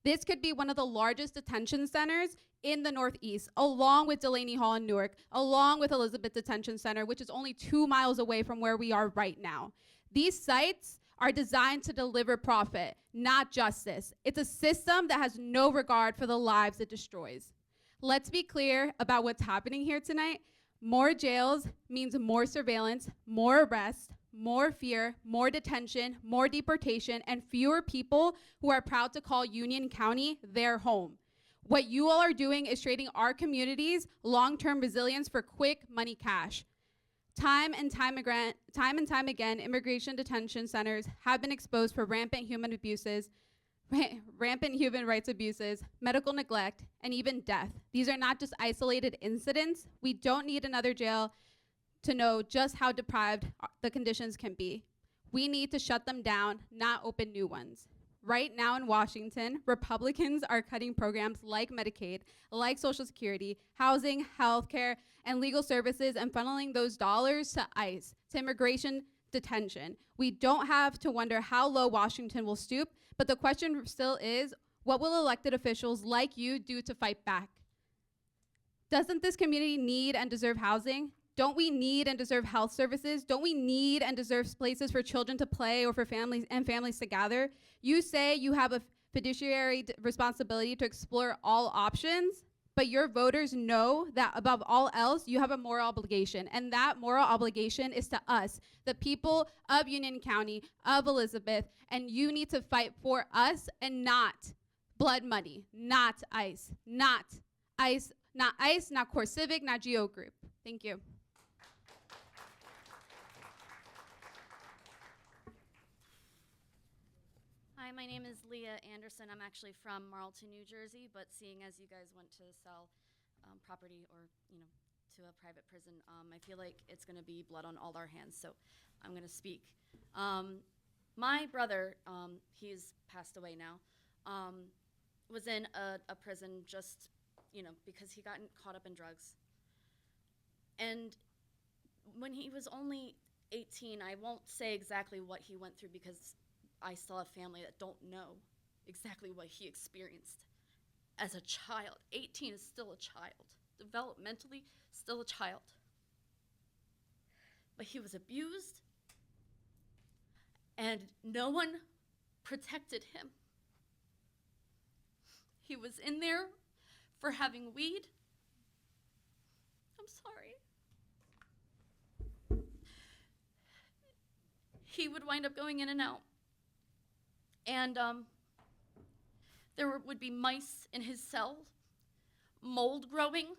This could be one of the largest detention centers in the Northeast, along with Delaney Hall in Newark, along with Elizabeth Detention Center, which is only 2 miles away from where we are right now. These sites are designed to deliver profit, not justice. It's a system that has no regard for the lives it destroys. Let's be clear about what's happening here tonight. More jails means more surveillance, more arrests, more fear, more detention, more deportation, and fewer people who are proud to call Union County their home. What you all are doing is trading our community's long-term resilience for quick money cash. Time and time again, immigration detention centers have been exposed for rampant human rights abuses, medical neglect, and even death. These are not just isolated incidents. We don't need another jail to know just how deprived the conditions can be. We need to shut them down, not open new ones. Right now in Washington, Republicans are cutting programs like Medicaid, like Social Security, housing, healthcare, and legal services, and funneling those dollars to ICE, to immigration detention. We don't have to wonder how low Washington will stoop, but the question still is, what will elected officials like you do to fight back? Doesn't this community need and deserve housing? Don't we need and deserve health services? Don't we need and deserve places for children to play or for families to gather? You say you have a fiduciary responsibility to explore all options, but your voters know that above all else, you have a moral obligation, and that moral obligation is to us, the people of Union County, of Elizabeth, and you need to fight for us and not blood money, not ICE, not CoreCivic, not Geo Group. Thank you. Hi, my name is Leah Anderson. I'm actually from Marlton, New Jersey, but seeing as you guys went to sell property or, to a private prison, I feel like it's going to be blood on all our hands, so I'm going to speak. My brother, he's passed away now, was in a prison just, because he got caught up in drugs. And when he was only 18, I won't say exactly what he went through because I still have family that don't know exactly what he experienced as a child. 18 is still a child, developmentally still a child. But he was abused, and no one protected him. He was in there for having weed. I'm sorry. He would wind up going in and out. And there would be mice in his cell, mold growing.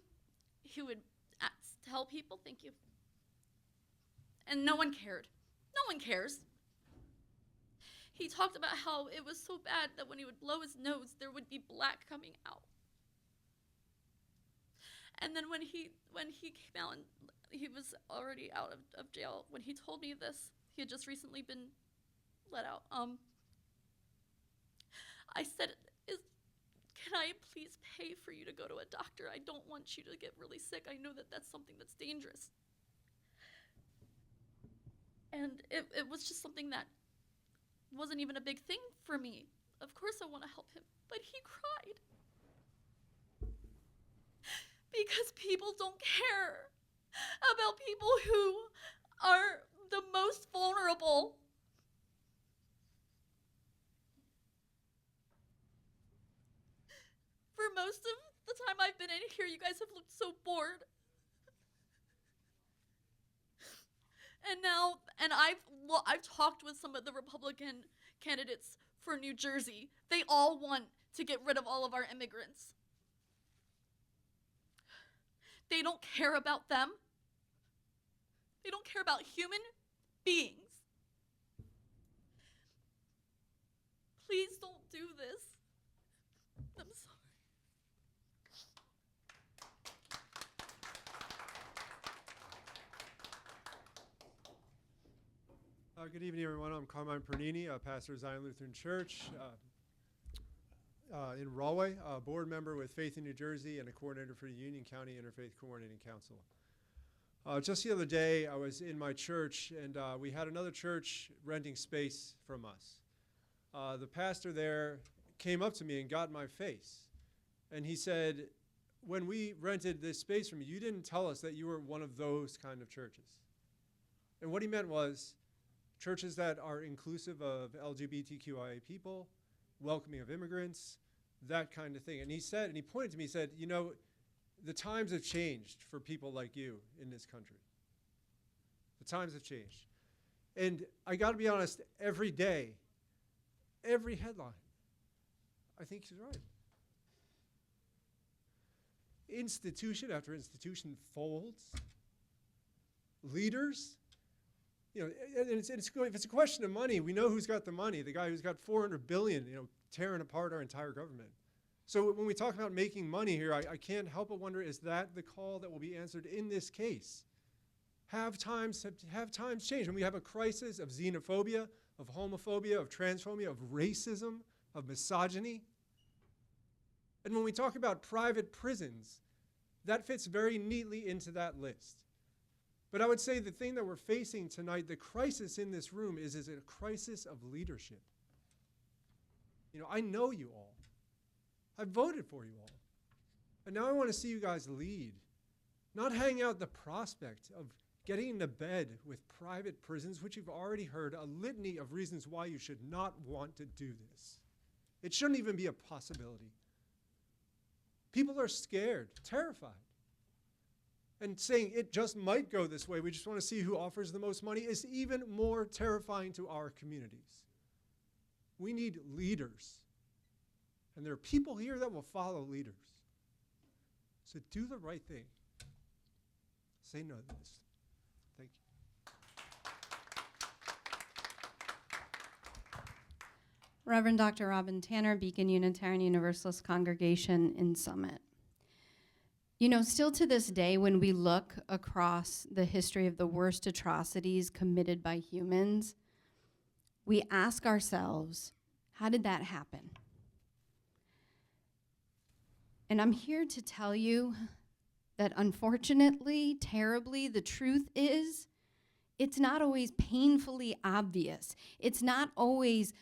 He would tell people, thank you. And no one cared. No one cares. He talked about how it was so bad that when he would blow his nose, there would be black coming out. And then when he came out, and he was already out of jail, when he told me this, he had just recently been let out. I said, can I please pay for you to go to a doctor? I don't want you to get really sick. I know that that's something that's dangerous. And it was just something that wasn't even a big thing for me. Of course I want to help him, but he cried. Because people don't care about people who are the most vulnerable. For most of the time I've been in here, you guys have looked so bored. And I've talked with some of the Republican candidates for New Jersey. They all want to get rid of all of our immigrants. They don't care about them. They don't care about human beings. Please don't do this. I'm sorry. Good evening, everyone. I'm Carmine Pernini, pastor of Zion Lutheran Church in Rahway, a board member with Faith in New Jersey, and a coordinator for the Union County Interfaith Coordinating Council. Just the other day, I was in my church, and we had another church renting space from us. The pastor there came up to me and got in my face, and he said, when we rented this space from you, you didn't tell us that you were one of those kind of churches. And what he meant was, churches that are inclusive of LGBTQIA people, welcoming of immigrants, that kind of thing. And he said, and he pointed to me, he said, you know, the times have changed for people like you in this country. The times have changed. And I gotta be honest, every day, every headline, I think he's right. Institution after institution folds. Leaders, you know, and if it's a question of money, we know who's got the money. The guy who's got $400 billion, you know, tearing apart our entire government. So when we talk about making money here, I can't help but wonder, is that the call that will be answered in this case? Have times changed? When we have a crisis of xenophobia, of homophobia, of transphobia, of racism, of misogyny. And when we talk about private prisons, that fits very neatly into that list. But I would say the thing that we're facing tonight, the crisis in this room is a crisis of leadership. You know, I know you all. I voted for you all. And now I want to see you guys lead. Not hang out the prospect of getting into bed with private prisons, which you've already heard a litany of reasons why you should not want to do this. It shouldn't even be a possibility. People are scared, terrified. And saying it just might go this way, we just want to see who offers the most money, is even more terrifying to our communities. We need leaders. And there are people here that will follow leaders. So do the right thing. Say no to this. Thank you. Reverend Dr. Robin Tanner, Beacon Unitarian Universalist Congregation in Summit. You know, still to this day, when we look across the history of the worst atrocities committed by humans, we ask ourselves, how did that happen? And I'm here to tell you that unfortunately, terribly, the truth is It's not always painfully obvious. It's not always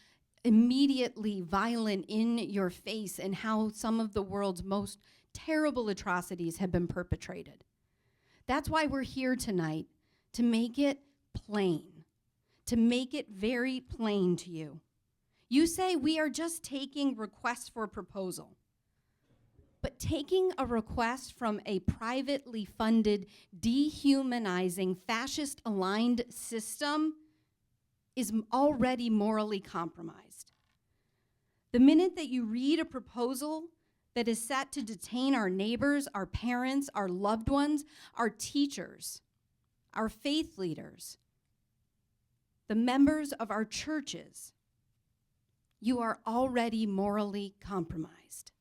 immediately violent in your face in how some of the world's most terrible atrocities have been perpetrated. That's why we're here tonight, to make it plain, to make it very plain to you. You say we are just taking requests for proposal. But taking a request from a privately funded, dehumanizing, fascist-aligned system is already morally compromised. The minute that you read a proposal that is set to detain our neighbors, our parents, our loved ones, our teachers, our faith leaders, the members of our churches, you are already morally compromised.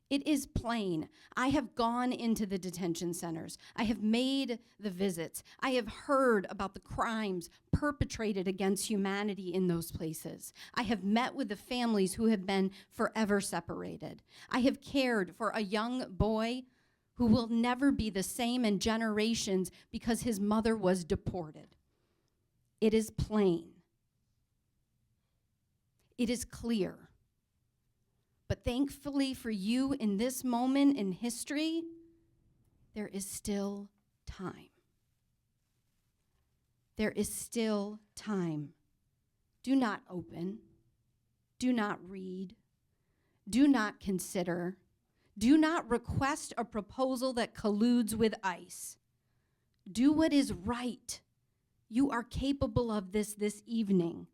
It is plain. I have gone into the detention centers. I have made the visits. I have heard about the crimes perpetrated against humanity in those places. I have met with the families who have been forever separated. I have cared for a young boy who will never be the same in generations because his mother was deported. It is plain. It is clear. But thankfully for you in this moment in history, there is still time. There is still time. Do not open. Do not read. Do not consider. Do not request a proposal that colludes with ICE. Do what is right. You are capable of this evening.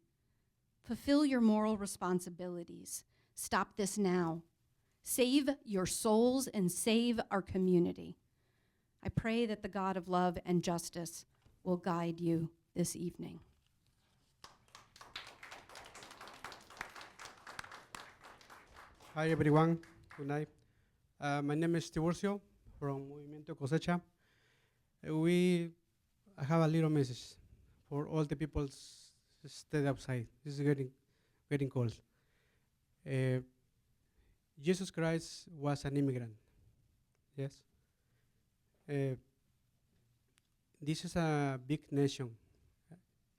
Fulfill your moral responsibilities. Stop this now. Save your souls and save our community. I pray that the God of love and justice will guide you this evening. Hi everyone, good night. My name is Tiburcio from Movimiento Cosecha. I have a little message for all the people stay outside. This is getting cold. Jesus Christ was an immigrant. Yes. This is a big nation.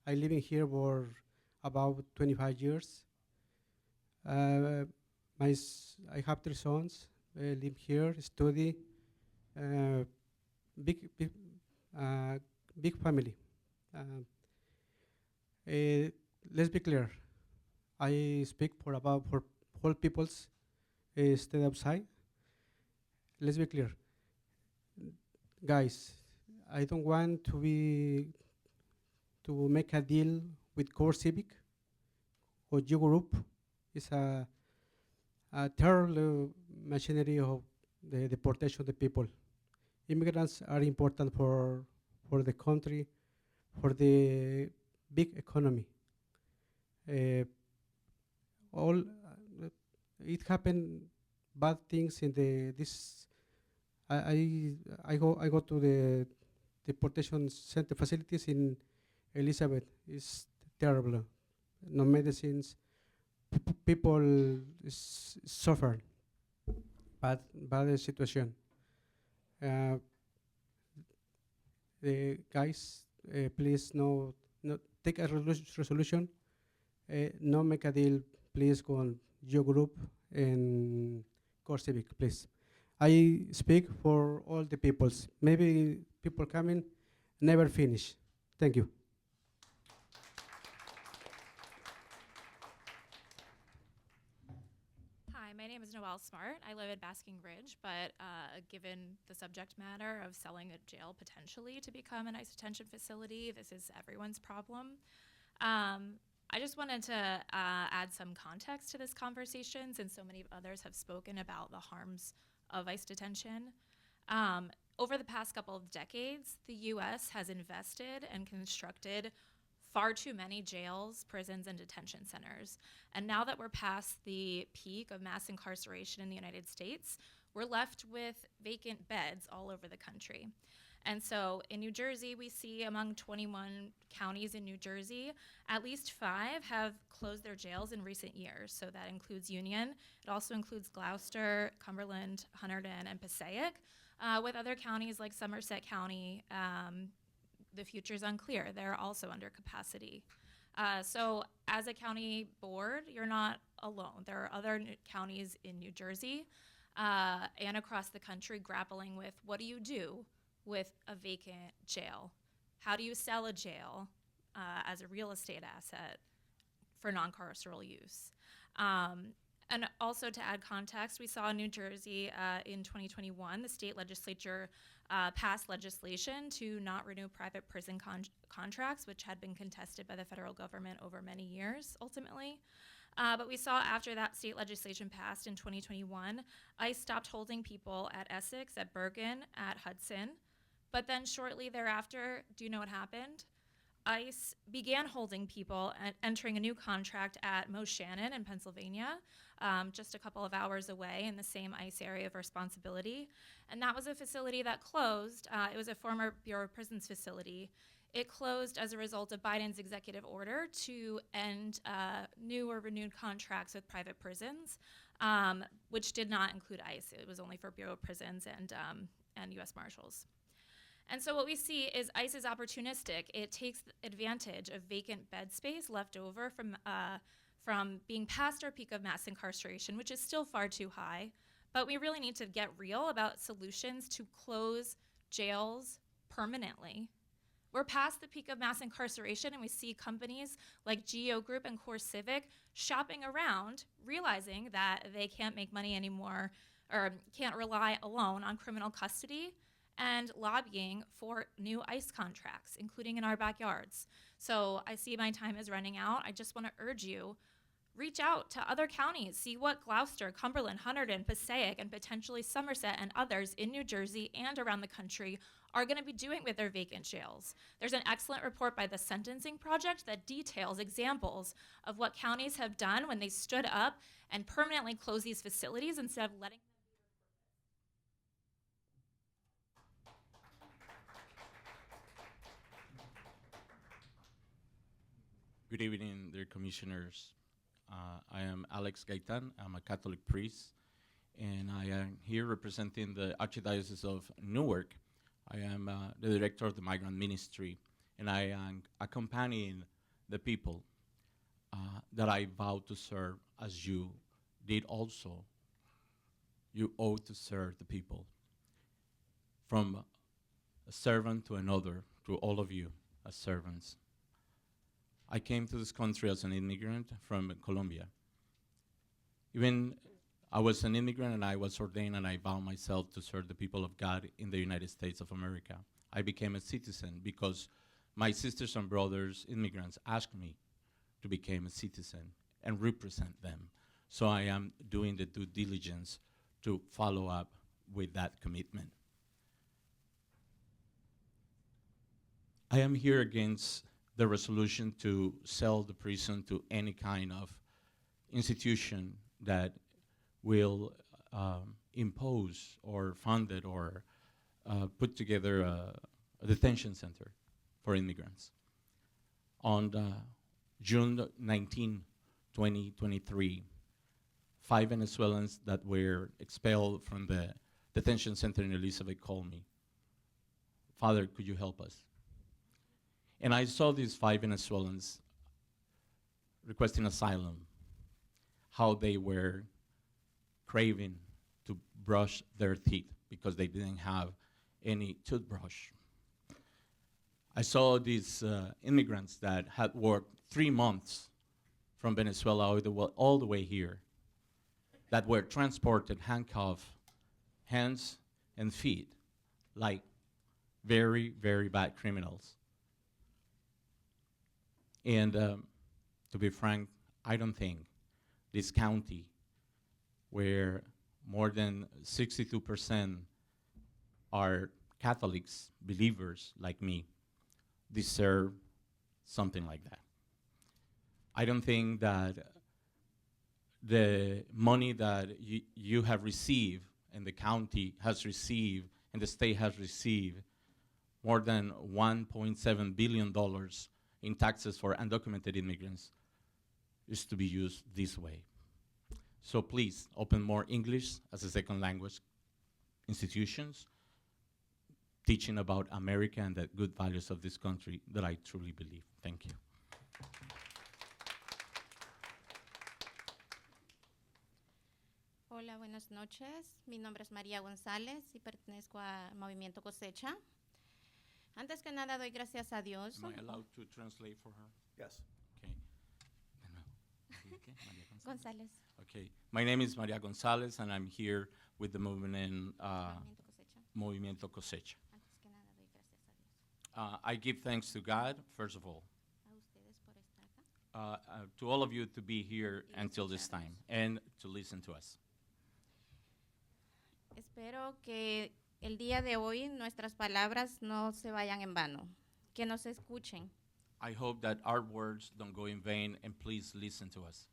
I live in here for about 25 years. I have 3 sons. Live here, study. Big family. Let's be clear. I speak for all peoples stay outside. Let's be clear. Guys, I don't want to make a deal with Core Civic or G Group. It's a terrible machinery of the deportation of the people. Immigrants are important for the country, for the big economy. It happened bad things in this. I go to the deportation center facilities in Elizabeth. It's terrible. No medicines. People suffer. Bad situation. The guys, please no take a resolution. No make a deal. Please go on your group and Core Civic, please. I speak for all the peoples. Maybe people coming never finish. Thank you. Hi, my name is Noelle Smart. I live in Basking Ridge, but given the subject matter of selling a jail potentially to become an ICE detention facility, this is everyone's problem. I just wanted to add some context to this conversation since so many others have spoken about the harms of ICE detention. Over the past couple of decades, the US has invested and constructed far too many jails, prisons, and detention centers. And now that we're past the peak of mass incarceration in the United States, we're left with vacant beds all over the country. And so in New Jersey, we see among 21 counties in New Jersey, at least 5 have closed their jails in recent years. So that includes Union. It also includes Gloucester, Cumberland, Hunterdon, and Passaic, with other counties like Somerset County the future's unclear. They're also under capacity. So as a county board, you're not alone. There are other counties in New Jersey and across the country grappling with what do you do with a vacant jail? How do you sell a jail as a real estate asset for non-carceral use? And also to add context, we saw in New Jersey in 2021, the state legislature passed legislation to not renew private prison contracts, which had been contested by the federal government over many years, ultimately. But we saw after that state legislation passed in 2021, ICE stopped holding people at Essex, at Bergen, at Hudson. But then shortly thereafter, do you know what happened? ICE began holding people and entering a new contract at Moshannon in Pennsylvania, just a couple of hours away in the same ICE area of responsibility. And that was a facility that closed. It was a former Bureau of Prisons facility. It closed as a result of Biden's executive order to end new or renewed contracts with private prisons, which did not include ICE. It was only for Bureau of Prisons and U.S. Marshals. And so what we see is ICE is opportunistic. It takes advantage of vacant bed space left over from being past our peak of mass incarceration, which is still far too high. But we really need to get real about solutions to close jails permanently. We're past the peak of mass incarceration, and we see companies like GEO Group and CoreCivic shopping around, realizing that they can't make money anymore or can't rely alone on criminal custody, and lobbying for new ICE contracts, including in our backyards. So I see my time is running out. I just want to urge you, reach out to other counties, see what Gloucester, Cumberland, Hunterdon, Passaic, and potentially Somerset and others in New Jersey and around the country are going to be doing with their vacant jails. There's an excellent report by the Sentencing Project that details examples of what counties have done when they stood up and permanently closed these facilities instead of letting Good evening, dear commissioners. I am Alex Gaitan. I'm a Catholic priest, and I am here representing the Archdiocese of Newark. I am the director of the Migrant Ministry, and I am accompanying the people that I vow to serve as you did also. You owe to serve the people. From a servant to another, to all of you as servants. I came to this country as an immigrant from Colombia. Even I was an immigrant and I was ordained and I vowed myself to serve the people of God in the United States of America. I became a citizen because my sisters and brothers, immigrants, asked me to become a citizen and represent them. So I am doing the due diligence to follow up with that commitment. I am here against the resolution to sell the prison to any kind of institution that will impose or fund it or put together a detention center for immigrants. On June 19, 2023, 5 Venezuelans that were expelled from the detention center in Elizabeth called me. Father, could you help us? And I saw these 5 Venezuelans requesting asylum, how they were craving to brush their teeth because they didn't have any toothbrush. I saw these immigrants that had worked 3 months from Venezuela all the way here, that were transported handcuffed, hands and feet, like very, very bad criminals. And to be frank, I don't think this county, where more than 62% are Catholics, believers like me, deserve something like that. I don't think that the money that you have received and the county has received and the state has received, more than $1.7 billion in taxes for undocumented immigrants, is to be used this way. So please, open more English as a second language institutions. teaching about America and the good values of this country that I truly believe. Thank you. Hola, buenas noches. Mi nombre es María González y pertenezco al Movimiento Cosecha. Antes que nada, doy gracias a Dios. Am I allowed to translate for her? Yes. Okay. Maria González. Okay. My name is Maria Gonzalez, and I'm here with the movement Movimiento Cosecha. Antes que nada, doy gracias a Dios. I give thanks to God, first of all, A ustedes por estar acá. to all of you to be here until this time and to listen to us. Espero que el día de hoy nuestras palabras no se vayan en vano, que nos escuchen. I hope that our words don't go in vain, and please listen to us.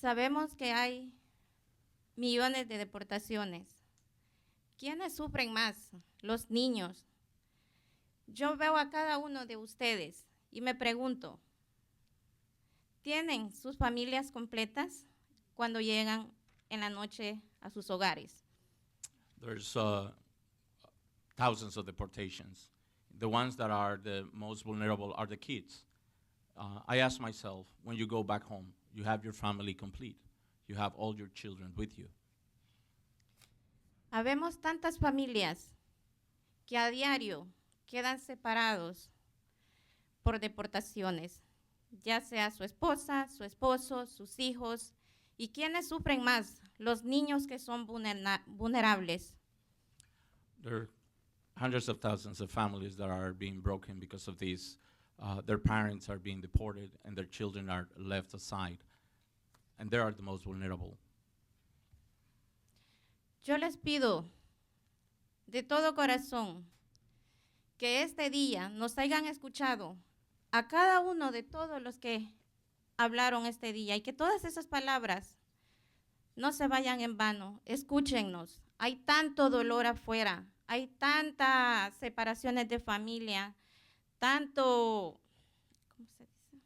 Sabemos que hay millones de deportaciones. ¿Quiénes sufren más? Los niños. Yo veo a cada uno de ustedes y me pregunto, ¿tienen sus familias completas cuando llegan en la noche a sus hogares? There's thousands of deportations. The ones that are the most vulnerable are the kids. I ask myself, when you go back home, you have your family complete. You have all your children with you. Habemos tantas familias que a diario quedan separados por deportaciones, ya sea su esposa, su esposo, sus hijos. ¿Y quiénes sufren más? Los niños que son vulnerables. There are hundreds of thousands of families that are being broken because of this. Their parents are being deported and their children are left aside. And they are the most vulnerable. Yo les pido de todo corazón que este día nos hayan escuchado a cada uno de todos los que hablaron este día y que todas esas palabras no se vayan en vano. Escúchennos. Hay tanto dolor afuera, hay tantas separaciones de familia, tanto, ¿cómo se dice?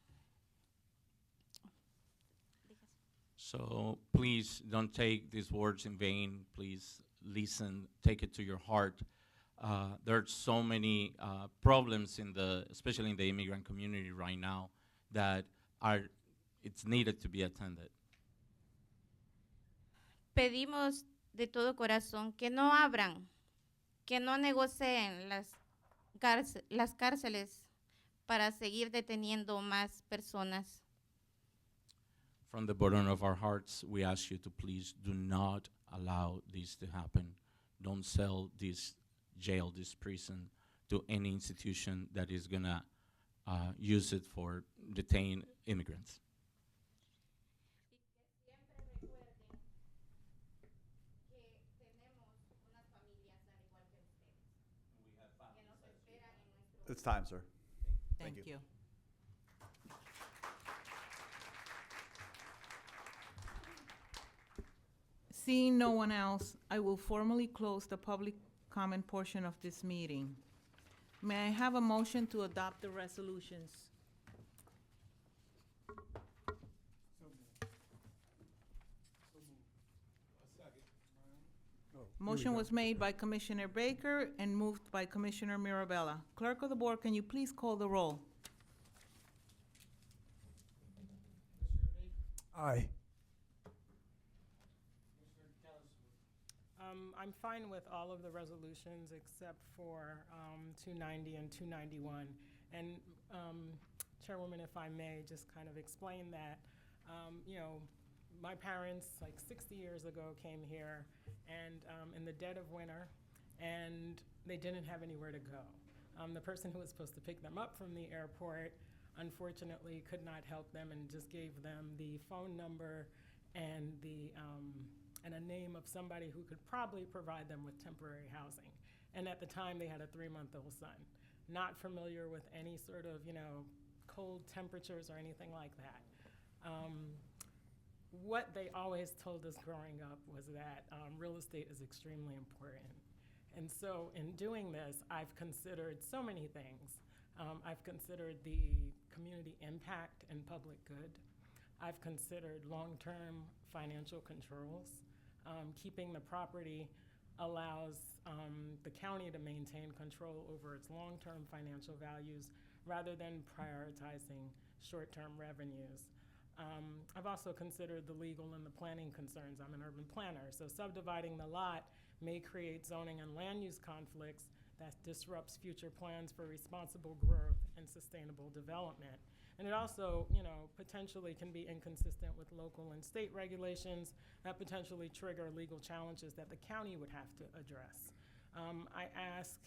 So please don't take these words in vain. Please listen, take it to your heart. There are so many problems especially in the immigrant community right now that it's needed to be attended. Pedimos de todo corazón que no abran, que no negocien las cárceles para seguir deteniendo más personas. From the bottom of our hearts, we ask you to please do not allow this to happen. Don't sell this jail, this prison, to any institution that is going to use it for detain immigrants. It's time, sir. Thank you. Seeing no one else, I will formally close the public comment portion of this meeting. May I have a motion to adopt the resolutions? Motion was made by Commissioner Baker and moved by Commissioner Mirabella. Clerk of the Board, can you please call the roll? Aye. I'm fine with all of the resolutions except for 290 and 291. And Chairwoman, if I may, just kind of explain that, my parents, like 60 years ago, came here and in the dead of winter, and they didn't have anywhere to go. The person who was supposed to pick them up from the airport, unfortunately, could not help them and just gave them the phone number and and a name of somebody who could probably provide them with temporary housing. And at the time, they had a 3-month-old son. Not familiar with any sort of, cold temperatures or anything like that. What they always told us growing up was that real estate is extremely important. And so in doing this, I've considered so many things. I've considered the community impact and public good. I've considered long-term financial controls, keeping the property allows the county to maintain control over its long-term financial values rather than prioritizing short-term revenues. I've also considered the legal and the planning concerns. I'm an urban planner, so subdividing the lot may create zoning and land use conflicts that disrupts future plans for responsible growth and sustainable development. And it also, potentially can be inconsistent with local and state regulations that potentially trigger legal challenges that the county would have to address. I ask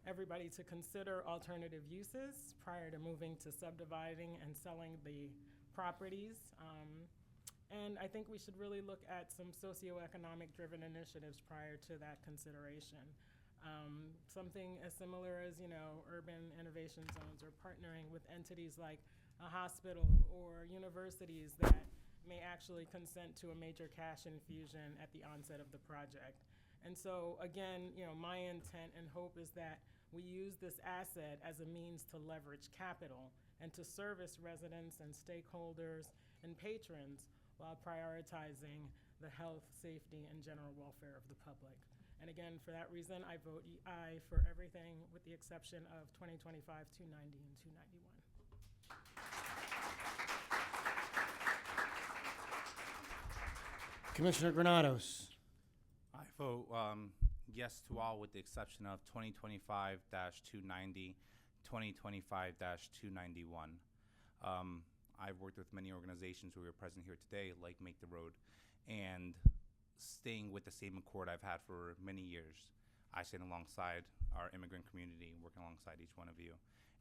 everybody to consider alternative uses prior to moving to subdividing and selling the properties. And I think we should really look at some socioeconomic driven initiatives prior to that consideration. Something as similar as, urban innovation zones or partnering with entities like a hospital or universities that may actually consent to a major cash infusion at the onset of the project. And so again, my intent and hope is that we use this asset as a means to leverage capital and to service residents and stakeholders and patrons while prioritizing the health, safety, and general welfare of the public. And again, for that reason, I vote aye for everything with the exception of 2025, 290, and 291. Commissioner Granados. I vote yes to all with the exception of 2025-290, 2025-291. I've worked with many organizations who are present here today, like Make the Road, and staying with the same accord I've had for many years. I stand alongside our immigrant community, working alongside each one of you.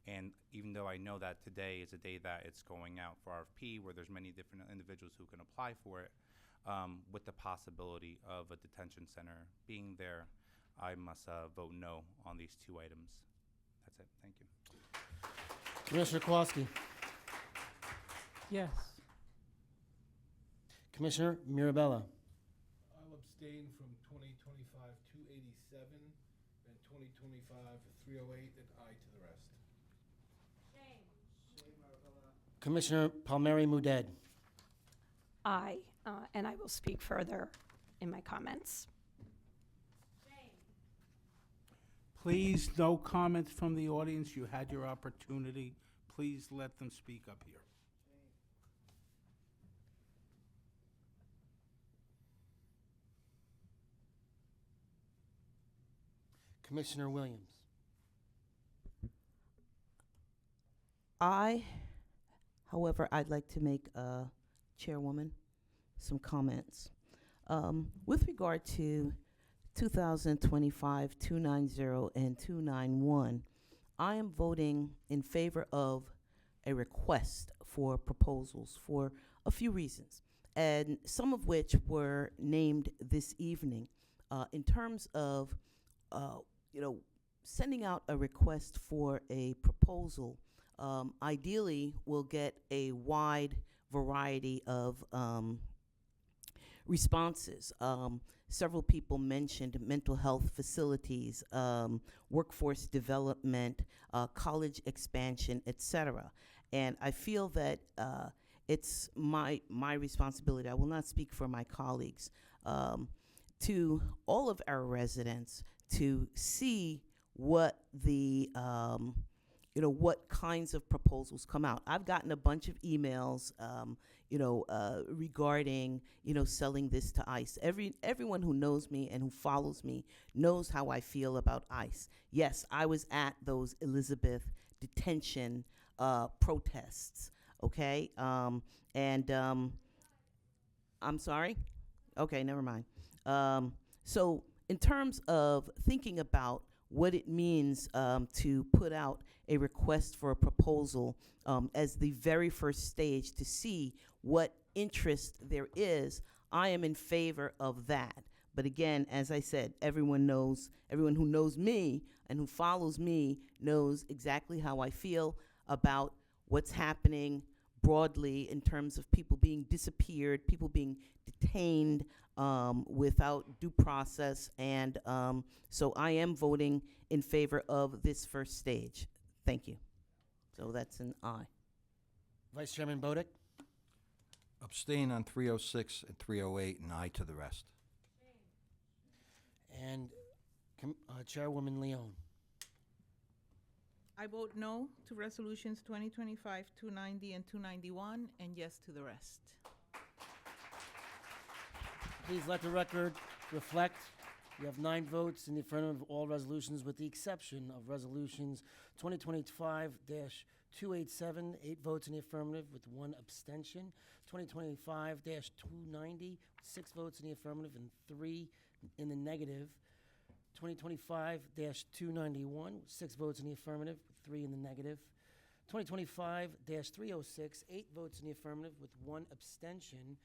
And even though I know that today is a day that it's going out for RFP, where there's many different individuals who can apply for it, with the possibility of a detention center being there, I must vote no on these two items. That's it. Thank you. Commissioner Kowalski. Yes. Commissioner Mirabella. I'll abstain from 2025-287 and 2025-308 and aye to the rest. Commissioner Palmieri Muedad. Aye, and I will speak further in my comments. Please, no comments from the audience. You had your opportunity. Please let them speak up here. Commissioner Williams. However, I'd like to make, Chairwoman, some comments. With regard to 2025, 290, and 291, I am voting in favor of a request for proposals for a few reasons, and some of which were named this evening. In terms of, sending out a request for a proposal, ideally we'll get a wide variety of responses. Several people mentioned mental health facilities, workforce development, college expansion, etc. And I feel that it's my responsibility, I will not speak for my colleagues, to all of our residents to see what the what kinds of proposals come out. I've gotten a bunch of emails, regarding, selling this to ICE. Everyone who knows me and who follows me knows how I feel about ICE. Yes, I was at those Elizabeth detention protests, okay? I'm sorry? Okay, never mind. So in terms of thinking about what it means to put out a request for a proposal as the very first stage to see what interest there is, I am in favor of that. But again, as I said, everyone who knows me and who follows me knows exactly how I feel about what's happening broadly in terms of people being disappeared, people being detained without due process, and so I am voting in favor of this first stage. Thank you. So that's an aye. Vice Chairman Bodek. Abstain on 306 and 308 and aye to the rest. And Chairwoman Leone. I vote no to resolutions 2025, 290, and 291, and yes to the rest. Please let the record reflect. You have 9 votes in the affirmative of all resolutions with the exception of resolutions 2025-287, 8 votes in the affirmative with 1 abstention. 2025-290, 6 votes in the affirmative and 3 in the negative. 2025-291, 6 votes in the affirmative, 3 in the negative. 2025-306, 8 votes in the affirmative with 1 abstention.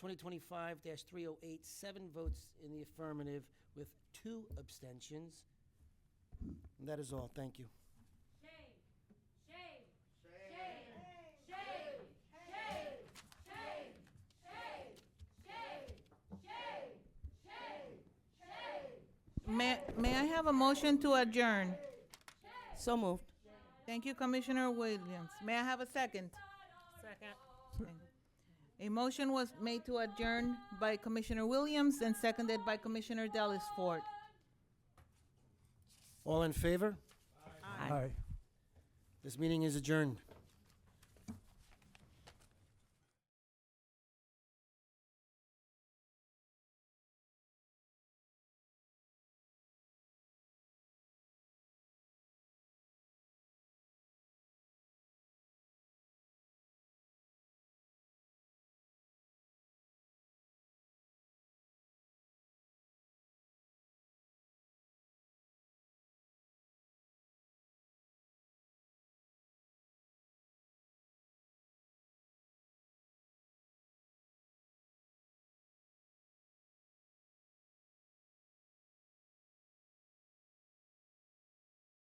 2025-308, 7 votes in the affirmative with 2 abstentions. And that is all. Thank you. May I have a motion to adjourn? So moved. Thank you, Commissioner Williams. May I have a second? Second. A motion was made to adjourn by Commissioner Williams and seconded by Commissioner Dallas Ford. All in favor? Aye. This meeting is adjourned.